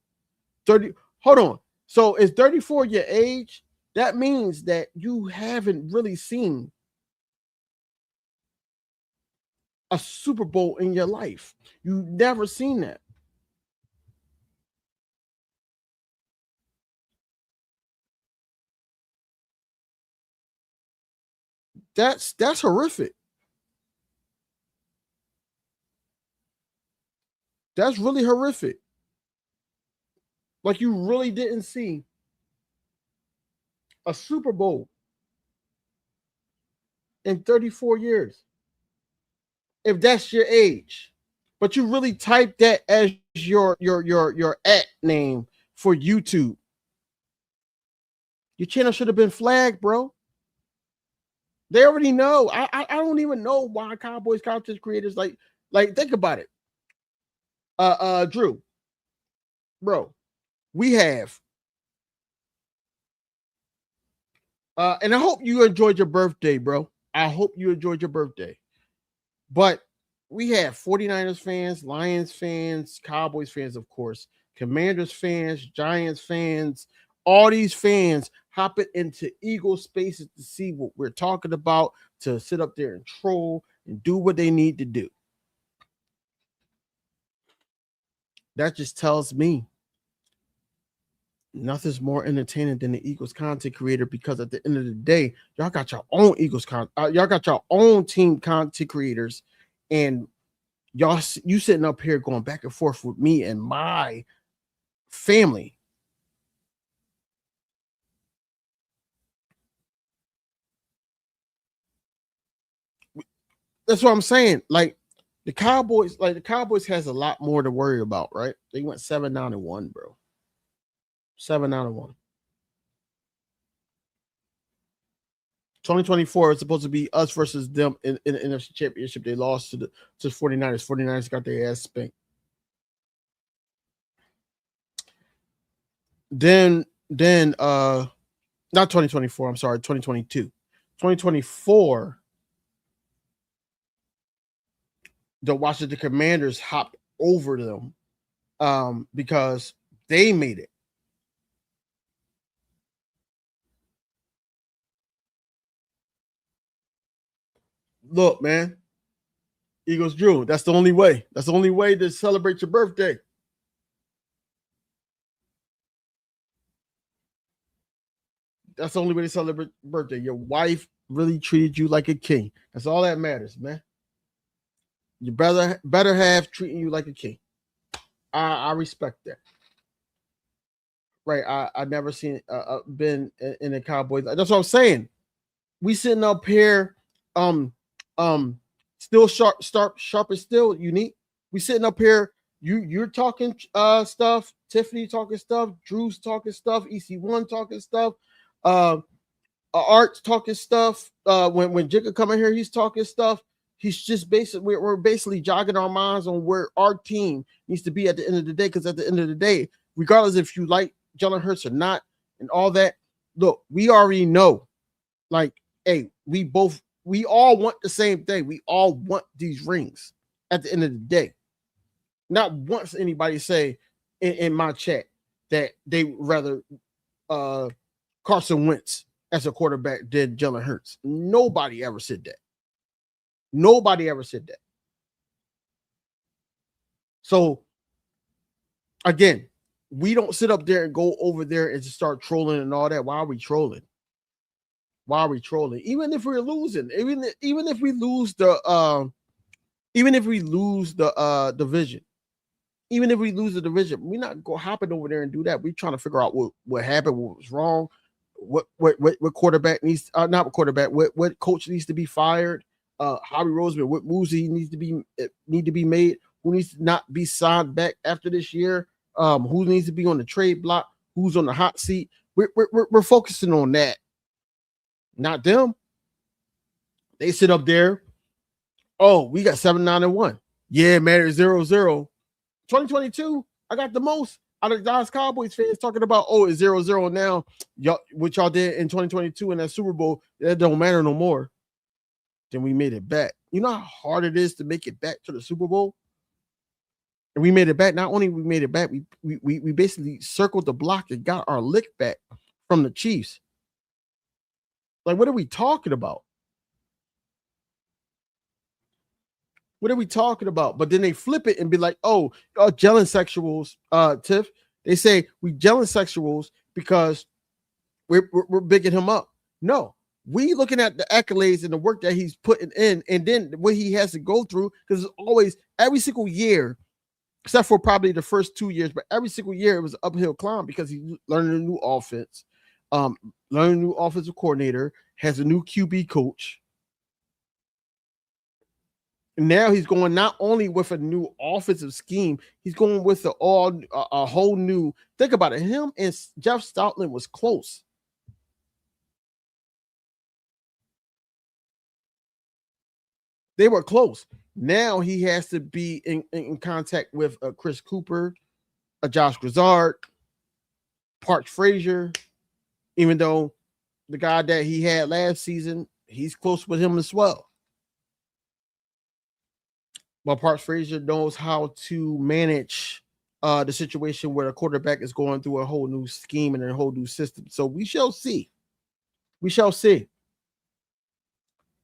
30. Hold on. So is 34 your age? That means that you haven't really seen a Super Bowl in your life. You've never seen that. That's horrific. That's really horrific. Like you really didn't see a Super Bowl in 34 years. If that's your age. But you really typed that as your at name for YouTube. Your channel should have been flagged, bro. They already know. I don't even know why Cowboys content creators like think about it. Drew, bro, we have and I hope you enjoyed your birthday, bro. I hope you enjoyed your birthday. But we have 49ers fans, Lions fans, Cowboys fans, of course, Commanders fans, Giants fans, all these fans hopping into Eagle spaces to see what we're talking about, to sit up there and troll and do what they need to do. That just tells me nothing's more entertaining than the Eagles content creator, because at the end of the day, y'all got your own y'all got your own team content creators, and you sitting up here going back and forth with me and my family. That's what I'm saying. Like the Cowboys has a lot more to worry about, right? They went 7-9-1, bro. 7-9-1. 2024 is supposed to be us versus them in the NFC Championship. They lost to the 49ers. 49ers got their ass spanked. Then not 2024, I'm sorry, 2022. 2024, the Washington Commanders hopped over them because they made it. Look, man, Eagles drew. That's the only way. That's the only way to celebrate your birthday. That's the only way to celebrate your birthday. Your wife really treated you like a king. That's all that matters, man. Your better half treating you like a king. I respect that. Right. I never seen been in a Cowboys. That's what I'm saying. We sitting up here, still sharp and still unique. We sitting up here. You're talking stuff. Tiffany talking stuff. Drew's talking stuff. EC1 talking stuff. Art's talking stuff. When Jacob come in here, he's talking stuff. He's just basically we're basically jogging our minds on where our team needs to be at the end of the day. Because at the end of the day, regardless if you like Jalen Hurts or not, and all that, look, we already know. Like, hey, we all want the same thing. We all want these rings at the end of the day. Not once anybody say in my chat that they rather Carson Wentz as a quarterback than Jalen Hurts. Nobody ever said that. Nobody ever said that. So, again, we don't sit up there and go over there and just start trolling and all that. Why are we trolling? Why are we trolling? Even if we're losing, even if we lose the division, even if we lose the division, we're not go hopping over there and do that. We're trying to figure out what happened, what was wrong, what quarterback needs, not what quarterback, what coach needs to be fired, Howie Roseman, what moves he need to be made, who needs to not be signed back after this year, who needs to be on the trade block, who's on the hot seat. We're focusing on that. Not them. They sit up there. Oh, we got 7-9-1. Yeah, man, it's 0-0. 2022, I got the most out of Dallas Cowboys fans talking about, oh, it's 0-0 now. Y'all, what y'all did in 2022 in that Super Bowl, that don't matter no more. Then we made it back. You know how hard it is to make it back to the Super Bowl? And we made it back. Not only we made it back, we basically circled the block and got our lick back from the Chiefs. Like, what are we talking about? What are we talking about? But then they flip it and be like, oh, Jalen sexuals, Tiff. They say we Jalen sexuals because we're bigging him up. No, we looking at the accolades and the work that he's putting in, and then what he has to go through, because it's always every single year, except for probably the first 2 years, but every single year it was an uphill climb because he's learning a new offense, learning a new offensive coordinator, has a new QB coach. And now he's going not only with a new offensive scheme, he's going with a whole new. Think about it. Him and Jeff Stoutland was close. They were close. Now he has to be in contact with Chris Cooper, Josh Grizzard, Park Frazier, even though the guy that he had last season, he's close with him as well. But Park Frazier knows how to manage the situation where a quarterback is going through a whole new scheme and a whole new system. So we shall see. We shall see.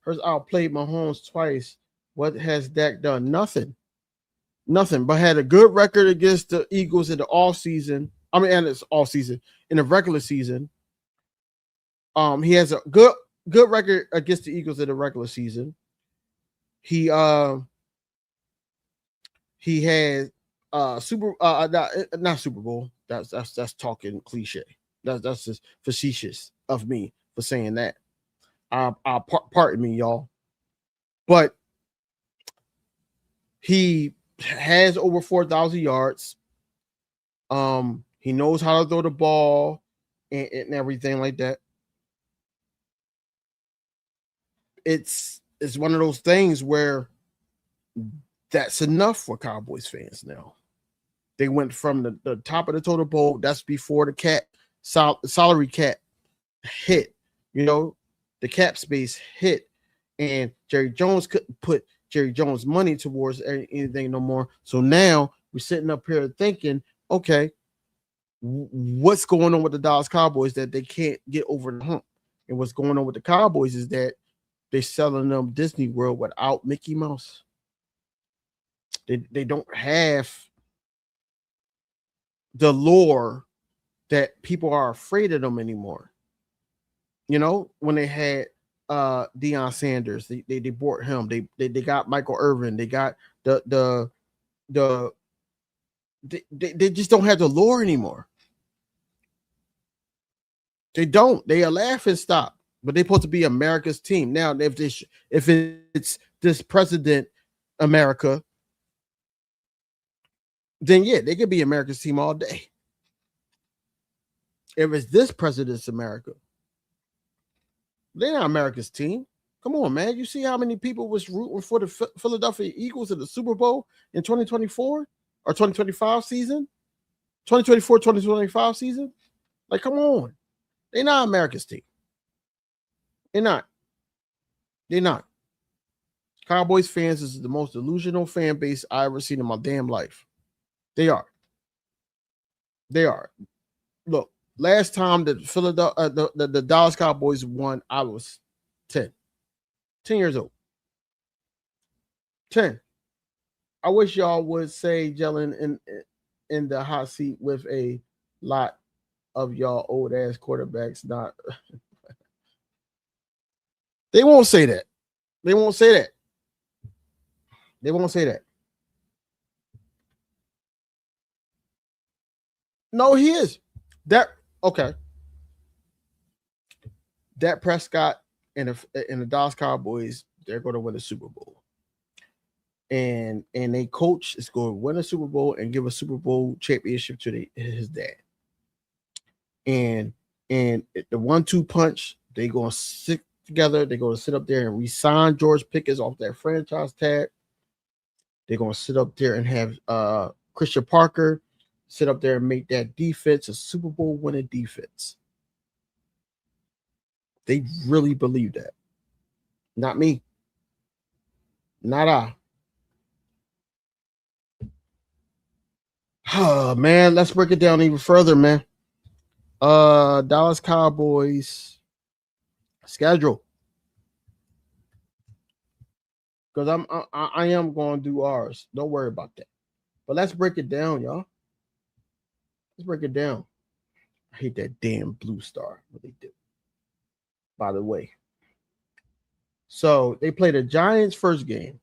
Hurts outplayed Mahomes twice. What has Dak done? Nothing. Nothing, but had a good record against the Eagles in the offseason. I mean, and it's all season. In the regular season. He has a good record against the Eagles in the regular season. He had not Super Bowl. That's talking cliche. That's just facetious of me for saying that. Pardon me, y'all. But he has over 4,000 yards. He knows how to throw the ball and everything like that. It's one of those things where that's enough for Cowboys fans now. They went from the top of the total bowl. That's before the salary cap hit. You know, the cap space hit, and Jerry Jones couldn't put Jerry Jones money towards anything no more. So now we're sitting up here thinking, okay, what's going on with the Dallas Cowboys that they can't get over the hump? And what's going on with the Cowboys is that they're selling them Disney World without Mickey Mouse. They don't have the lore that people are afraid of them anymore. You know, when they had Deion Sanders, they bought him. They got Michael Irvin. They got they just don't have the lore anymore. They don't. They are laughing stock, but they're supposed to be America's team. Now, if it's this president America, then yeah, they could be America's team all day. If it's this president's America, they're not America's team. Come on, man. You see how many people was rooting for the Philadelphia Eagles in the Super Bowl in 2024 or 2025 season? 2024, 2025 season? Like, come on. They're not America's team. They're not. They're not. Cowboys fans is the most delusional fan base I ever seen in my damn life. They are. They are. Look, last time the the Dallas Cowboys won, I was 10 years old. 10. I wish y'all would say Jalen in the hot seat with a lot of y'all old ass quarterbacks. Not they won't say that. They won't say that. They won't say that. No, he is. Okay. Dak Prescott and the Dallas Cowboys, they're going to win the Super Bowl. And a coach is going to win a Super Bowl and give a Super Bowl championship to his dad. And the 1-2 punch, they're going to sit together. They're going to sit up there and re-sign George Pickens off that franchise tag. They're going to sit up there and have Christian Parker sit up there and make that defense a Super Bowl winning defense. They really believe that. Not me. Not I. Oh, man, let's break it down even further, man. Dallas Cowboys schedule. Because I am going to do ours. Don't worry about that. But let's break it down, y'all. Let's break it down. I hate that damn blue star. What they do. By the way. So they play the Giants first game.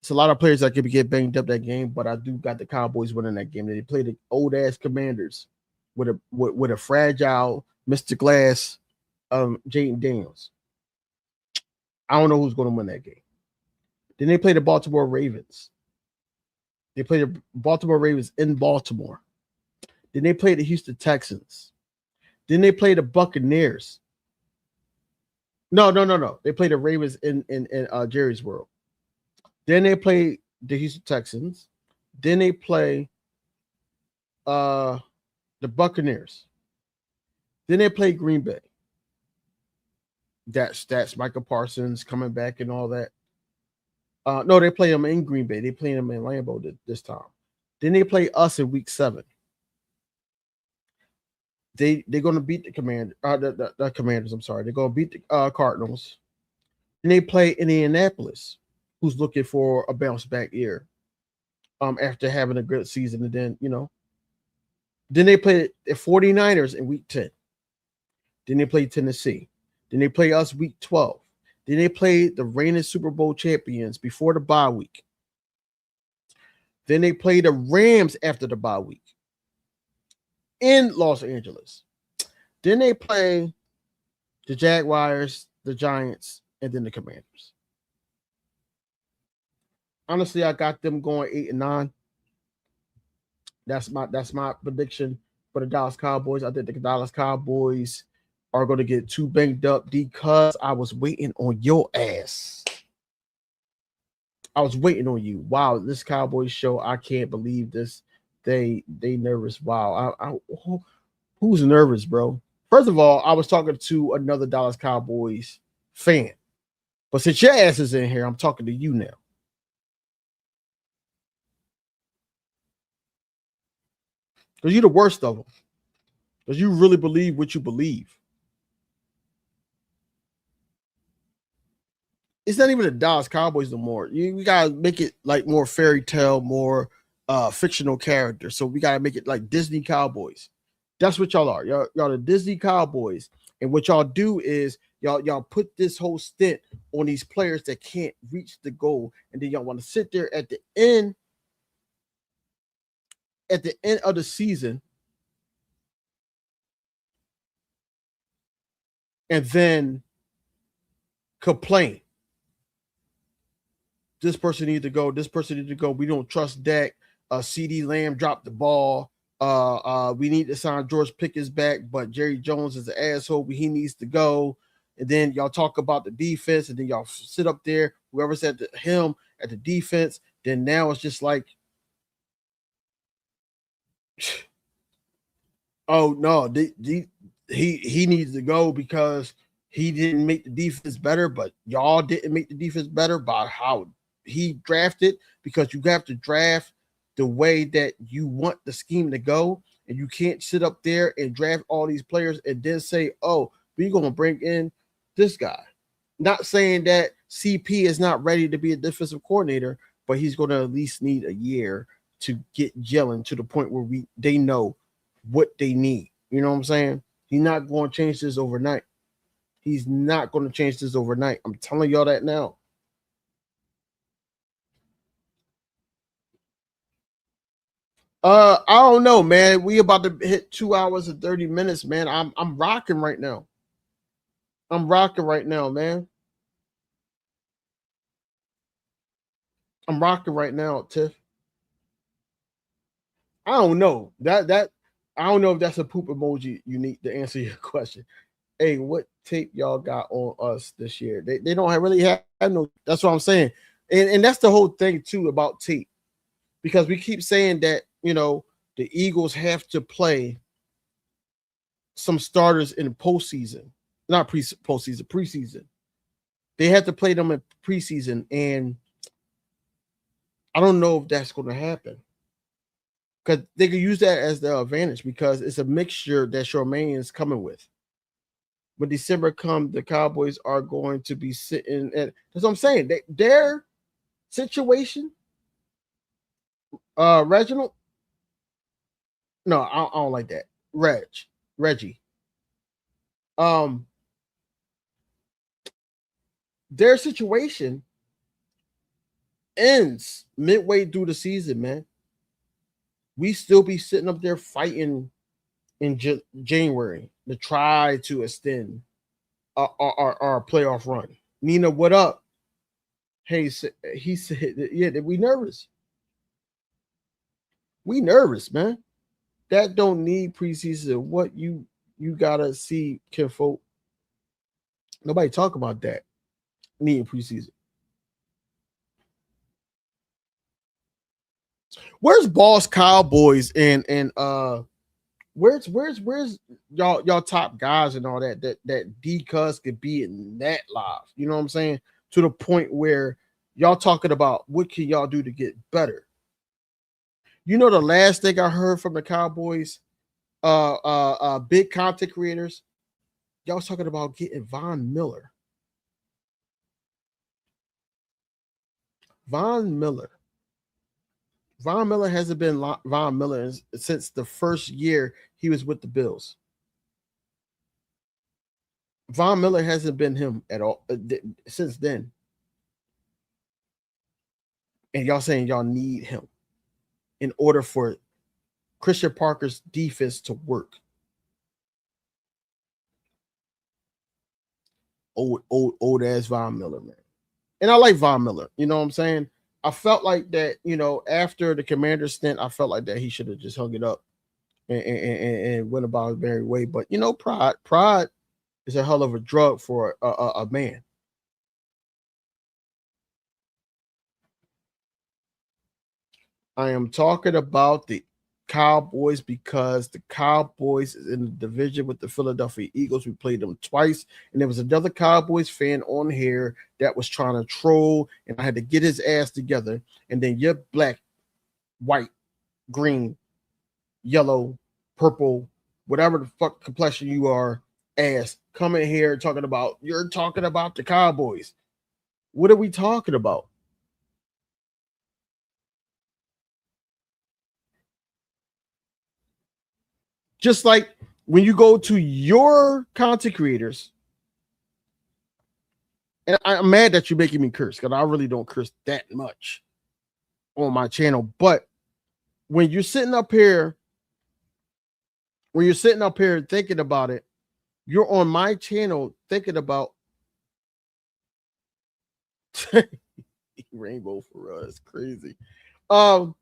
It's a lot of players that could get banged up that game, but I do got the Cowboys winning that game. They play the old ass Commanders with a fragile Mr. Glass, Jaden Daniels. I don't know who's going to win that game. Then they play the Baltimore Ravens. They play the Baltimore Ravens in Baltimore. Then they play the Houston Texans. Then they play the Buccaneers. No. They play the Ravens in Jerry's World. Then they play the Houston Texans. Then they play the Buccaneers. Then they play Green Bay. That's Michael Parsons coming back and all that. No, they play them in Green Bay. They play them in Lambeau this time. Then they play us in week 7. They're going to beat the Commanders. I'm sorry. They're going to beat the Cardinals. Then they play Indianapolis, who's looking for a bounce back year after having a good season. And then, then they play the 49ers in week 10. Then they play Tennessee. Then they play us week 12. Then they play the reigning Super Bowl champions before the bye week. Then they play the Rams after the bye week in Los Angeles. Then they play the Jaguars, the Giants, and then the Commanders. Honestly, I got them going 8-9. That's my prediction for the Dallas Cowboys. I think the Dallas Cowboys are going to get too banged up because I was waiting on your ass. I was waiting on you. Wow, this Cowboys show, I can't believe this. They nervous. Wow. Who's nervous, bro? First of all, I was talking to another Dallas Cowboys fan. But since your ass is in here, I'm talking to you now. Because you're the worst of them. Because you really believe what you believe. It's not even the Dallas Cowboys no more. We gotta make it like more fairy tale, more fictional character. So we gotta make it like Disney Cowboys. That's what y'all are. Y'all the Disney Cowboys. And what y'all do is y'all put this whole stint on these players that can't reach the goal, and then y'all want to sit there at the end of the season and then complain. This person needs to go. This person needs to go. We don't trust Dak. CD Lamb dropped the ball. We need to sign George Pickens back, but Jerry Jones is an asshole. He needs to go. And then y'all talk about the defense, and then y'all sit up there, whoever said to him at the defense. Then now it's just like, oh no, he needs to go because he didn't make the defense better, but y'all didn't make the defense better by how he drafted, because you have to draft the way that you want the scheme to go, and you can't sit up there and draft all these players and then say, oh, we're going to bring in this guy. Not saying that CP is not ready to be a defensive coordinator, but he's going to at least need a year to get gelling to the point where they know what they need. You know what I'm saying? He's not going to change this overnight. He's not going to change this overnight. I'm telling y'all that now. I don't know, man. We about to hit 2 hours and 30 minutes, man. I'm rocking right now. I'm rocking right now, man. I'm rocking right now, Tiff. I don't know. That I don't know if that's a poop emoji you need to answer your question. Hey, what tape y'all got on us this year? They don't really have no. That's what I'm saying. And that's the whole thing too about tape. Because we keep saying that, you know, the Eagles have to play some starters in the postseason. Not postseason, preseason. They have to play them in preseason, and I don't know if that's going to happen. Because they could use that as their advantage, because it's a mixture that Charmaine is coming with. When December comes, the Cowboys are going to be sitting at, that's what I'm saying. Their situation, Reginald. No, I don't like that. Reggie. Their situation ends midway through the season, man. We still be sitting up there fighting in January to try to extend our playoff run. Nina, what up? Hey, he said, yeah, we nervous. We nervous, man. That don't need preseason. What you gotta see, kinfolk. Nobody talk about that. Needing preseason. Where's Boss Cowboys and where's y'all top guys and all that D-Cuz could be in that live? You know what I'm saying? To the point where y'all talking about what can y'all do to get better. You know, the last thing I heard from the Cowboys, big content creators, y'all was talking about getting Von Miller. Von Miller hasn't been Von Miller since the first year he was with the Bills. Von Miller hasn't been him at all since then. And y'all saying y'all need him in order for Christian Parker's defense to work. Old ass Von Miller, man. And I like Von Miller. You know what I'm saying? I felt like that, you know, after the Commander stint, I felt like that he should have just hung it up and went about his merry way. But, you know, pride is a hell of a drug for a man. I am talking about the Cowboys because the Cowboys is in the division with the Philadelphia Eagles. We played them twice, and there was another Cowboys fan on here that was trying to troll, and I had to get his ass together. And then your black, white, green, yellow, purple, whatever the fuck complexion you are, ass, come in here talking about, you're talking about the Cowboys. What are we talking about? Just like when you go to your content creators, and I'm mad that you're making me curse because I really don't curse that much on my channel. But when you're sitting up here, thinking about it, you're on my channel thinking about rainbow for us. Crazy. I'm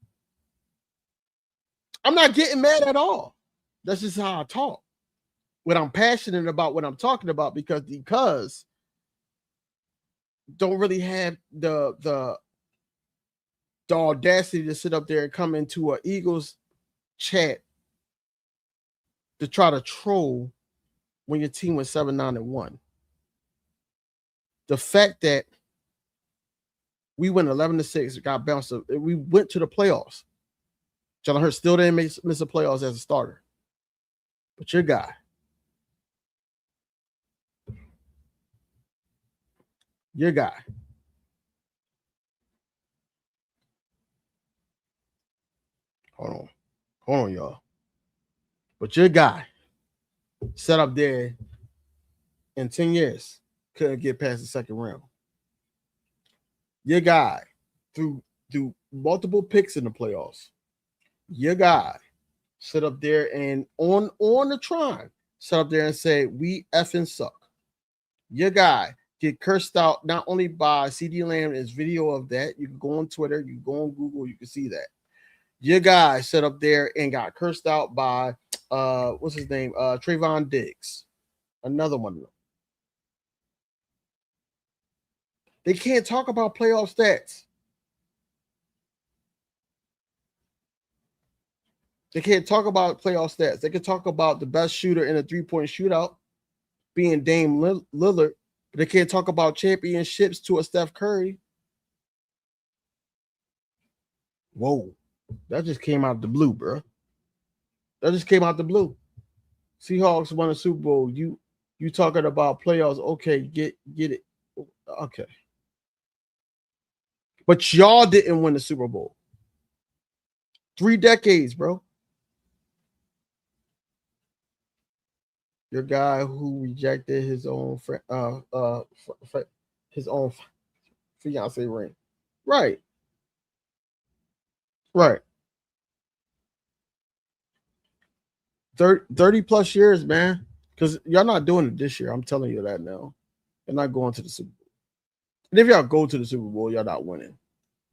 not getting mad at all. That's just how I talk. When I'm passionate about what I'm talking about, because don't really have the audacity to sit up there and come into an Eagles chat to try to troll when your team was 7-9-1. The fact that we went 11-6, got bounced up, we went to the playoffs. Jalen Hurts still didn't miss the playoffs as a starter. But your guy, hold on, y'all. But your guy set up there in 10 years, couldn't get past the second round. Your guy through multiple picks in the playoffs. Your guy sit up there and on the Tron, sit up there and say, we effing suck. Your guy get cursed out not only by CD Lamb, there's video of that. You can go on Twitter, you can go on Google, you can see that. Your guy set up there and got cursed out by what's his name? Trayvon Diggs. Another one of them. They can't talk about playoff stats. They can't talk about playoff stats. They can talk about the best shooter in a three-point shootout being Dame Lillard, but they can't talk about championships to a Steph Curry. Whoa. That just came out the blue, bro. That just came out the blue. Seahawks won a Super Bowl. You talking about playoffs. Okay, get it. Okay. But y'all didn't win the Super Bowl. 3 decades, bro. Your guy who rejected his own fiance ring. Right. 30 plus years, man. Because y'all not doing it this year. I'm telling you that now. You're not going to the Super Bowl. And if y'all go to the Super Bowl, y'all not winning.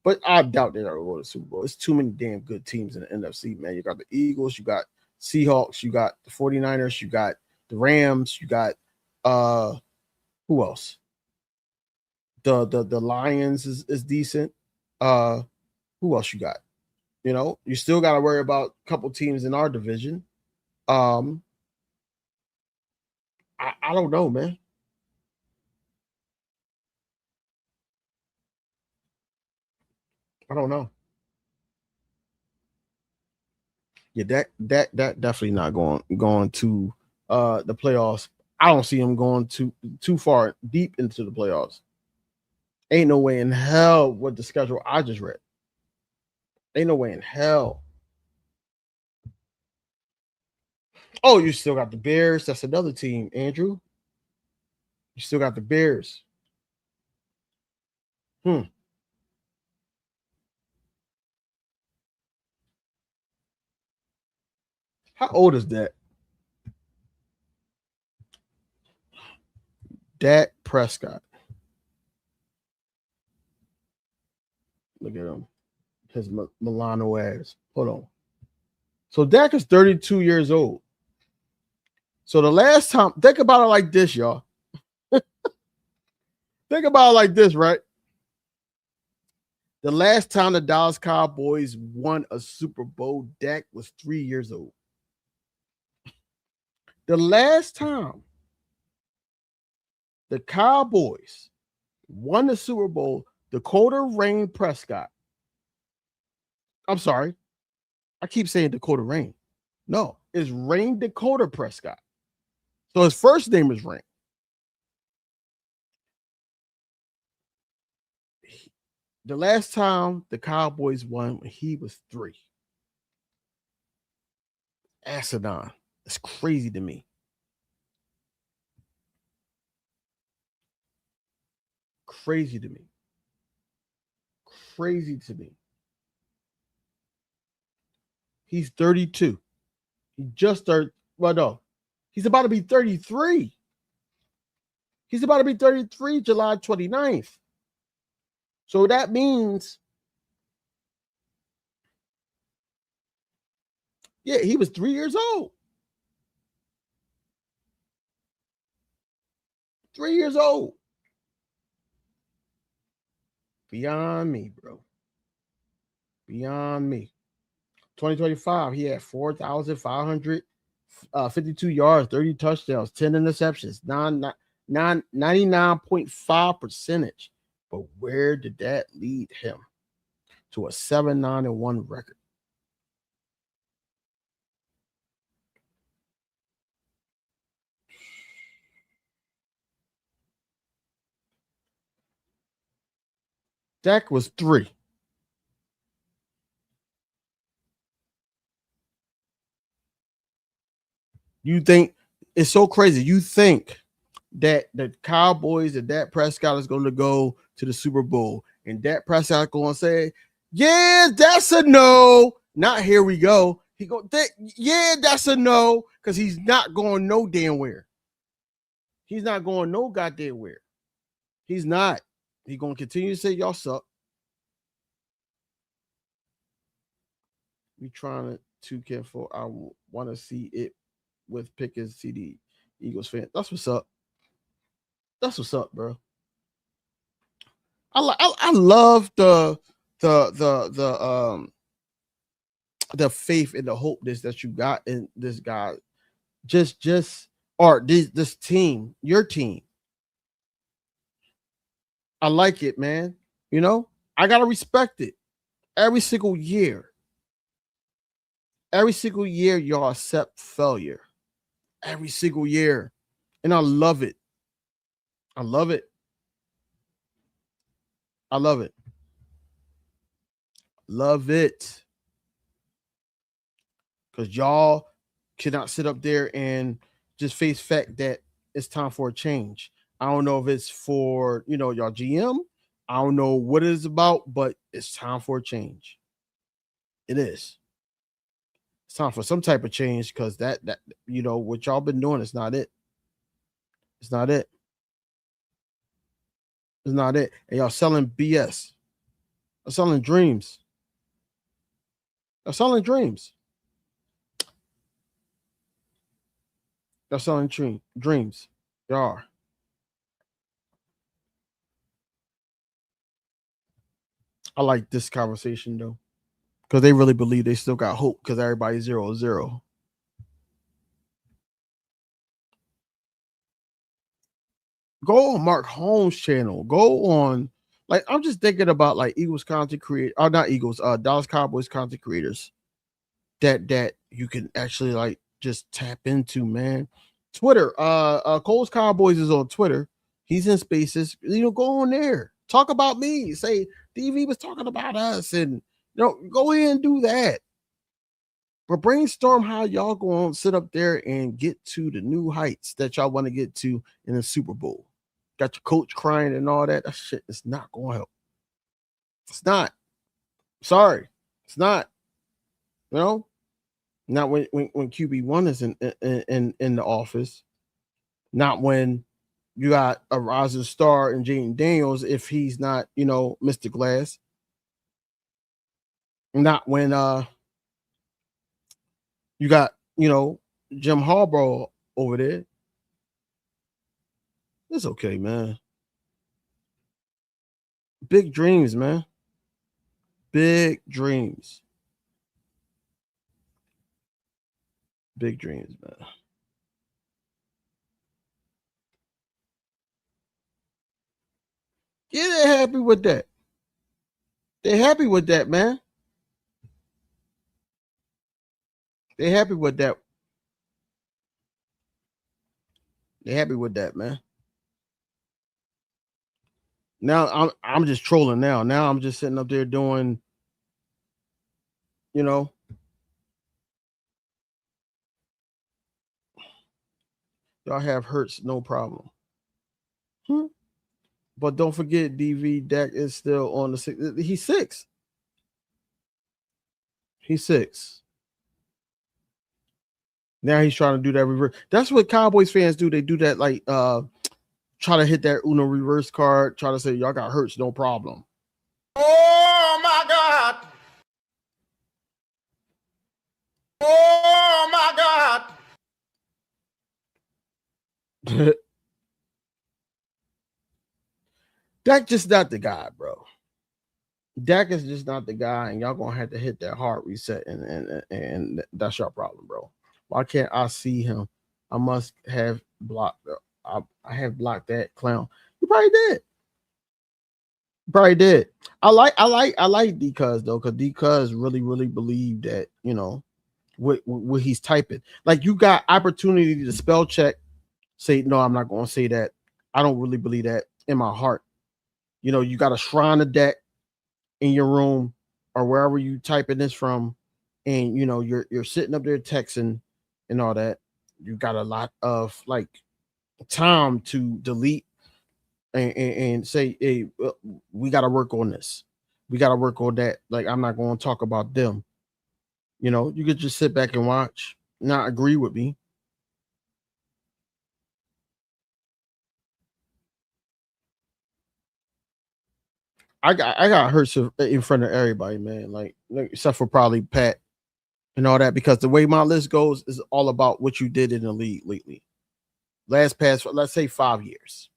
But I doubt they're going to go to the Super Bowl. It's too many damn good teams in the NFC, man. You got the Eagles, you got Seahawks, you got the 49ers, you got the Rams, you got who else? The Lions is decent. Who else you got? You know, you still got to worry about a couple teams in our division. I don't know, man. I don't know. Yeah, that definitely not going to the playoffs. I don't see him going too far deep into the playoffs. Ain't no way in hell with the schedule I just read. Ain't no way in hell. Oh, you still got the Bears. That's another team, Andrew. You still got the Bears. How old is that? Dak Prescott. Look at him. His Milano ass. Hold on. So Dak is 32 years old. So the last time, think about it like this, y'all. Think about it like this, right? The last time the Dallas Cowboys won a Super Bowl, Dak was 3 years old. The last time the Cowboys won the Super Bowl, Dakota Rain Prescott. I'm sorry. I keep saying Dakota Rain. No, it's Rain Dakota Prescott. So his first name is Rain. The last time the Cowboys won, he was 3. Asinine. It's crazy to me. Crazy to me. Crazy to me. He's 32. He just started. Well, no. He's about to be 33. He's about to be 33 July 29th. So that means, yeah, he was 3 years old. 3 years old. Beyond me, bro. Beyond me. 2025, he had 4,552 yards, 30 touchdowns, 10 interceptions, 99.5 percentage. But where did that lead him? To a 7-9-1 record. Dak was 3. You think it's so crazy. You think that the Cowboys and Dak Prescott is going to go to the Super Bowl and Dak Prescott going to say, yeah, that's a no. Not here we go. He go, yeah, that's a no, because he's not going no damn where. He's not going no goddamn where. He's not. He's going to continue to say y'all suck. We trying to get for. I want to see it with Pickens, CD, Eagles fan. That's what's up. That's what's up, bro. I love the faith and the hope that you got in this guy. Or this team, your team. I like it, man. You know, I gotta respect it. Every single year, y'all accept failure. Every single year. And I love it. I love it. I love it. Love it. Because y'all cannot sit up there and just face fact that it's time for a change. I don't know if it's for, y'all GM. I don't know what it is about, but it's time for a change. It is. It's time for some type of change, because that what y'all been doing is not it. It's not it. It's not it. And y'all selling BS. Y'all selling dreams. Y'all selling dreams. Y'all selling dreams. Y'all are. I like this conversation though, because they really believe they still got hope, because everybody's 0-0. Go on Mark Holmes' channel. Go on, I'm just thinking about Eagles content creators, not Eagles, Dallas Cowboys content creators that you can actually just tap into, man. Twitter, Cole's Cowboys is on Twitter. He's in Spaces. Go on there. Talk about me. Say DV was talking about us, and go ahead and do that. But brainstorm how y'all going to sit up there and get to the new heights that y'all want to get to in the Super Bowl. Got your coach crying and all that. That shit is not going to help. It's not. Sorry. It's not. Not when QB1 is in the office. Not when you got a rising star in Jaden Daniels, if he's not, Mr. Glass. Not when you got, Jim Harbaugh over there. It's okay, man. Big dreams, man. Big dreams. Big dreams, man. Yeah, they're happy with that. They're happy with that, man. They're happy with that. They're happy with that, man. Now I'm just trolling now. Now I'm just sitting up there doing, you know. Y'all have Hurts, no problem. But don't forget, DV Dak is still on the 6. He's 6. He's 6. Now he's trying to do that reverse. That's what Cowboys fans do. They do that, like try to hit that Uno reverse card, try to say y'all got Hurts, no problem. Oh my God. Oh my God. Dak just not the guy, bro. Dak is just not the guy, and y'all gonna have to hit that hard reset, and that's your problem, bro. Why can't I see him? I must have blocked. I have blocked that clown. You probably did. Probably did. I like D-Cuz though, because D-Cuz really believe that, you know, what he's typing. Like, you got opportunity to spell check, say no, I'm not gonna say that. I don't really believe that in my heart. You know, you got a shrine of deck in your room or wherever you typing this from, and you know you're sitting up there texting and all that. You got a lot of like time to delete and say, hey, we got to work on this. We got to work on that. Like, I'm not going to talk about them. You know, you could just sit back and watch, not agree with me. I got Hurts in front of everybody, man. Like except for probably Pat and all that, because the way my list goes is all about what you did in the league lately. Last past, let's say 5 years.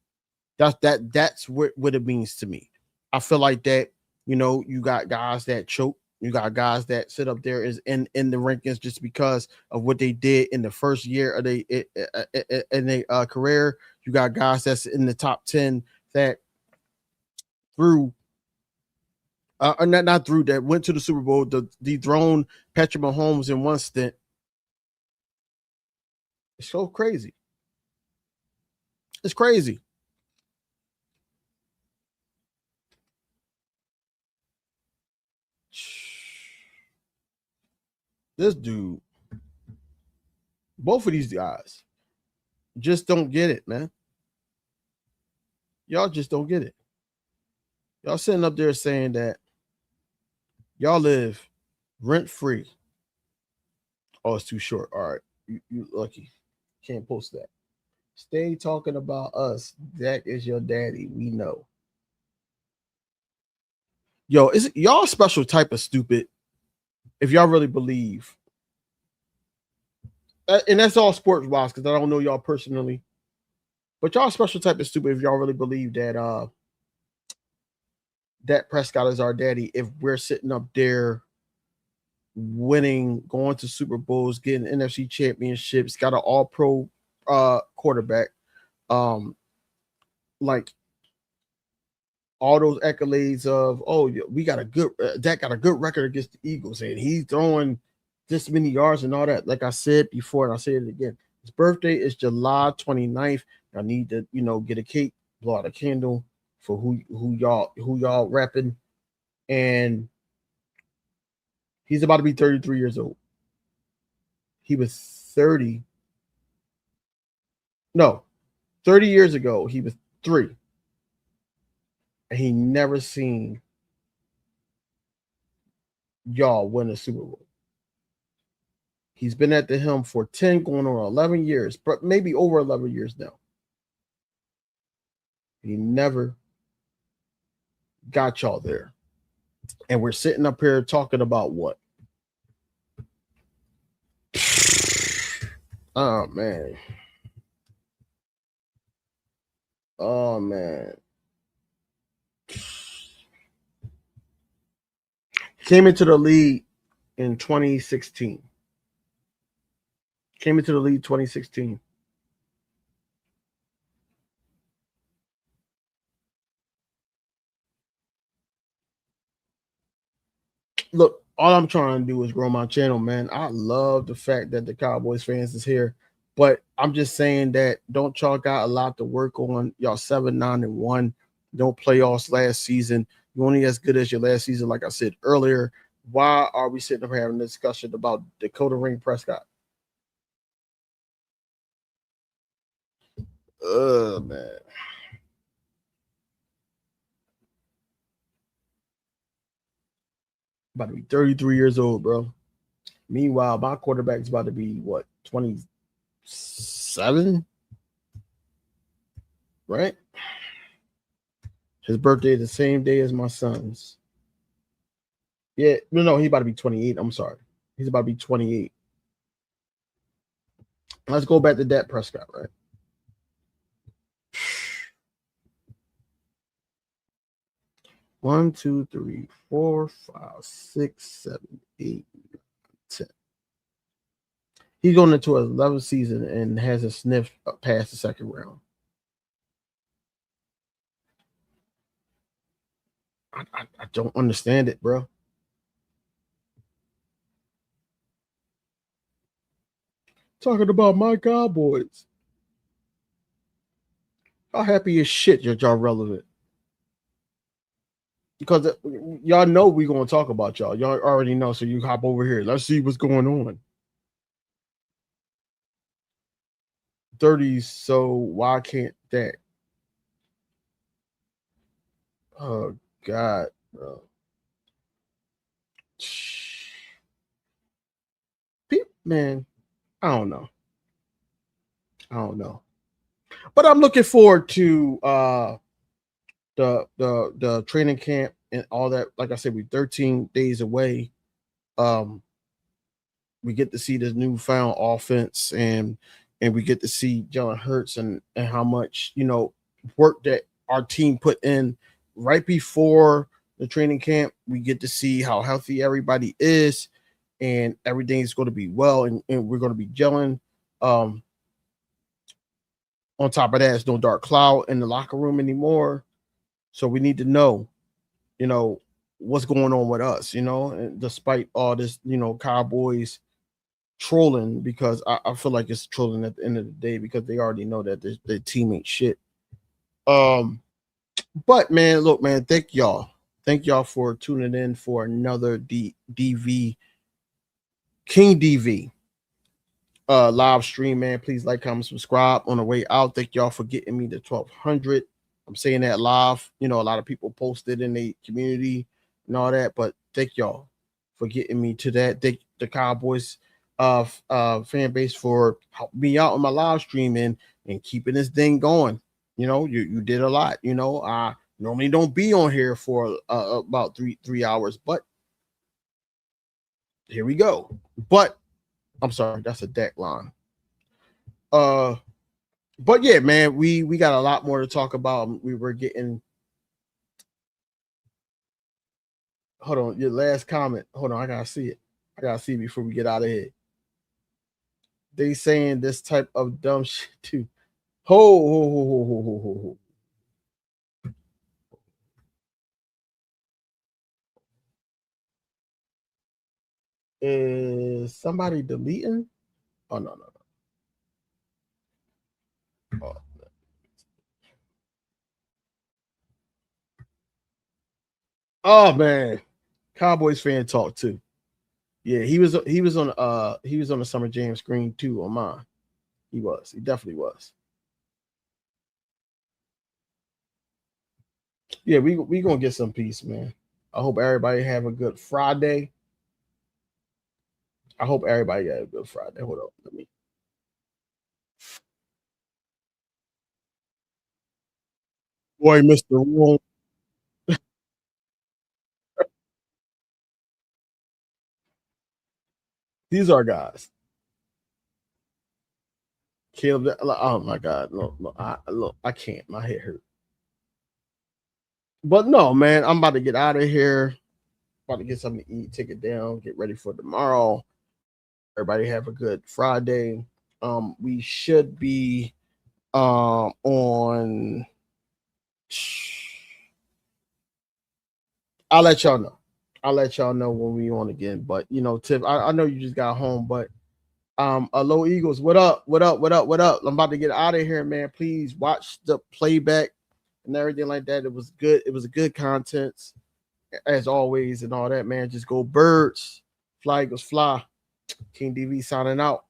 That's what it means to me. I feel like that, you know, you got guys that choke, you got guys that sit up there is in the rankings just because of what they did in the first year of their career. You got guys that's in the top 10 that through not through that went to the Super Bowl, dethroned Patrick Mahomes in one stint. It's so crazy. It's crazy. This dude, both of these guys just don't get it, man. Y'all just don't get it. Y'all sitting up there saying that y'all live rent free. Oh, it's too short. All right. You lucky. Can't post that. Stay talking about us. Dak is your daddy. We know. Yo, is y'all a special type of stupid if y'all really believe. And that's all sports wise, because I don't know y'all personally. But y'all a special type of stupid if y'all really believe that Dak Prescott is our daddy. If we're sitting up there winning, going to Super Bowls, getting NFC championships, got an all-pro quarterback, like all those accolades of, oh, we got a good Dak got a good record against the Eagles, and he's throwing this many yards and all that. Like I said before, and I'll say it again. His birthday is July 29th. I need to, you know, get a cake, blow out a candle for who y'all repping. And he's about to be 33 years old. He was 30. No, 30 years ago, he was 3. And he never seen y'all win a Super Bowl. He's been at the helm for 10, going on 11 years, but maybe over 11 years now. He never got y'all there. And we're sitting up here talking about what? Oh, man. Oh, man. Came into the league in 2016. Came into the league 2016. Look, all I'm trying to do is grow my channel, man. I love the fact that the Cowboys fans is here, but I'm just saying that don't y'all got a lot to work on. Y'all 7-9-1. Don't playoffs last season. You're only as good as your last season, like I said earlier. Why are we sitting up having a discussion about Dakota Ring Prescott? Man. About to be 33 years old, bro. Meanwhile, my quarterback is about to be what, 27? Right? His birthday is the same day as my son's. Yeah, no, he's about to be 28. I'm sorry. He's about to be 28. Let's go back to Dak Prescott, right? One, two, three, 4, 5, 6, 7, 8, 10. He's going into his 11th season and has a sniff past the second round. I don't understand it, bro. Talking about my Cowboys. How happy as shit y'all relevant? Because y'all know we're going to talk about y'all. Y'all already know, so you hop over here. Let's see what's going on. 30s, so why can't that? Oh, God, bro. Man, I don't know. But I'm looking forward to the training camp and all that. Like I said, we're 13 days away. We get to see this newfound offense, and we get to see Jalen Hurts and how much work that our team put in right before the training camp. We get to see how healthy everybody is, and everything's going to be well, and we're going to be gelling. On top of that, there's no dark cloud in the locker room anymore. So we need to know, what's going on with us, and despite all this, Cowboys trolling, because I feel like it's trolling at the end of the day, because they already know that their team ain't shit. But man, look, man, thank y'all for tuning in for another DV King DV live stream, man. Please like, comment, subscribe on the way out. Thank y'all for getting me to 1,200. I'm saying that live. A lot of people posted in the community and all that, but thank y'all for getting me to that. Thank the Cowboys fan base for helping me out on my live stream and keeping this thing going. You did a lot. I normally don't be on here for about three hours, but here we go. But I'm sorry, that's a deck line. But yeah, man, we got a lot more to talk about. We were getting. Hold on, your last comment. Hold on, I gotta see it. Before we get out of here. They saying this type of dumb shit too. Ho. Is somebody deleting? Oh no. Oh man, Cowboys fan talk too. Yeah, he was on the Summer Jam screen too on mine. He definitely was. Yeah, we gonna get some peace, man. I hope everybody have a good Friday. Hold on, let me. Boy, Mr. Wrong. These are guys. Caleb, oh my God, I can't. My head hurt. But no, man, I'm about to get out of here. about to get something to eat, take it down, get ready for tomorrow. Everybody have a good Friday. We should be on. I'll let y'all know. I'll let y'all know when we on again. But you know, Tiff, I know you just got home, but hello Eagles, what up? What up? What up? What up? I'm about to get out of here, man. Please watch the playback and everything like that. It was good. It was a good content as always and all that, man. Just go birds, fly Eagles fly. King DV signing out.